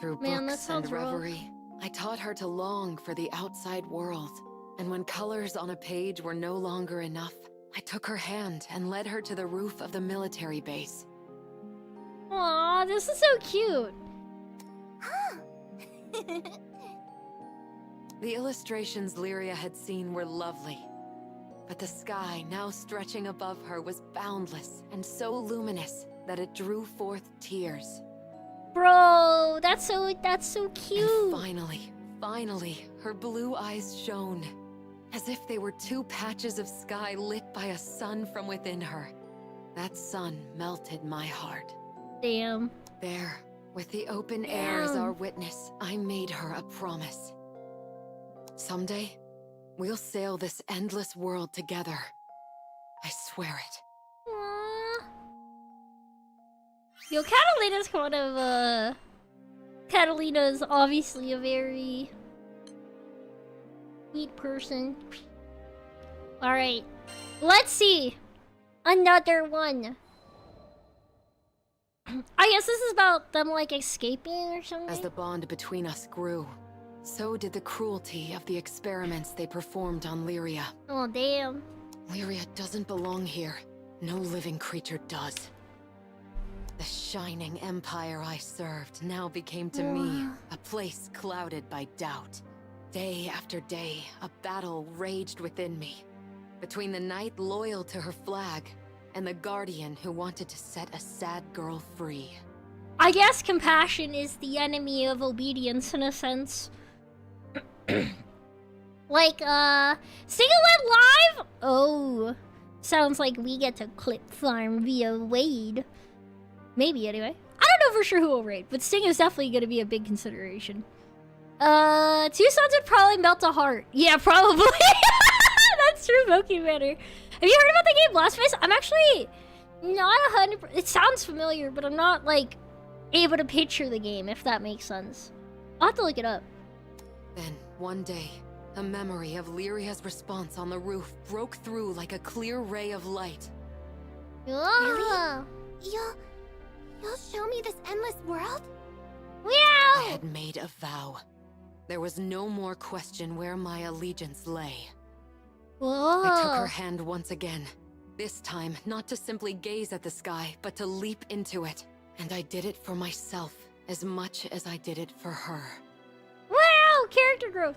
Through books and reverie, I taught her to long for the outside world. And when colors on a page were no longer enough, I took her hand and led her to the roof of the military base. Aw, this is so cute. The illustrations Lyria had seen were lovely, but the sky now stretching above her was boundless and so luminous that it drew forth tears. Bro, that's so cute. And finally, her blue eyes shone, as if they were two patches of sky lit by a sun from within her. That sun melted my heart. Damn. There, with the open air as our witness, I made her a promise. Someday, we'll sail this endless world together. I swear it. Aww. Yo, Catalina's kind of, Catalina's obviously a very sweet person. Alright. Let's see. Another one. I guess this is about them, like, escaping or something. As the bond between us grew, so did the cruelty of the experiments they performed on Lyria. Oh, damn. Lyria doesn't belong here. No living creature does. The shining empire I served now became to me a place clouded by doubt. Day after day, a battle raged within me. Between the knight loyal to her flag and the guardian who wanted to set a sad girl free. I guess compassion is the enemy of obedience in a sense. Like, Singlet Live? Oh, sounds like we get to clip farm via Wade. Maybe, anyway. I don't know for sure who will raid, but Sting is definitely going to be a big consideration. 2 Sons would probably melt a heart. Yeah, probably. That's true, Monkey Manor. Have you heard about the game Blasphemous? I'm actually not 100%. It sounds familiar, but I'm not, like, able to picture the game, if that makes sense. I'll have to look it up. Then, one day, a memory of Lyria's response on the roof broke through like a clear ray of light. Oh. You'll show me this endless world? I had made a vow. There was no more question where my allegiance lay. Whoa. I took her hand once again. This time, not to simply gaze at the sky, but to leap into it. And I did it for myself as much as I did it for her. Wow, character growth.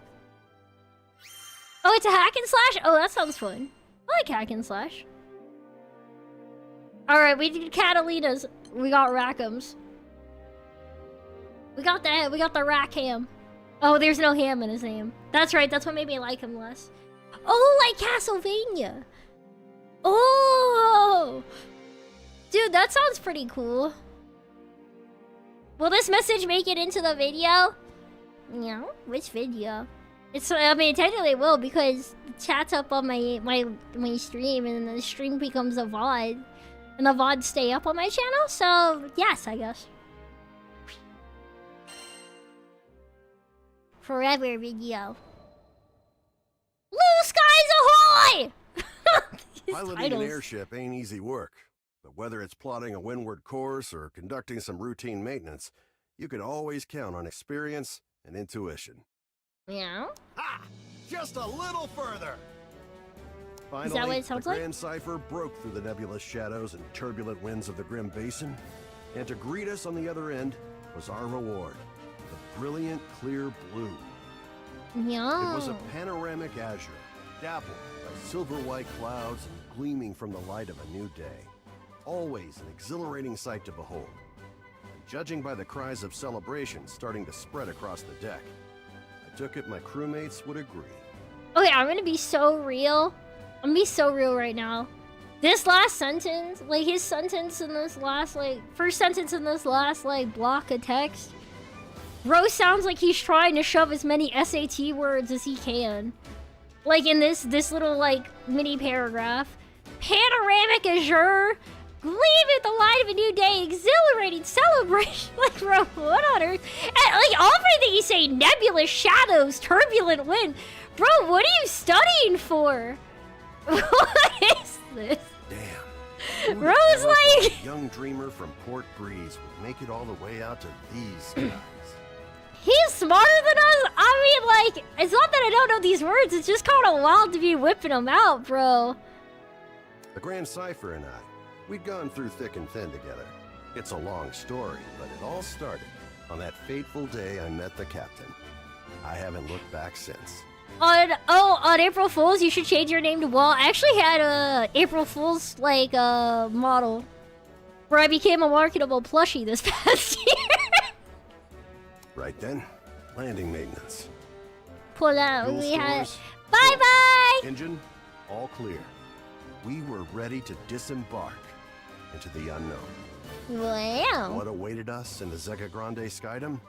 Oh, it's a hack and slash? Oh, that sounds fun. I like hack and slash. Alright, we did Catalina's. We got Rackham's. We got the Rack Ham. Oh, there's no ham in his name. That's right, that's what made me like him less. Oh, like Castlevania. Oh! Dude, that sounds pretty cool. Will this message make it into the video? Yeah, which video? I mean, technically it will because the chat's up on my stream and then the stream becomes a VOD. And the VODs stay up on my channel, so yes, I guess. Forever video. Blue skies ahoy! Piloting an airship ain't easy work, but whether it's plotting a windward course or conducting some routine maintenance, you can always count on experience and intuition. Yeah? Ha! Just a little further! Finally, Is that what it sounds the like? Grand Cipher broke through the nebulous shadows and turbulent winds of the Grim Basin, and to greet us on the other end was our reward, the brilliant clear blue. Yeah. It was a panoramic azure, dappled by silver-white clouds and gleaming from the light of a new day. Always an exhilarating sight to behold. And judging by the cries of celebration starting to spread across the deck, I took it my crewmates would agree. Okay, I'm gonna be so real. I'm gonna be so real right now. This last sentence, like his sentence in this last, first sentence in this last, block of text, Rose sounds like he's trying to shove as many SAT words as he can. Like in this little, mini paragraph. Panoramic azure, gleaming the light of a new day, exhilarating celebration. Like, bro, what on earth? And, everything he's saying, nebulous shadows, turbulent wind. Bro, what are you studying for? What is this? Damn. Rose, A young dreamer from Port Breeze would make it all the way out to these skies. He's smarter than us? I mean, it's not that I don't know these words, it's just kind of wild to be whipping them out, bro. The Grand Cipher and I, we'd gone through thick and thin together. It's a long story, but it all started on that fateful day I met the captain. I haven't looked back since. On April Fool's, you should change your name to Walt. I actually had a April Fool's, model where I became a marketable plushie this past year. Right then, landing maintenance. Pull out. Fuel We had. stores, Bye-bye! engine, all clear. We were ready to disembark into the unknown. Wow. What awaited us in the Zeka Grande Skydom?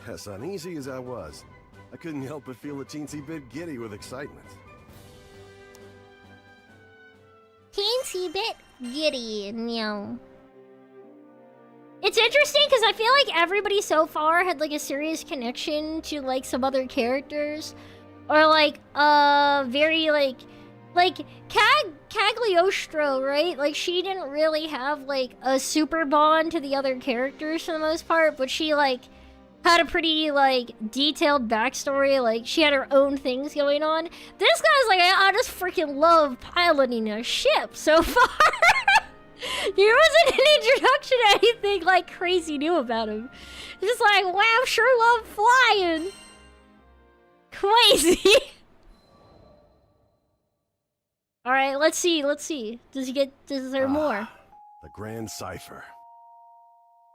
As uneasy as I was, I couldn't help but feel a teensy bit giddy with excitement. Teensy bit giddy, meow. It's interesting because I feel like everybody so far had a serious connection to some other characters, or very like Cagliostro, right? Like she didn't really have like a super bond to the other characters for the most part, but she like had a pretty like detailed backstory. Like she had her own things going on. This guy's like, I just freaking love piloting a ship so far. There wasn't an introduction to anything like crazy new about him. Just like, wow, sure love flying. Crazy. Alright, let's see. Is there more? The Grand Cipher.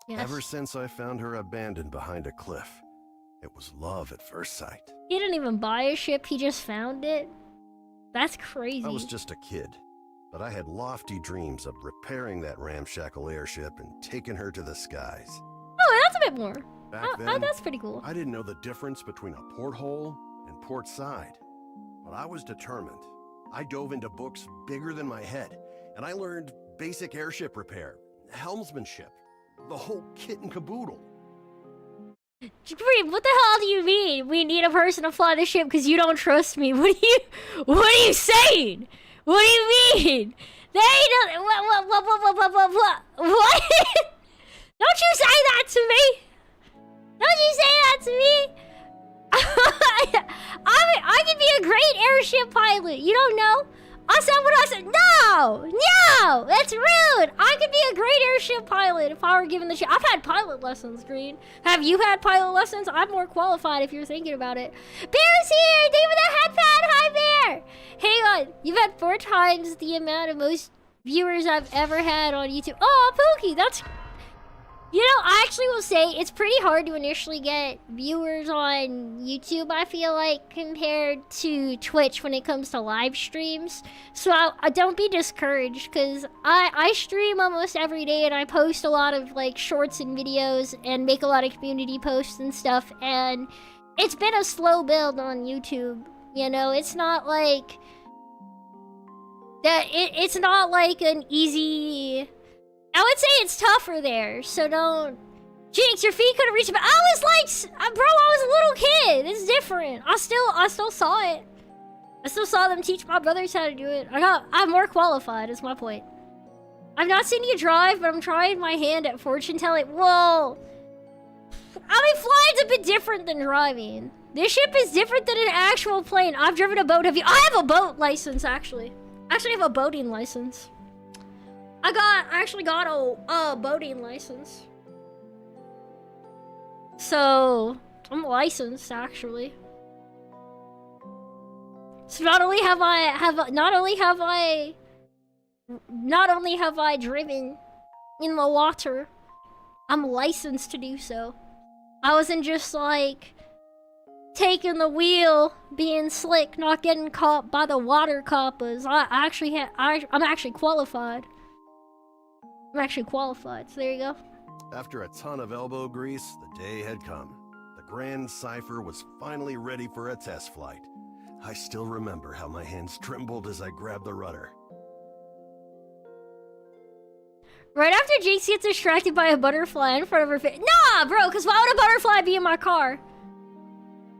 Yes. Ever since I found her abandoned behind a cliff, it was love at first sight. He didn't even buy a ship, he just found it. That's crazy. I was just a kid, but I had lofty dreams of repairing that ramshackle airship and taking her to the skies. Oh, that's a bit more. Back then, that's pretty cool. I didn't know the difference between a porthole and port side, but I was determined. I dove into books bigger than my head, and I learned basic airship repair, helmsmanship, the whole kit and caboodle. What the hell do you mean? We need a person to fly the ship because you don't trust me. What are you saying? What do you mean? They don't. What? Don't you say that to me? Don't you say that to me? I could be a great airship pilot. You don't know? I said what I said. No, that's rude. I could be a great airship pilot if I were given the ship. I've had pilot lessons, Green. Have you had pilot lessons? I'm more qualified if you're thinking about it. Bear's here. David the headpad. Hi, Bear. Hang on. You've had 4 times the amount of most viewers I've ever had on YouTube. Oh, Pookie, that's... You know, I actually will say it's pretty hard to initially get viewers on YouTube, I feel like, compared to Twitch when it comes to live streams. So I don't be discouraged, because I stream almost every day and I post a lot of like shorts and videos and make a lot of community posts and stuff, and it's been a slow build on YouTube. You know, it's not like that. It's not like an easy... I would say it's tougher there, so don't... Jinx, your feet couldn't reach... I was like... Bro, I was a little kid. It's different. I still saw it. I still saw them teach my brothers how to do it. I'm more qualified, is my point. I've not seen you drive, but I'm trying my hand at fortune telling. Whoa! I mean, flying's a bit different than driving. This ship is different than an actual plane. I've driven a boat. I have a boat license, actually. I actually have a boating license. I actually got a boating license. So, I'm licensed, actually. So not only have I driven in the water, I'm licensed to do so. I wasn't just like taking the wheel, being slick, not getting caught by the water coppers. I'm actually qualified. I'm actually qualified, so there you go. After a ton of elbow grease, the day had come. The Grand Cipher was finally ready for a test flight. I still remember how my hands trembled as I grabbed the rudder. Right after Jinx gets distracted by a butterfly in front of her face. Nah, bro, because why would a butterfly be in my car?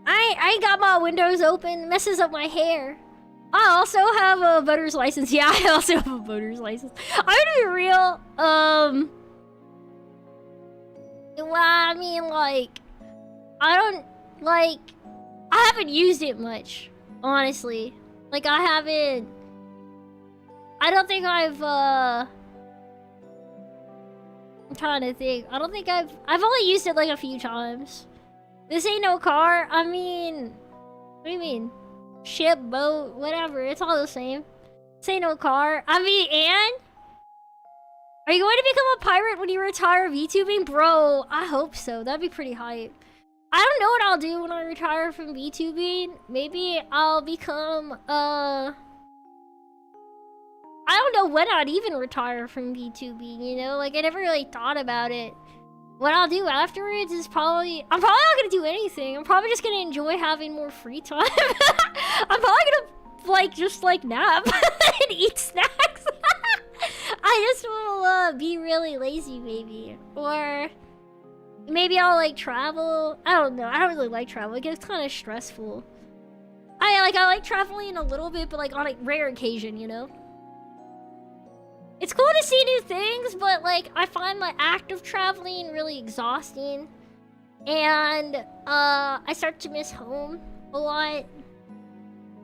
I ain't got my windows open. It messes up my hair. I also have a boater's license. Yeah, I also have a boater's license. I'm gonna be real. Well, I mean, like, I haven't used it much, honestly. Like, I don't think I've, I'm trying to think. I don't think I've only used it like a few times. This ain't no car. I mean, what do you mean? Ship, boat, whatever. It's all the same. This ain't no car. I mean, and? Are you going to become a pirate when you retire VTubing? Bro, I hope so. That'd be pretty hype. I don't know what I'll do when I retire from VTubing. Maybe I'll become, I don't know when I'd even retire from VTubing, you know? Like, I never really thought about it. What I'll do afterwards is I'm probably not gonna do anything. I'm probably just gonna enjoy having more free time. I'm probably gonna, just nap and eat snacks. I just will, be really lazy, maybe. Or maybe I'll, travel. I don't know. I don't really like travel. It gets kind of stressful. I like traveling a little bit, but like on a rare occasion, you know? It's cool to see new things, but like I find my act of traveling really exhausting. And I start to miss home a lot.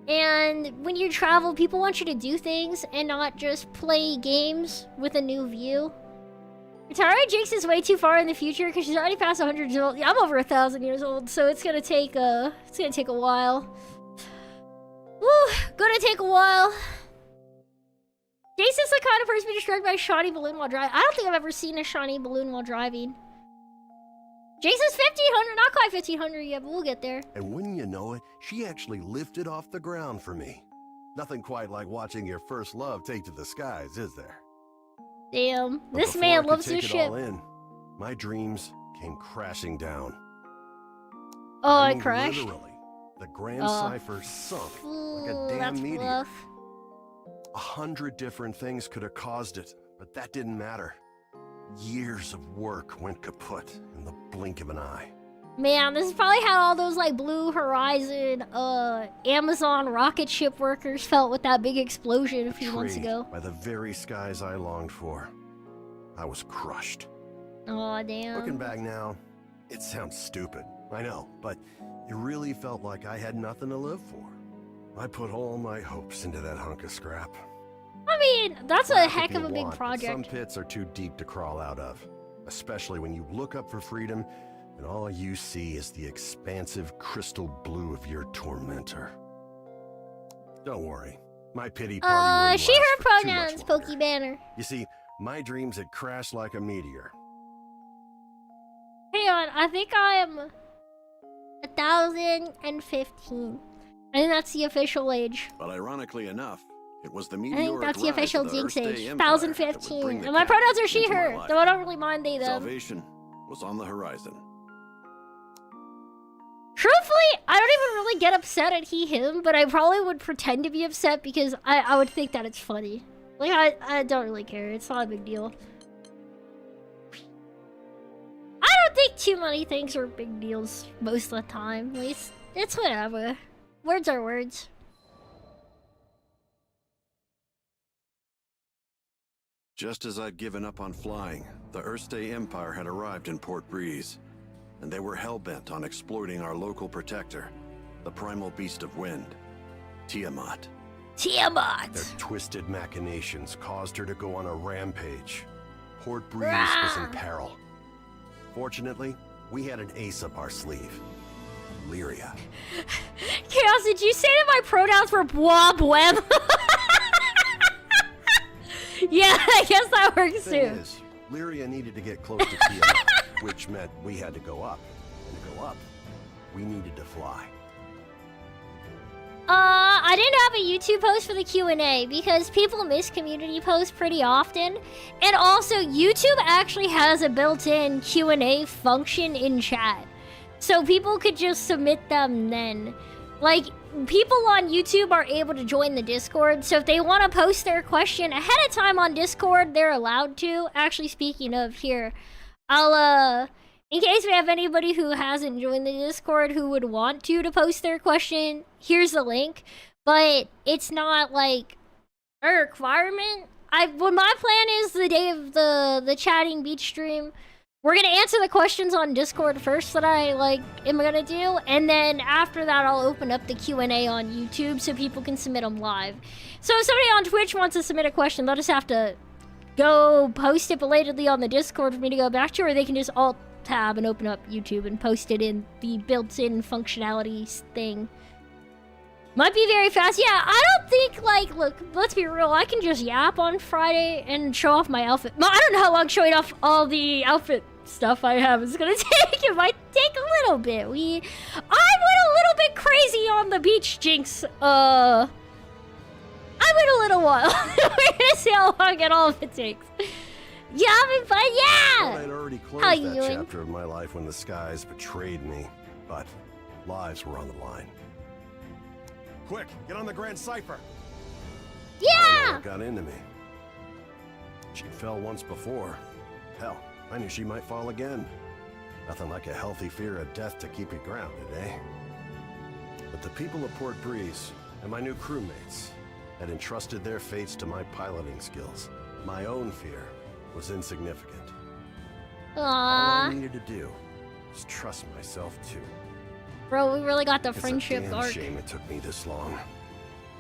And when you travel, people want you to do things and not just play games with a new view. Tara Jinx is way too far in the future because she's already past 100 years old. Yeah, I'm over 1,000 years old, so it's gonna take a while. Woo, gonna take a while. Jason's the kind of person to be destroyed by a shiny balloon while driving. I don't think I've ever seen a shiny balloon while driving. Jason's 1,500, not quite 1,500 yet, but we'll get there. And wouldn't you know it, she actually lifted off the ground for me. Nothing quite like watching your first love take to the skies, is there? Damn, But this before man I could loves take this it ship. all in, my dreams came crashing down. Oh, I mean, crashed. Literally, the Grand Cipher sunk like a damn That's meteor. rough. 100 different things could have caused it, but that didn't matter. Years of work went kaput in the blink of an eye. Man, this is probably how all those like Blue Horizon, Amazon rocket ship workers felt with that big explosion a few months Betrayed ago. by the very skies I longed for. I was crushed. Aw, damn. Looking back now, it sounds stupid, I know, but it really felt like I had nothing to live for. I put all my hopes into that hunk of scrap. I mean, that's a Laugh if heck you of a big want, but project. Some pits are too deep to crawl out of, especially when you look up for freedom and all you see is the expansive crystal blue of your tormentor. Don't worry, my pity party wouldn't She, last her for too much pronouns, longer. Pokey Banner. You see, my dreams had crashed like a meteor. Hang on, I think I am 1,015. I think that's the official age. But ironically enough, it was the I meteoric think that's the rise official of the Jinx Earth age. Day Empire that would bring 1,015. the And my cat pronouns are she, into my her. life. Though I don't really mind they, them. Salvation was on the horizon. Truthfully, I don't even really get upset at he, him, but I probably would pretend to be upset because I would think that it's funny. Like, I don't really care. It's not a big deal. I don't think too many things are big deals most of the time. At least, it's whatever. Words are words. Just as I'd given up on flying, the Earth Day Empire had arrived in Port Breeze, and they were hell-bent on exploiting our local protector, the primal beast of wind, Tiamat. Tiamat! Their twisted machinations caused her to go on a rampage. Port Breeze was in peril. Fortunately, we had an ace up our sleeve. Lyria. Chaos, did you say that my pronouns were Boab Web? Yeah, I guess that works Thing too. is, Lyria needed to get close to Tiamat, which meant we had to go up. And to go up, we needed to fly. I didn't have a YouTube post for the Q&A because people miss community posts pretty often. And also, YouTube actually has a built-in Q&A function in chat. So people could just submit them then. Like, people on YouTube are able to join the Discord, so if they want to post their question ahead of time on Discord, they're allowed to. Actually, speaking of, here, I'll, in case we have anybody who hasn't joined the Discord who would want to post their question, here's the link. But it's not, like, a requirement. What my plan is, the day of the chatting beach stream, we're gonna answer the questions on Discord first that I, like, am gonna do, and then after that I'll open up the Q&A on YouTube so people can submit them live. So if somebody on Twitch wants to submit a question, they'll just have to go post it belatedly on the Discord for me to go back to, or they can just alt-tab and open up YouTube and post it in the built-in functionality thing. Might be very fast. Yeah, I don't think, like, look, let's be real, I can just yap on Friday and show off my outfit. I don't know how long showing off all the outfit stuff I have is gonna take. It might take a little bit. I went a little bit crazy on the beach, Jinx. I went a little while. We're gonna see how long it all of it takes. Yeah, I'm fun, yeah! I'd already How closed you that doing? chapter of my life when the skies betrayed me, but lives were on the line. Quick, get on the Grand Cipher! I don't know Yeah! what got into me. She fell once before. Hell, I knew she might fall again. Nothing like a healthy fear of death to keep you grounded, eh? But the people of Port Breeze and my new crewmates had entrusted their fates to my piloting skills. My own fear was insignificant. All I Aww. needed to do was trust myself too. Bro, we really got the It's friendship a damn arc. shame it took me this long.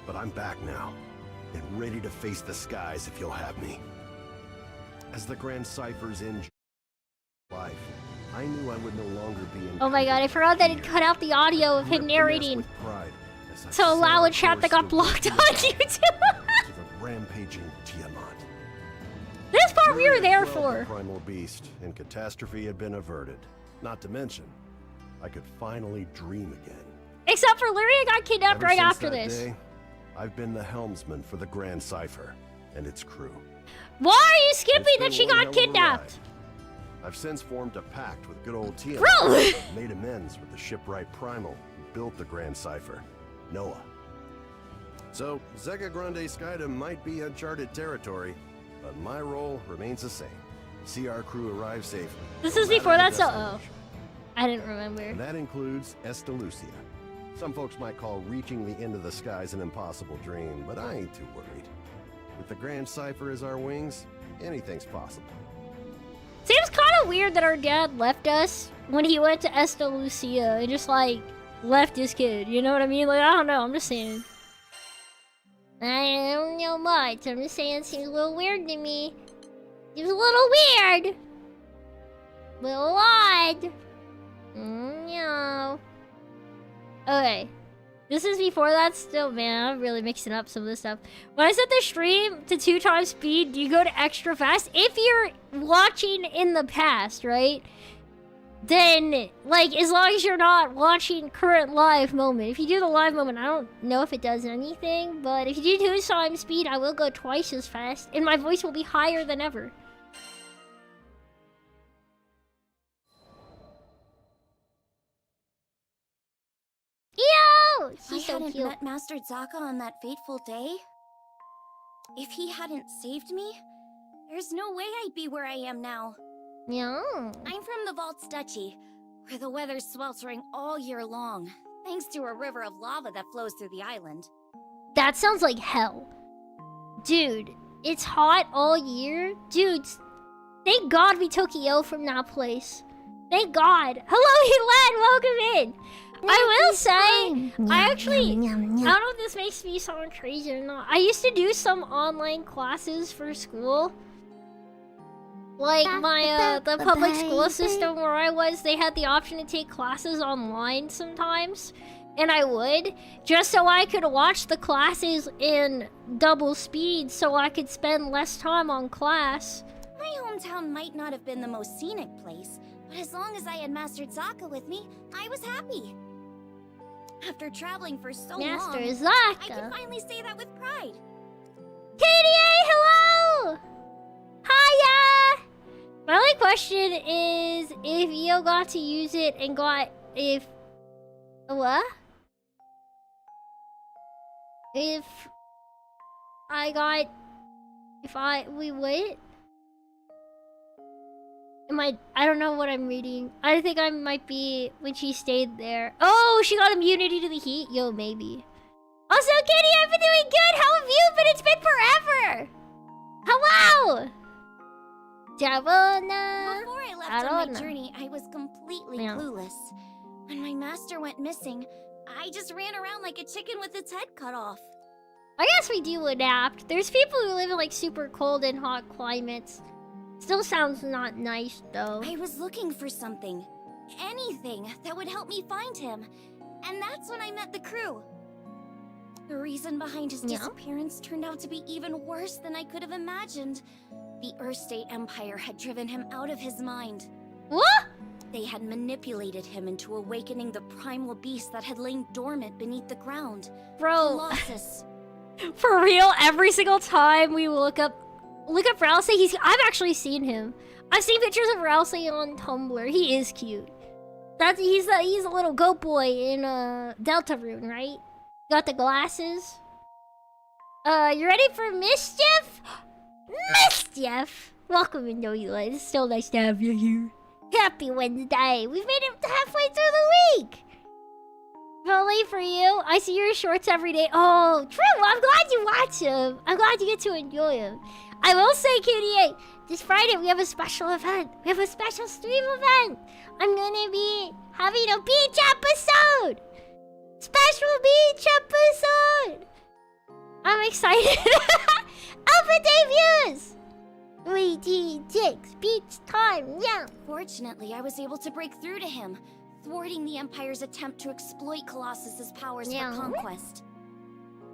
But I'm back now, and ready to face the skies if you'll have me. As the Grand Cypher's in life, I knew I would no longer be in. Oh my god, I forgot that it cut out the audio of him narrating to allow a chat that got blocked on YouTube. To the rampaging Tiamat. This part we were there The for. primal beast and catastrophe had been averted. Not to mention, I could finally dream again. Except for Lyria got kidnapped Ever right since after that this. day, I've been the helmsman for the Grand Cypher and its crew. Why are you skipping It's that been she one got hell of a kidnapped? ride. I've since formed a pact with good old Tiamat. Bro! and made amends with the shipwright Primal who built the Grand Cypher, Noah. So, Zega Grande Skydom might be uncharted territory, but my role remains the same. See our crew arrive safely. This no is matter before the that, so destination. I didn't remember. And that includes Estalucia. Some folks might call reaching the end of the skies an impossible dream, but I ain't too worried. With the Grand Cypher as our wings, anything's possible. Seems kind of weird that our dad left us when he went to Esta Lucia and just like left his kid. You know what I mean? Like, I don't know. I'm just saying. I don't know much. I'm just saying it seems a little weird to me. Seems a little weird. Little odd. No. Okay. This is before that still, man. I'm really mixing up some of this stuff. When I set the stream to 2 times speed, do you go to extra fast? If you're watching in the past, right? Then, like, as long as you're not watching current live moment. If you do the live moment, I don't know if it does anything. But if you do 2 times speed, I will go twice as fast. And my voice will be higher than ever. Yo! If She's I so hadn't cute. met Master Zaka on that fateful day, if he hadn't saved me, there's no way I'd be where I am now. Yeah. I'm from the Vault's Duchy, where the weather's sweltering all year long, thanks to a river of lava that flows through the island. That sounds like hell. Dude, it's hot all year? Dudes, thank God we took EO from that place. Thank God. Hello, Elan, welcome in. I will say, I actually, I don't know if this makes me sound crazy or not. I used to do some online classes for school. Like my, the public school system where I was, they had the option to take classes online sometimes. And I would, just so I could watch the classes in double speed so I could spend less time on class. My hometown might not have been the most scenic place, but as long as I had Master Zaka with me, I was happy. After traveling for so Master long, Zaka. I can finally say that with pride. KDA, hello! Hiya! My only question is if EO got to use it and got if what? If I got we wait? I don't know what I'm reading. I think I might be when she stayed there. Oh, she got immunity to the heat? Yo, maybe. Also, Kitty, I've been doing good. How have you been? It's been forever. Hello. Javona. Before I left on my journey, I was completely clueless. When my master went missing, I just ran around like a chicken with its head cut off. I guess we do adapt. There's people who live in like super cold and hot climates. Still sounds not nice though. I was looking for something. Anything that would help me find him. And that's when I met the crew. The reason behind his disappearance turned out to be even worse than I could have imagined. The Earth State Empire had driven him out of his mind. What? They had manipulated him into awakening the primal beast that had lain dormant beneath the ground. Bro. Colossus. For real, every single time we look up Ralsei, I've actually seen him. I've seen pictures of Ralsei on Tumblr. He is cute. He's a little goat boy in Deltarune, right? Got the glasses. You ready for mischief? Mischief! Welcome in, Noela. It's still nice to have you here. Happy Wednesday. We've made it halfway through the week. Only for you. I see your shorts every day. Oh, true. I'm glad you watch them. I'm glad you get to enjoy them. I will say, KDA, this Friday we have a special event. We have a special stream event. I'm gonna be having a beach episode. Special beach episode. I'm excited. Alpha debuts. 3D6 beach time. Yeah. Fortunately, I was able to break through to him, thwarting the Empire's attempt to exploit Colossus's powers for conquest.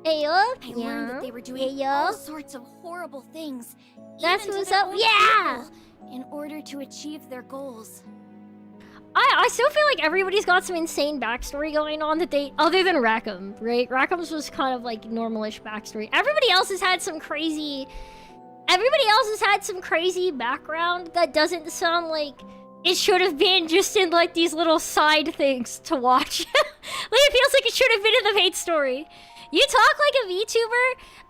Ayo. I learned that they were doing all sorts of horrible things. That's even to what's their up. own Yeah. people, in order to achieve their goals. I still feel like everybody's got some insane backstory going on that they, other than Rackham, right? Rackham's was kind of like normalish backstory. Everybody else has had some crazy background that doesn't sound like it should have been just in like these little side things to watch. Like it feels like it should have been in the main story. You talk like a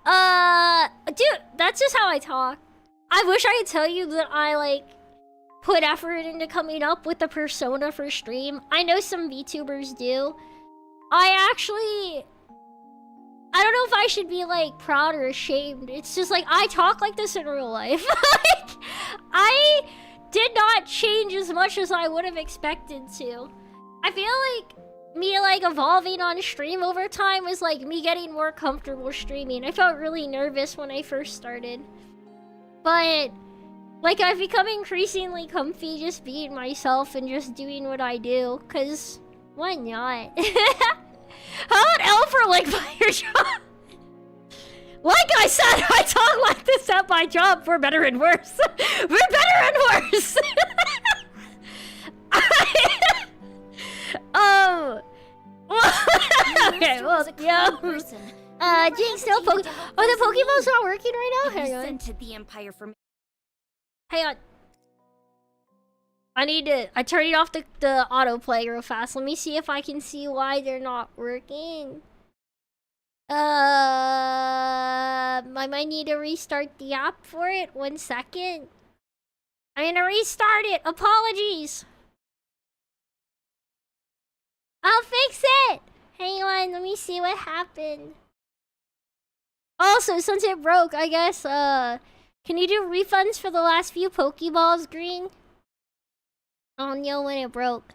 VTuber? Dude, that's just how I talk. I wish I could tell you that I like put effort into coming up with the persona for stream. I know some VTubers do. I don't know if I should be like proud or ashamed. It's just like I talk like this in real life. Like I did not change as much as I would have expected to. I feel like me like evolving on stream over time was like me getting more comfortable streaming. I felt really nervous when I first started. But like I've become increasingly comfy just being myself and just doing what I do. Cause why not? How about L for like fire job? Like I said, I talk like this at my job for better and worse. We're better and worse. Okay, well, yo. Jinx, no Poke. Oh, the Pokemon's not working right now? Hang on. Sent to the Empire for me. Hang on. I turned off the autoplay real fast. Let me see if I can see why they're not working. I might need to restart the app for it. 1 second. I'm gonna restart it. Apologies. I'll fix it. Hang on, let me see what happened. Also, since it broke, I guess, can you do refunds for the last few Pokeballs, Green? I don't know when it broke.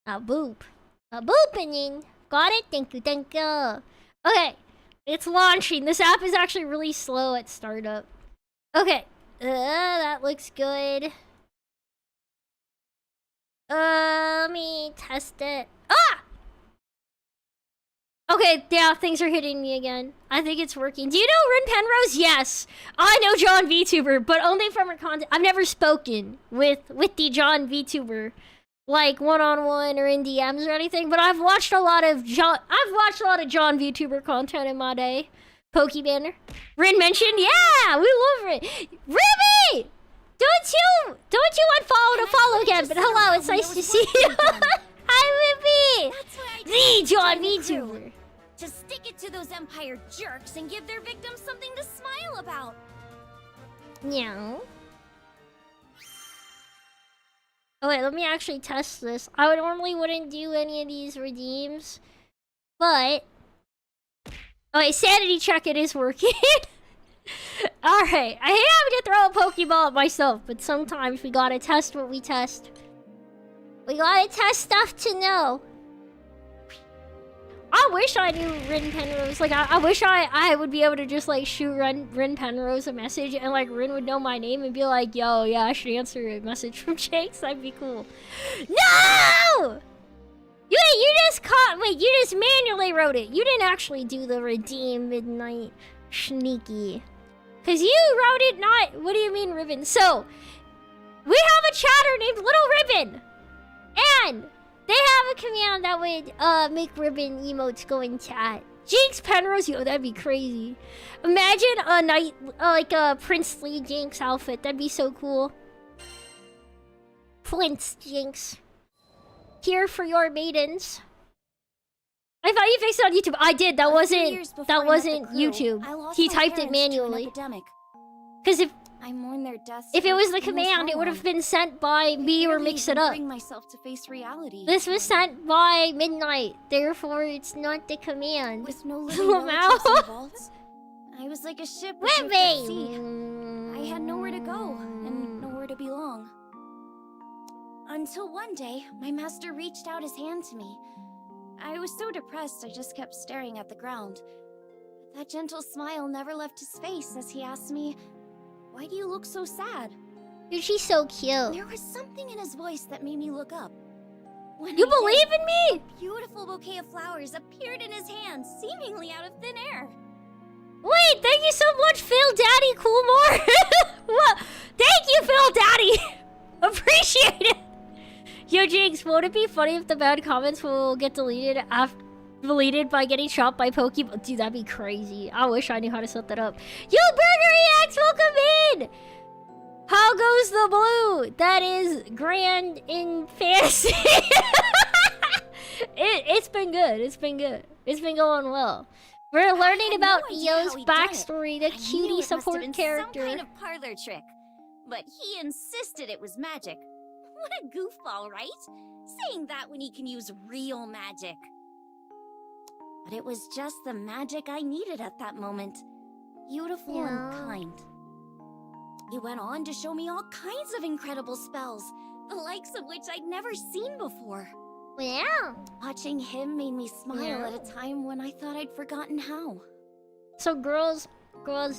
A boop. A booping. Got it? Thank you, thank you. Okay, it's launching. This app is actually really slow at startup. Okay, that looks good. Let me test it. Ah! Okay, yeah, things are hitting me again. I think it's working. Do you know Rin Penrose? Yes. I know John VTuber, but only from her content. I've never spoken with the John VTuber, like one-on-one or in DMs or anything, but I've watched a lot of John VTuber content in my day. Pokebanner. Rin mentioned, yeah, we love Rin. Ribby! Don't you unfollow to follow again, but hello, it's nice to see you. Hi, Ribby! The John VTuber. To stick it to those Empire jerks and give their victims something to smile about. Yeah. Oh wait, let me actually test this. I normally wouldn't do any of these redeems, but oh wait, sanity check, it is working. Alright, I hate having to throw a Pokeball at myself, but sometimes we gotta test what we test. We gotta test stuff to know. I wish I knew Rin Penrose. Like, I wish I would be able to just, like, shoot Rin Penrose a message and, like, Rin would know my name and be like, yo, yeah, I should answer a message from Jakes. That'd be cool. No! You just manually wrote it. You didn't actually do the redeem midnight sneaky. Because you wrote it not... What do you mean, Ribbon? So, we have a chatter named Little Ribbon. And... they have a command that would make Ribbon emotes go in chat. Jinx Penrose, yo, that'd be crazy. Imagine a knight, like a princely Jinx outfit. That'd be so cool. Prince Jinx. Here for your maidens. I thought you fixed it on YouTube. I did. That wasn't YouTube. He typed it manually. Because I mourn their deaths. If it was the for taking this command, it would long. have been sent by me or Barely mix it even up. Bring myself to face reality. This was sent by midnight, therefore it's not the command. With no living relatives in the vaults, I was like a ship adrift at sea. I had nowhere to go and nowhere to belong. Until one day, my master reached out his hand to me. I was so depressed, I just kept staring at the ground. But that gentle smile never left his face as he asked me, "Why do you look so sad?" Dude, she's so cute. There was something in his voice that made me look up. When You I did, believe in me? a beautiful bouquet of flowers appeared in his hand, seemingly out of thin air. Wait, thank you so much, Phil Daddy Coolmore. What? Thank you, Phil Daddy. Appreciate it. Yo, Jinx, won't it be funny if the bad comments will get deleted by getting shot by Pokemon? Dude, that'd be crazy. I wish I knew how to set that up. Yo, Burger EX, welcome in. How goes the blue? That is grand in fantasy. It's been good. It's been good. It's been going well. We're learning about Io's backstory, the cutie support character. Some kind of parlor trick, but he insisted it was magic. What a goofball, right? Saying that when he can use real magic. But it was just the magic I needed at that moment. Beautiful and kind. He went on to show me all kinds of incredible spells, the likes of which I'd never seen before. Wow. Watching him made me smile at a time when I thought I'd forgotten how. So girls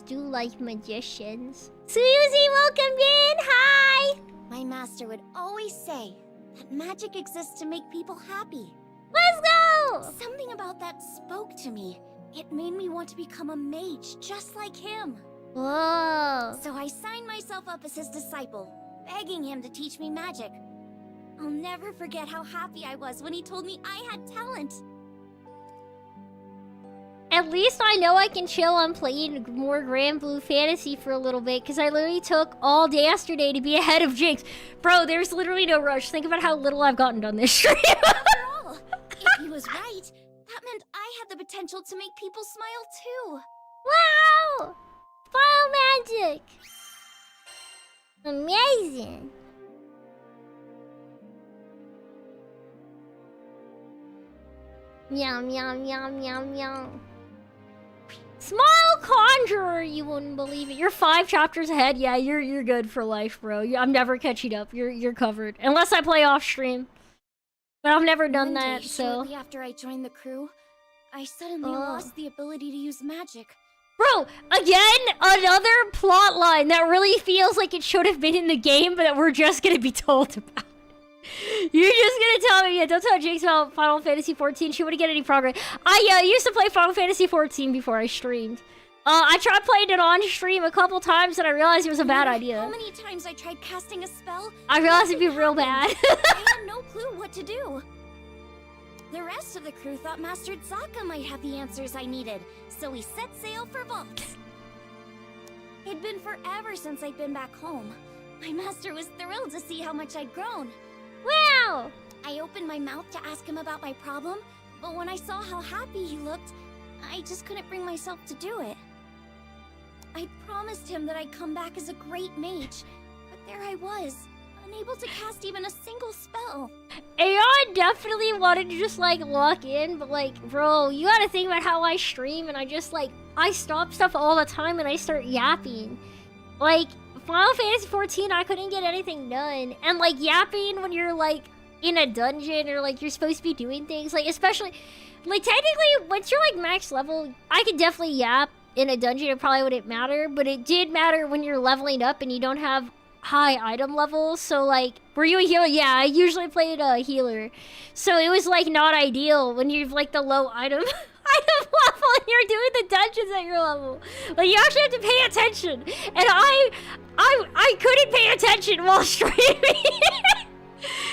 do like magicians. Susie, welcome in. Hi. My master would always say that magic exists to make people happy. Let's go. Something about that spoke to me. It made me want to become a mage just like him. Whoa. So I signed myself up as his disciple, begging him to teach me magic. I'll never forget how happy I was when he told me I had talent. At least I know I can chill on playing more Granblue Fantasy for a little bit, because I literally took all day yesterday to be ahead of Jinx. Bro, there's literally no rush. Think about how little I've gotten done this stream. After all, if he was right, that meant I had the potential to make people smile too. Wow! Smile magic! Amazing! Meow, meow, meow, meow, meow. Smile Conjurer, you wouldn't believe it. You're 5 chapters ahead. Yeah, you're good for life, bro. I'm never catching up. You're covered. Unless I play off stream. But I've never done that, so... Shortly after I joined the crew, I suddenly lost the ability to use magic. Bro, again, another plot line that really feels like it should have been in the game, but that we're just gonna be told about. You're just gonna tell me, yeah, don't tell Jinx about Final Fantasy 14. She wouldn't get any progress. I used to play Final Fantasy 14 before I streamed. I tried playing it on stream a couple times and I realized it was a bad idea. How many times I tried casting a spell? I realized it'd be real bad. I had no clue what to do. The rest of the crew thought Master Zaka might have the answers I needed, so we set sail for vaults. It'd been forever since I'd been back home. My master was thrilled to see how much I'd grown. Wow! I opened my mouth to ask him about my problem, but when I saw how happy he looked, I just couldn't bring myself to do it. I promised him that I'd come back as a great mage, but there I was, unable to cast even a single spell. Aeon definitely wanted to just, like, lock in, but, like, bro, you gotta think about how I stream, and I just, like, I stop stuff all the time and I start yapping. Like, Final Fantasy 14, I couldn't get anything done. And, like, yapping when you're, like, in a dungeon or, like, you're supposed to be doing things, like, especially... Like, technically, once you're, like, max level, I could definitely yap in a dungeon. It probably wouldn't matter, but it did matter when you're leveling up and you don't have high item levels. So, like, were you a healer? Yeah, I usually played a healer. So it was, like, not ideal when you've, like, the low item level and you're doing the dungeons at your level. Like, you actually have to pay attention. And I couldn't pay attention while streaming.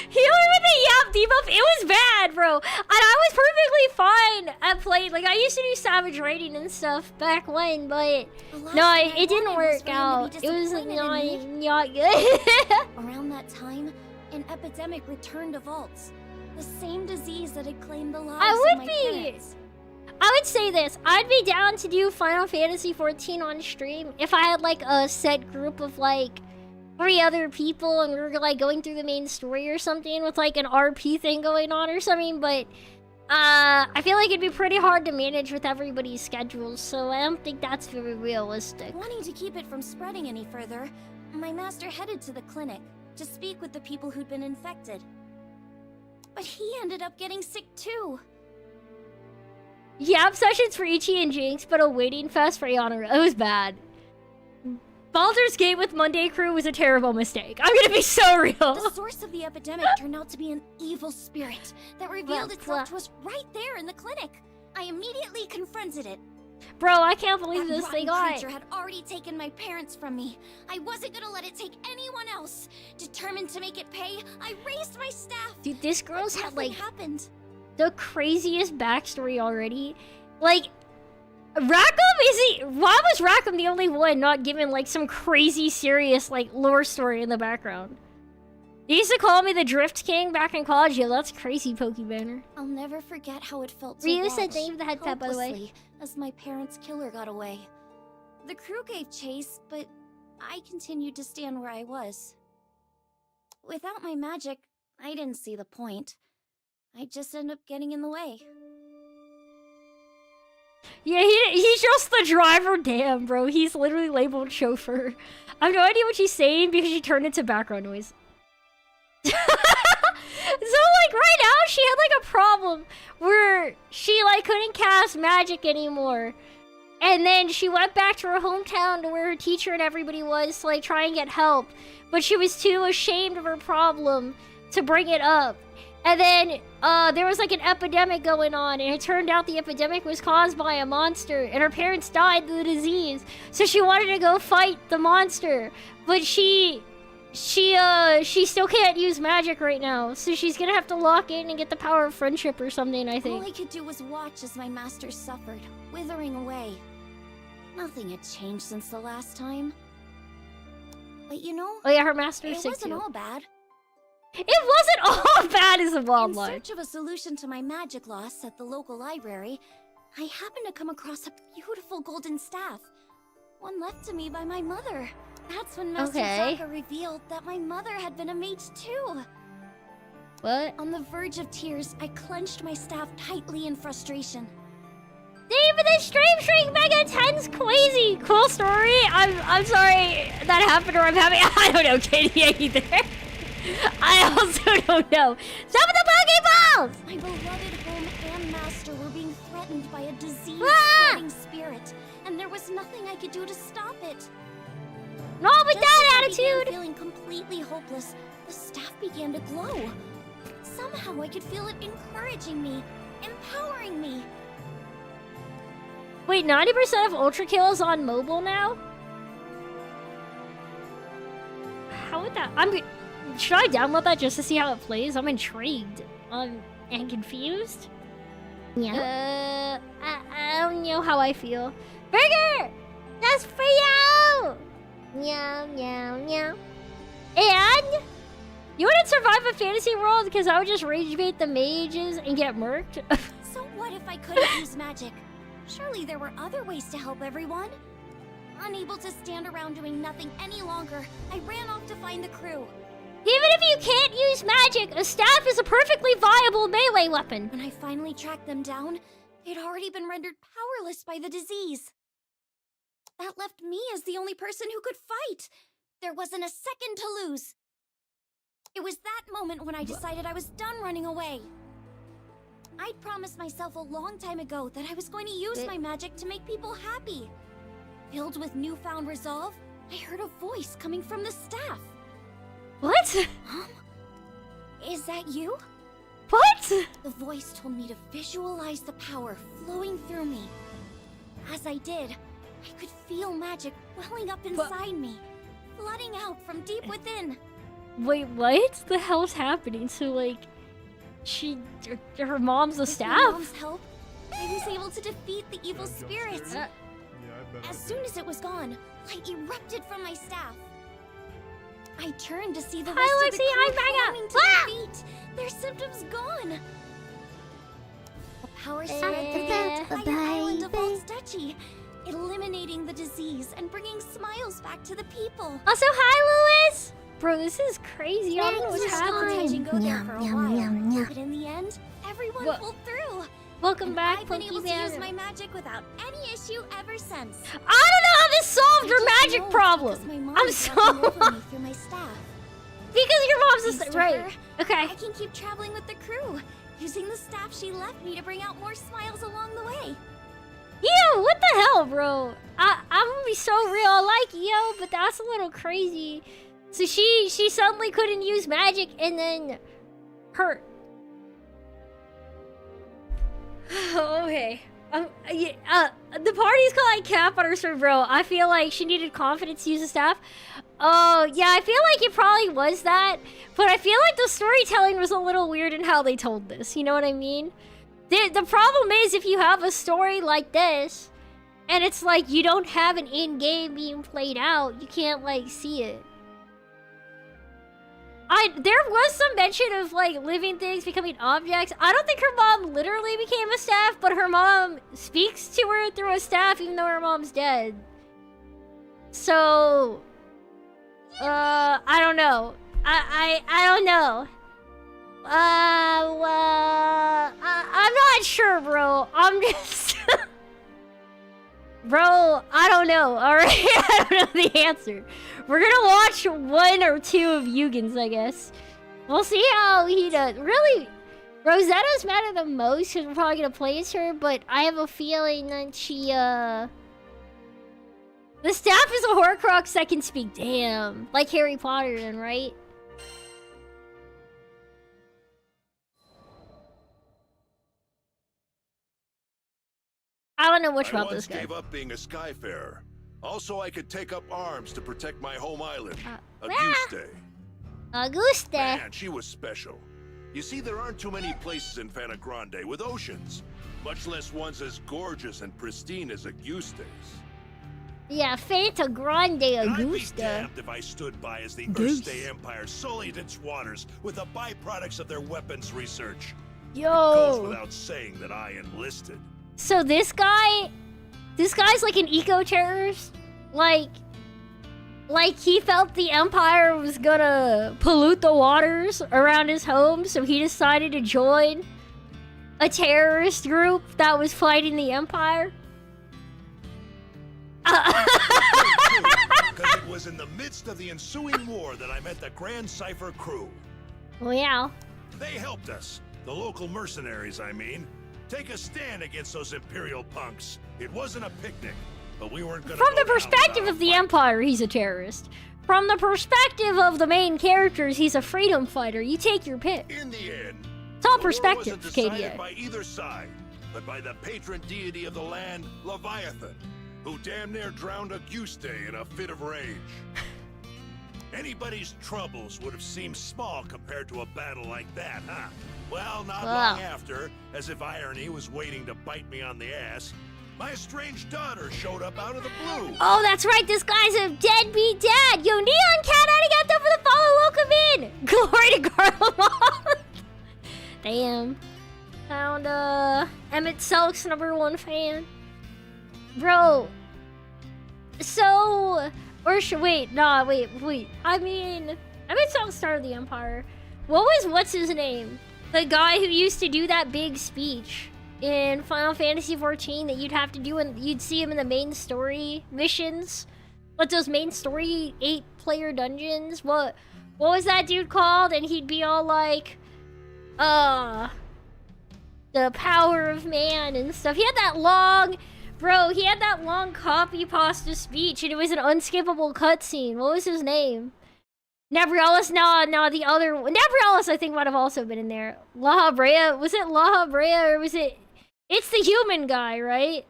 Healer with a yap debuff, it was bad, bro. And I was perfectly fine at playing. Like, I used to do Savage Raiding and stuff back when, but no, it didn't work out. It was not good. Around that time, an epidemic returned to vaults. The same disease that had claimed the lives of my parents. I would say this. I'd be down to do Final Fantasy 14 on stream if I had like a set group of like 3 other people and we were like going through the main story or something with like an RP thing going on or something, but I feel like it'd be pretty hard to manage with everybody's schedules, so I don't think that's very realistic. Wanting to keep it from spreading any further, my master headed to the clinic to speak with the people who'd been infected. But he ended up getting sick too. Yeah, obsessions for Ichi and Jinx, but a waiting fest for Yana. It was bad. Baldur's Gate with Monday Crew was a terrible mistake. I'm gonna be so real. The source of the epidemic turned out to be an evil spirit that revealed itself to us right there in the clinic. I immediately confronted it. Bro, I can't believe That this thing rotten got. creature had already taken my parents from me. I wasn't gonna let it take anyone else. Determined to make it pay, I raised my staff. Dude, this girl's But had nothing like happened. the craziest backstory already. Like, Rackham, why was Rackham the only one not given like some crazy serious like lore story in the background? They used to call me the Drift King back in college. Yeah, that's crazy, Pokebanner. I'll never forget how it felt to Ryu said watch thank you for the head tap, by the way. helplessly as my parents' killer got away. The crew gave chase, but I continued to stand where I was. Without my magic, I didn't see the point. I'd just end up getting in the way. Yeah, he's just the driver. Damn, bro. He's literally labeled chauffeur. I have no idea what she's saying because she turned into background noise. So, like, right now, she had, like, a problem where she, like, couldn't cast magic anymore. And then she went back to her hometown to where her teacher and everybody was to, like, try and get help. But she was too ashamed of her problem to bring it up. And then, there was, like, an epidemic going on, and it turned out the epidemic was caused by a monster, and her parents died of the disease. So she wanted to go fight the monster, but she still can't use magic right now, so she's gonna have to lock in and get the power of friendship or something, I think. All I could do was watch as my master suffered, withering away. Nothing had changed since the last time. But you know, Oh yeah, her master's it sick wasn't too. all bad. It wasn't all bad as a In wildlife. search of a solution to my magic loss at the local library, I happened to come across a beautiful golden staff. One left to me by my mother. That's when Master Sokka revealed that my mother had been a mage too. What? On the verge of tears, I clenched my staff tightly in frustration. David, the stream shrink mega 10's crazy. Cool story. I'm sorry that happened, or I'm having I don't know, Katie either. I also don't know. Some of the Pokeballs! My beloved home and master were being threatened by a disease-spreading spirit, and there was nothing I could do to stop it. No, with Just that as I began attitude! feeling completely hopeless, the staff began to glow. Somehow I could feel it encouraging me, empowering me. Wait, 90% of Ultra Kills on mobile now? How would that... should I download that just to see how it plays? I'm intrigued. And confused? Yeah. I don't know how I feel. Burger! That's for you! Meow, meow, meow. And... you wouldn't survive a fantasy world because I would just rage bait the mages and get murked? So what if I couldn't use magic? Surely there were other ways to help everyone. Unable to stand around doing nothing any longer, I ran off to find the crew. Even if you can't use magic, a staff is a perfectly viable melee weapon. When I finally tracked them down, they'd already been rendered powerless by the disease. That left me as the only person who could fight. There wasn't a second to lose. It was that moment when I decided I was done running away. I'd promised myself a long time ago that I was going to use my magic to make people happy. Filled with newfound resolve, I heard a voice coming from the staff. What? Is that you? What? The voice told me to visualize the power flowing through me. As I did, I could feel magic welling up inside me, flooding out from deep within. Wait, what the hell's happening? So, like, her mom's a With staff? my mom's help, I was able to defeat the evil spirits. As soon as it was gone, light erupted from my staff. I turned to see the rest of the crew climbing to their feet, their symptoms gone. The power spread through the entire island of Old Stretchy, eliminating the disease and bringing smiles back to the people. Also, hi, Lewis! Bro, this is crazy. I don't know what's We stopped touch and happening. go there for a while, but in the end, everyone pulled through. Welcome And back, I've been able to use Pokemon. my magic without any issue ever since. I don't know how this solved your I just magic know problem. because my mom I'm is watching over so... me through my staff. Because your mom's Thanks just... to Right. her, Okay. I can keep traveling with the crew, using the staff she left me to bring out more smiles along the way. Yo, what the hell, bro? I'm gonna be so real. I like Yo, but that's a little crazy. So she suddenly couldn't use magic and then hurt. Okay. The party's calling cap on her server, bro. I feel like she needed confidence to use the staff. Oh, yeah, I feel like it probably was that. But I feel like the storytelling was a little weird in how they told this. You know what I mean? The problem is if you have a story like this, and it's like you don't have an in-game being played out, you can't, like, see it. There was some mention of, like, living things becoming objects. I don't think her mom literally became a staff, but her mom speaks to her through a staff even though her mom's dead. So... I don't know. I don't know. I'm not sure, bro. I'm just... Bro, I don't know, alright? I don't know the answer. We're gonna watch one or two of Yugen's, I guess. We'll see how he does. Really, Rosetta's matter the most because we're probably gonna play as her, but I have a feeling that she, The staff is a Horcrux that can speak. Damn. Like Harry Potter then, right? I don't know much about this guy. I once gave up being a Skyfarer. Also, I could take up arms to protect my home island, Auguste. Auguste. Man, she was special. You see, there aren't too many places in Fana Grande with oceans, much less ones as gorgeous and pristine as Auguste's. Yeah, Fanta Grande I'd be Augusta. damned if I stood by as the Earthstay Empire sullied its waters with the byproducts of their weapons research. It goes Yo. without saying that I enlisted. So this guy's like an eco-terrorist? Like he felt the Empire was gonna pollute the waters around his home, so he decided to join a terrorist group that was fighting the Empire? Because it was in the midst of the ensuing war that I met the Grand Cipher crew. Well, yeah. They helped us, the local mercenaries, I mean, take a stand against those Imperial punks. It wasn't a picnic, but we weren't gonna From go the down perspective without of the Empire, he's a terrorist. From the perspective of the main characters, he's a freedom fighter. You take your pick. In the end, It's all the war perspective, wasn't decided KDA. by either side, but by the patron deity of the land, Leviathan, who damn near drowned Auguste in a fit of rage. Anybody's troubles would have seemed small compared to a battle like that, huh? Well, not long after, as if irony was waiting to bite me on the ass, my estranged daughter showed up out of the blue. Oh, that's right. This guy's a deadbeat dad. Yo, Neon Cat, arigato for the follow. Welcome in. Glory to Garlemald. Damn. Found, Emmett Selk's #1 fan. Bro. So, or should, wait. I mean, Emmett Selk started the Empire. What's his name? The guy who used to do that big speech in Final Fantasy XIV that you'd have to do, and you'd see him in the main story missions, like those main story 8-player dungeons. What was that dude called? And he'd be all like, the power of man and stuff. He had that long copy pasta speech, and it was an unskippable cutscene. What was his name? Nebrialis? No, the other one. Nebrialis, I think, might have also been in there. La Brea? Was it La Brea, or was it... It's the human guy, right?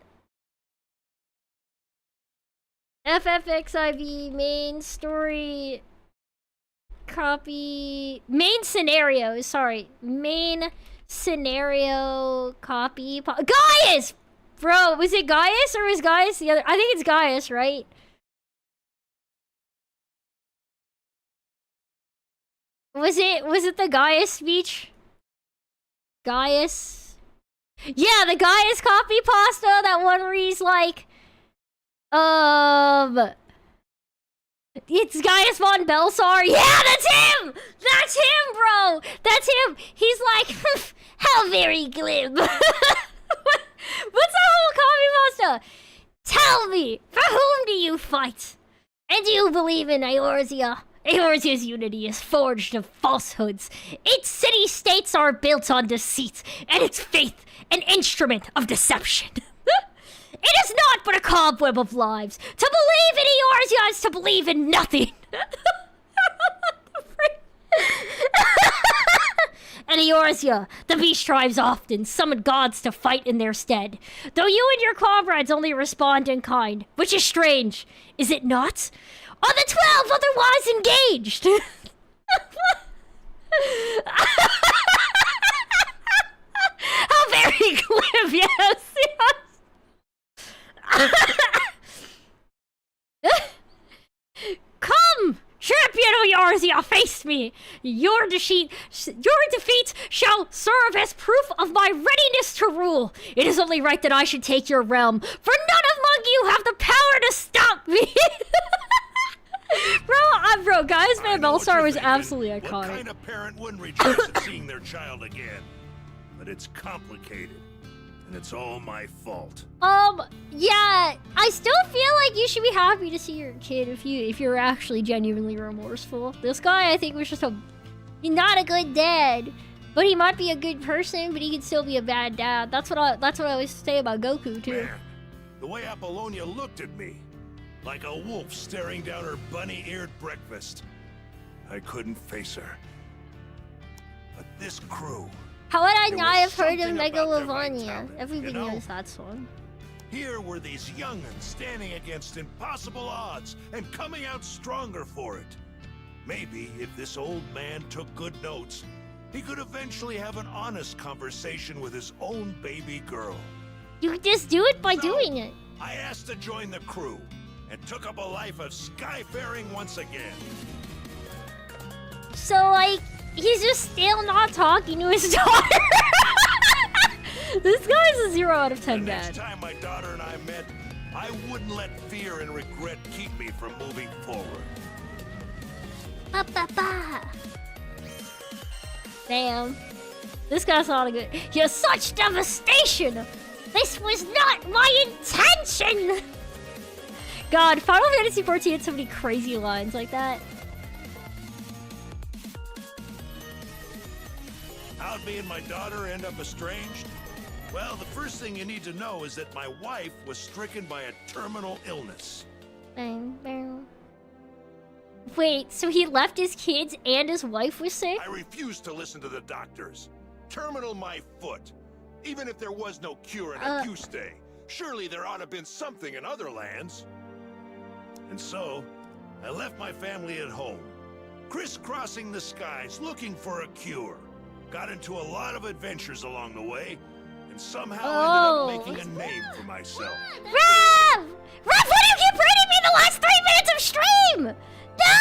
FFXIV, main story... Copy... Main scenario, sorry. Main scenario copy... Gaius! Bro, was it Gaius, or was Gaius the other... I think it's Gaius, right? Was it the Gaius speech? Gaius? Yeah, the Gaius copy pasta, that one where he's like, it's Gaius von Belsar. Yeah, that's him! That's him, bro! That's him! He's like, how very glib. What's the whole copy pasta? Tell me, for whom do you fight? And do you believe in Eorzea? Eorzea's unity is forged of falsehoods. Its city-states are built on deceit, and its faith an instrument of deception. It is not but a cobweb of lives. To believe in Eorzea is to believe in nothing. And Eorzea, the beast tribes often summon gods to fight in their stead. Though you and your comrades only respond in kind, which is strange, is it not? Are the 12 otherwise engaged? How very glib, yes. Come, champion of Eorzea, face me. Your defeat shall serve as proof of my readiness to rule. It is only right that I should take your realm, for none among you have the power to stop me. Bro, Gaius Van Belsar was absolutely iconic. What kind of parent wouldn't rejoice at seeing their child again? But it's complicated, and it's all my fault. Yeah, I still feel like you should be happy to see your kid if you're actually genuinely remorseful. This guy, I think, was just he's not a good dad, but he might be a good person, but he could still be a bad dad. That's what I always say about Goku too. Man, the way Apollonia looked at me, like a wolf staring down her bunny-eared breakfast. I couldn't face her. But this crew... How would I not have heard of Megalovania? Everybody knows that song. Here were these young'uns standing against impossible odds and coming out stronger for it. Maybe if this old man took good notes, he could eventually have an honest conversation with his own baby girl. You could just do it by doing it. I asked to join the crew and took up a life of skyfaring once again. So, like, he's just still not talking to his daughter. This guy's a 0 out of 10 The dad. next time my daughter and I met, I wouldn't let fear and regret keep me from moving forward. Damn. This guy's not a good... You're such devastation! This was not my intention! God, Final Fantasy XIV had so many crazy lines like that. How'd me and my daughter end up estranged? Well, the first thing you need to know is that my wife was stricken by a terminal illness. Bang, bang. Wait, so he left his kids and his wife was sick? I refused to listen to the doctors. Terminal my foot. Even if there was no cure in a goose day, surely there ought to have been something in other lands. And so, I left my family at home, crisscrossing the skies looking for a cure. Got into a lot of adventures along the way, and somehow ended up making a name for myself. Rev! Rev, why do you keep rating me the last 3 minutes of stream? No!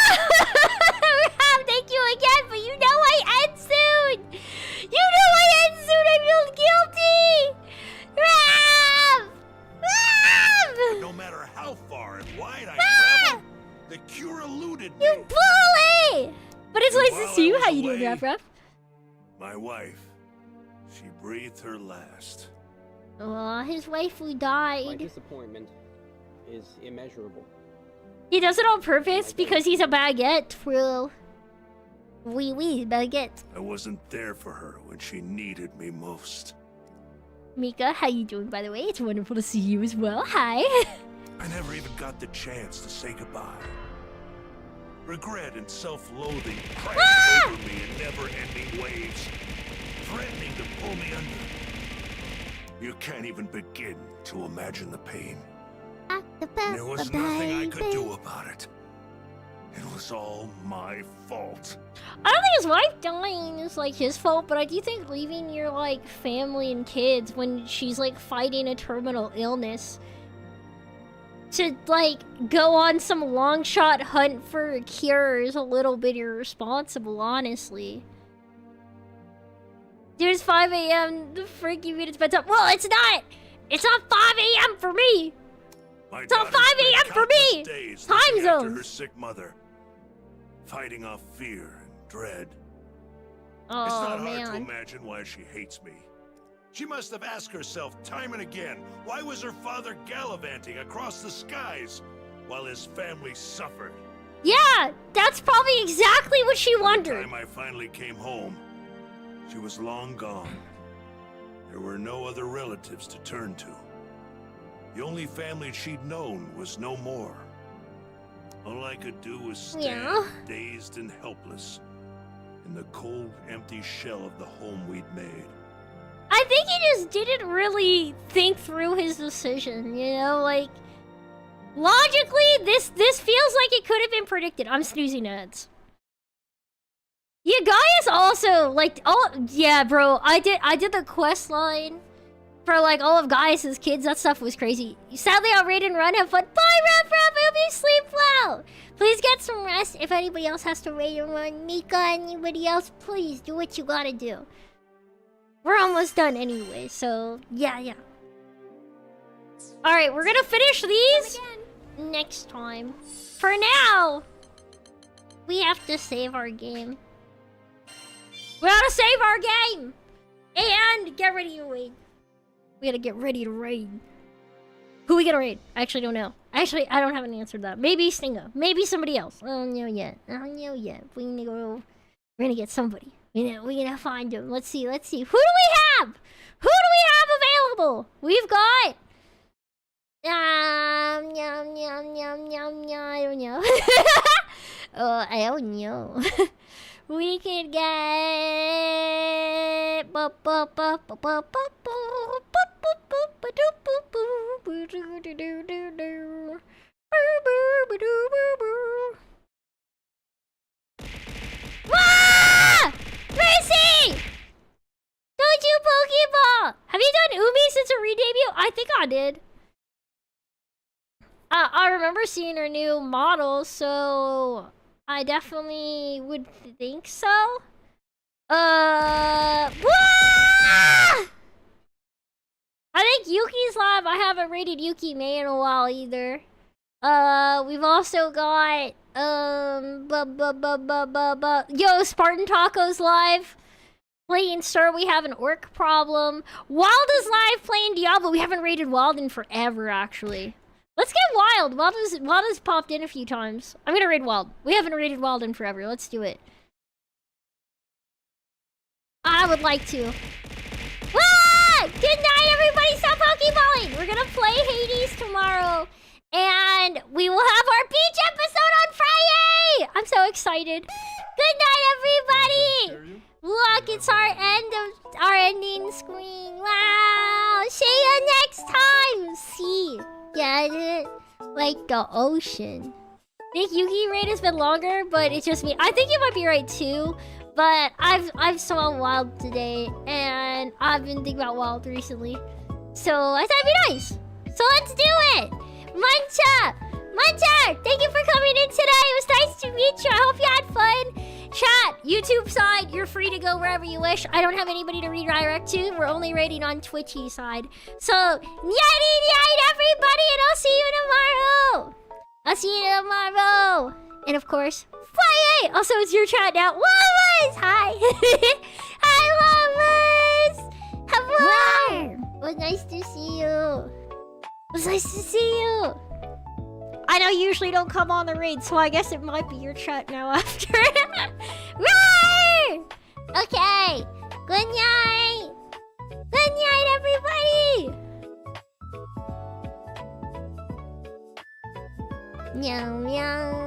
Rev, thank you again, but you know I end soon! You know I end soon, I feel guilty! Rev! Rev! But no matter how far and wide I traveled, the cure eluded me. You bully! But it's nice to while see I you. was How you doing, away, Rev? My wife, she breathed her last. Oh, his wife My died. disappointment is immeasurable. He does it on purpose because he's a baguette, Will. Oui, baguette. I wasn't there for her when she needed me most. Mika, how you doing, by the way? It's wonderful to see you as well. Hi. I never even got the chance to say goodbye. Regret and self-loathing crashed over me in never-ending waves, threatening to pull me under. You can't even begin to imagine the pain. There was nothing I could do about it. It was all my fault. I don't think his wife dying is like his fault, but I do think leaving your like family and kids when she's like fighting a terminal illness to like go on some long shot hunt for a cure is a little bit irresponsible, honestly. Dude, it's 5 a.m. The freaking minutes bedtime. Well, it's not. It's not 5 a.m. for me. It's not 5 a.m. for me. Time zones. Her sick mother, fighting off fear and dread. Oh, it's not man. hard to imagine why she hates me. She must have asked herself time and again, why was her father gallivanting across the skies while his family suffered? Yeah, that's probably exactly what she wondered. By the time I finally came home, she was long gone. There were no other relatives to turn to. The only family she'd known was no more. All I could do was stand, dazed and helpless, in the cold, empty shell of the home we'd made. I think he just didn't really think through his decision, you know? Like, logically, this feels like it could have been predicted. I'm snoozing ads. Yeah, Gaia's also, like, yeah, bro, I did the quest line for, like, all of Gaia's kids. That stuff was crazy. Sadly, I'll raid and run. Have fun. Bye, Ruff. Hope you sleep well. Please get some rest. If anybody else has to raid and run, Mika, anybody else, please do what you gotta do. We're almost done anyway, so yeah. Alright, we're gonna finish these next time. For now, we have to save our game. We gotta save our game! And get ready to raid. We gotta get ready to raid. Who we gonna raid? I actually don't know. Actually, I don't have an answer to that. Maybe Stinga. Maybe somebody else. I don't know yet. We're gonna get somebody. We're gonna find them. Let's see. Who do we have? Who do we have available? We've got... I don't know. I don't know. We could get... Ah! Mercy! Don't you Pokeball! Have you done Umi since her re-debut? I think I did. I remember seeing her new model, so I definitely would think so. I think Yuki's live. I haven't rated Yuki May in a while either. We've also got Yo, Spartan Tacos live. Playing Sir, we have an orc problem. Wild is live playing Diablo. We haven't rated Wild in forever, actually. Let's get Wild. Wild has popped in a few times. I'm gonna raid Wild. We haven't rated Wild in forever. Let's do it. I would like to. Good night, everybody. Stop Pokeballing. We're gonna play Hades tomorrow. And we will have our beach episode on Friday! I'm so excited. Good night, everybody! Look, it's our ending screen. Wow! See you next time! See? Get it? Like the ocean. I think Yuki raid has been longer, but it's just me. I think you might be right too. But I've saw Wild today, and I've been thinking about Wild recently. So I thought it'd be nice. So let's do it! Muncha, thank you for coming in today. It was nice to meet you. I hope you had fun. Chat, YouTube side, you're free to go wherever you wish. I don't have anybody to redirect to. We're only rating on Twitchy side. So, night, everybody, and I'll see you tomorrow. And of course, Friday. Also, it's your chat now. Llamas, hi. Hi, Llamas. Hello. It was nice to see you. It was nice to see you. I know you usually don't come on the raid, so I guess it might be your chat now after. Roar! Okay. Good night. Good night, everybody. Meow, meow.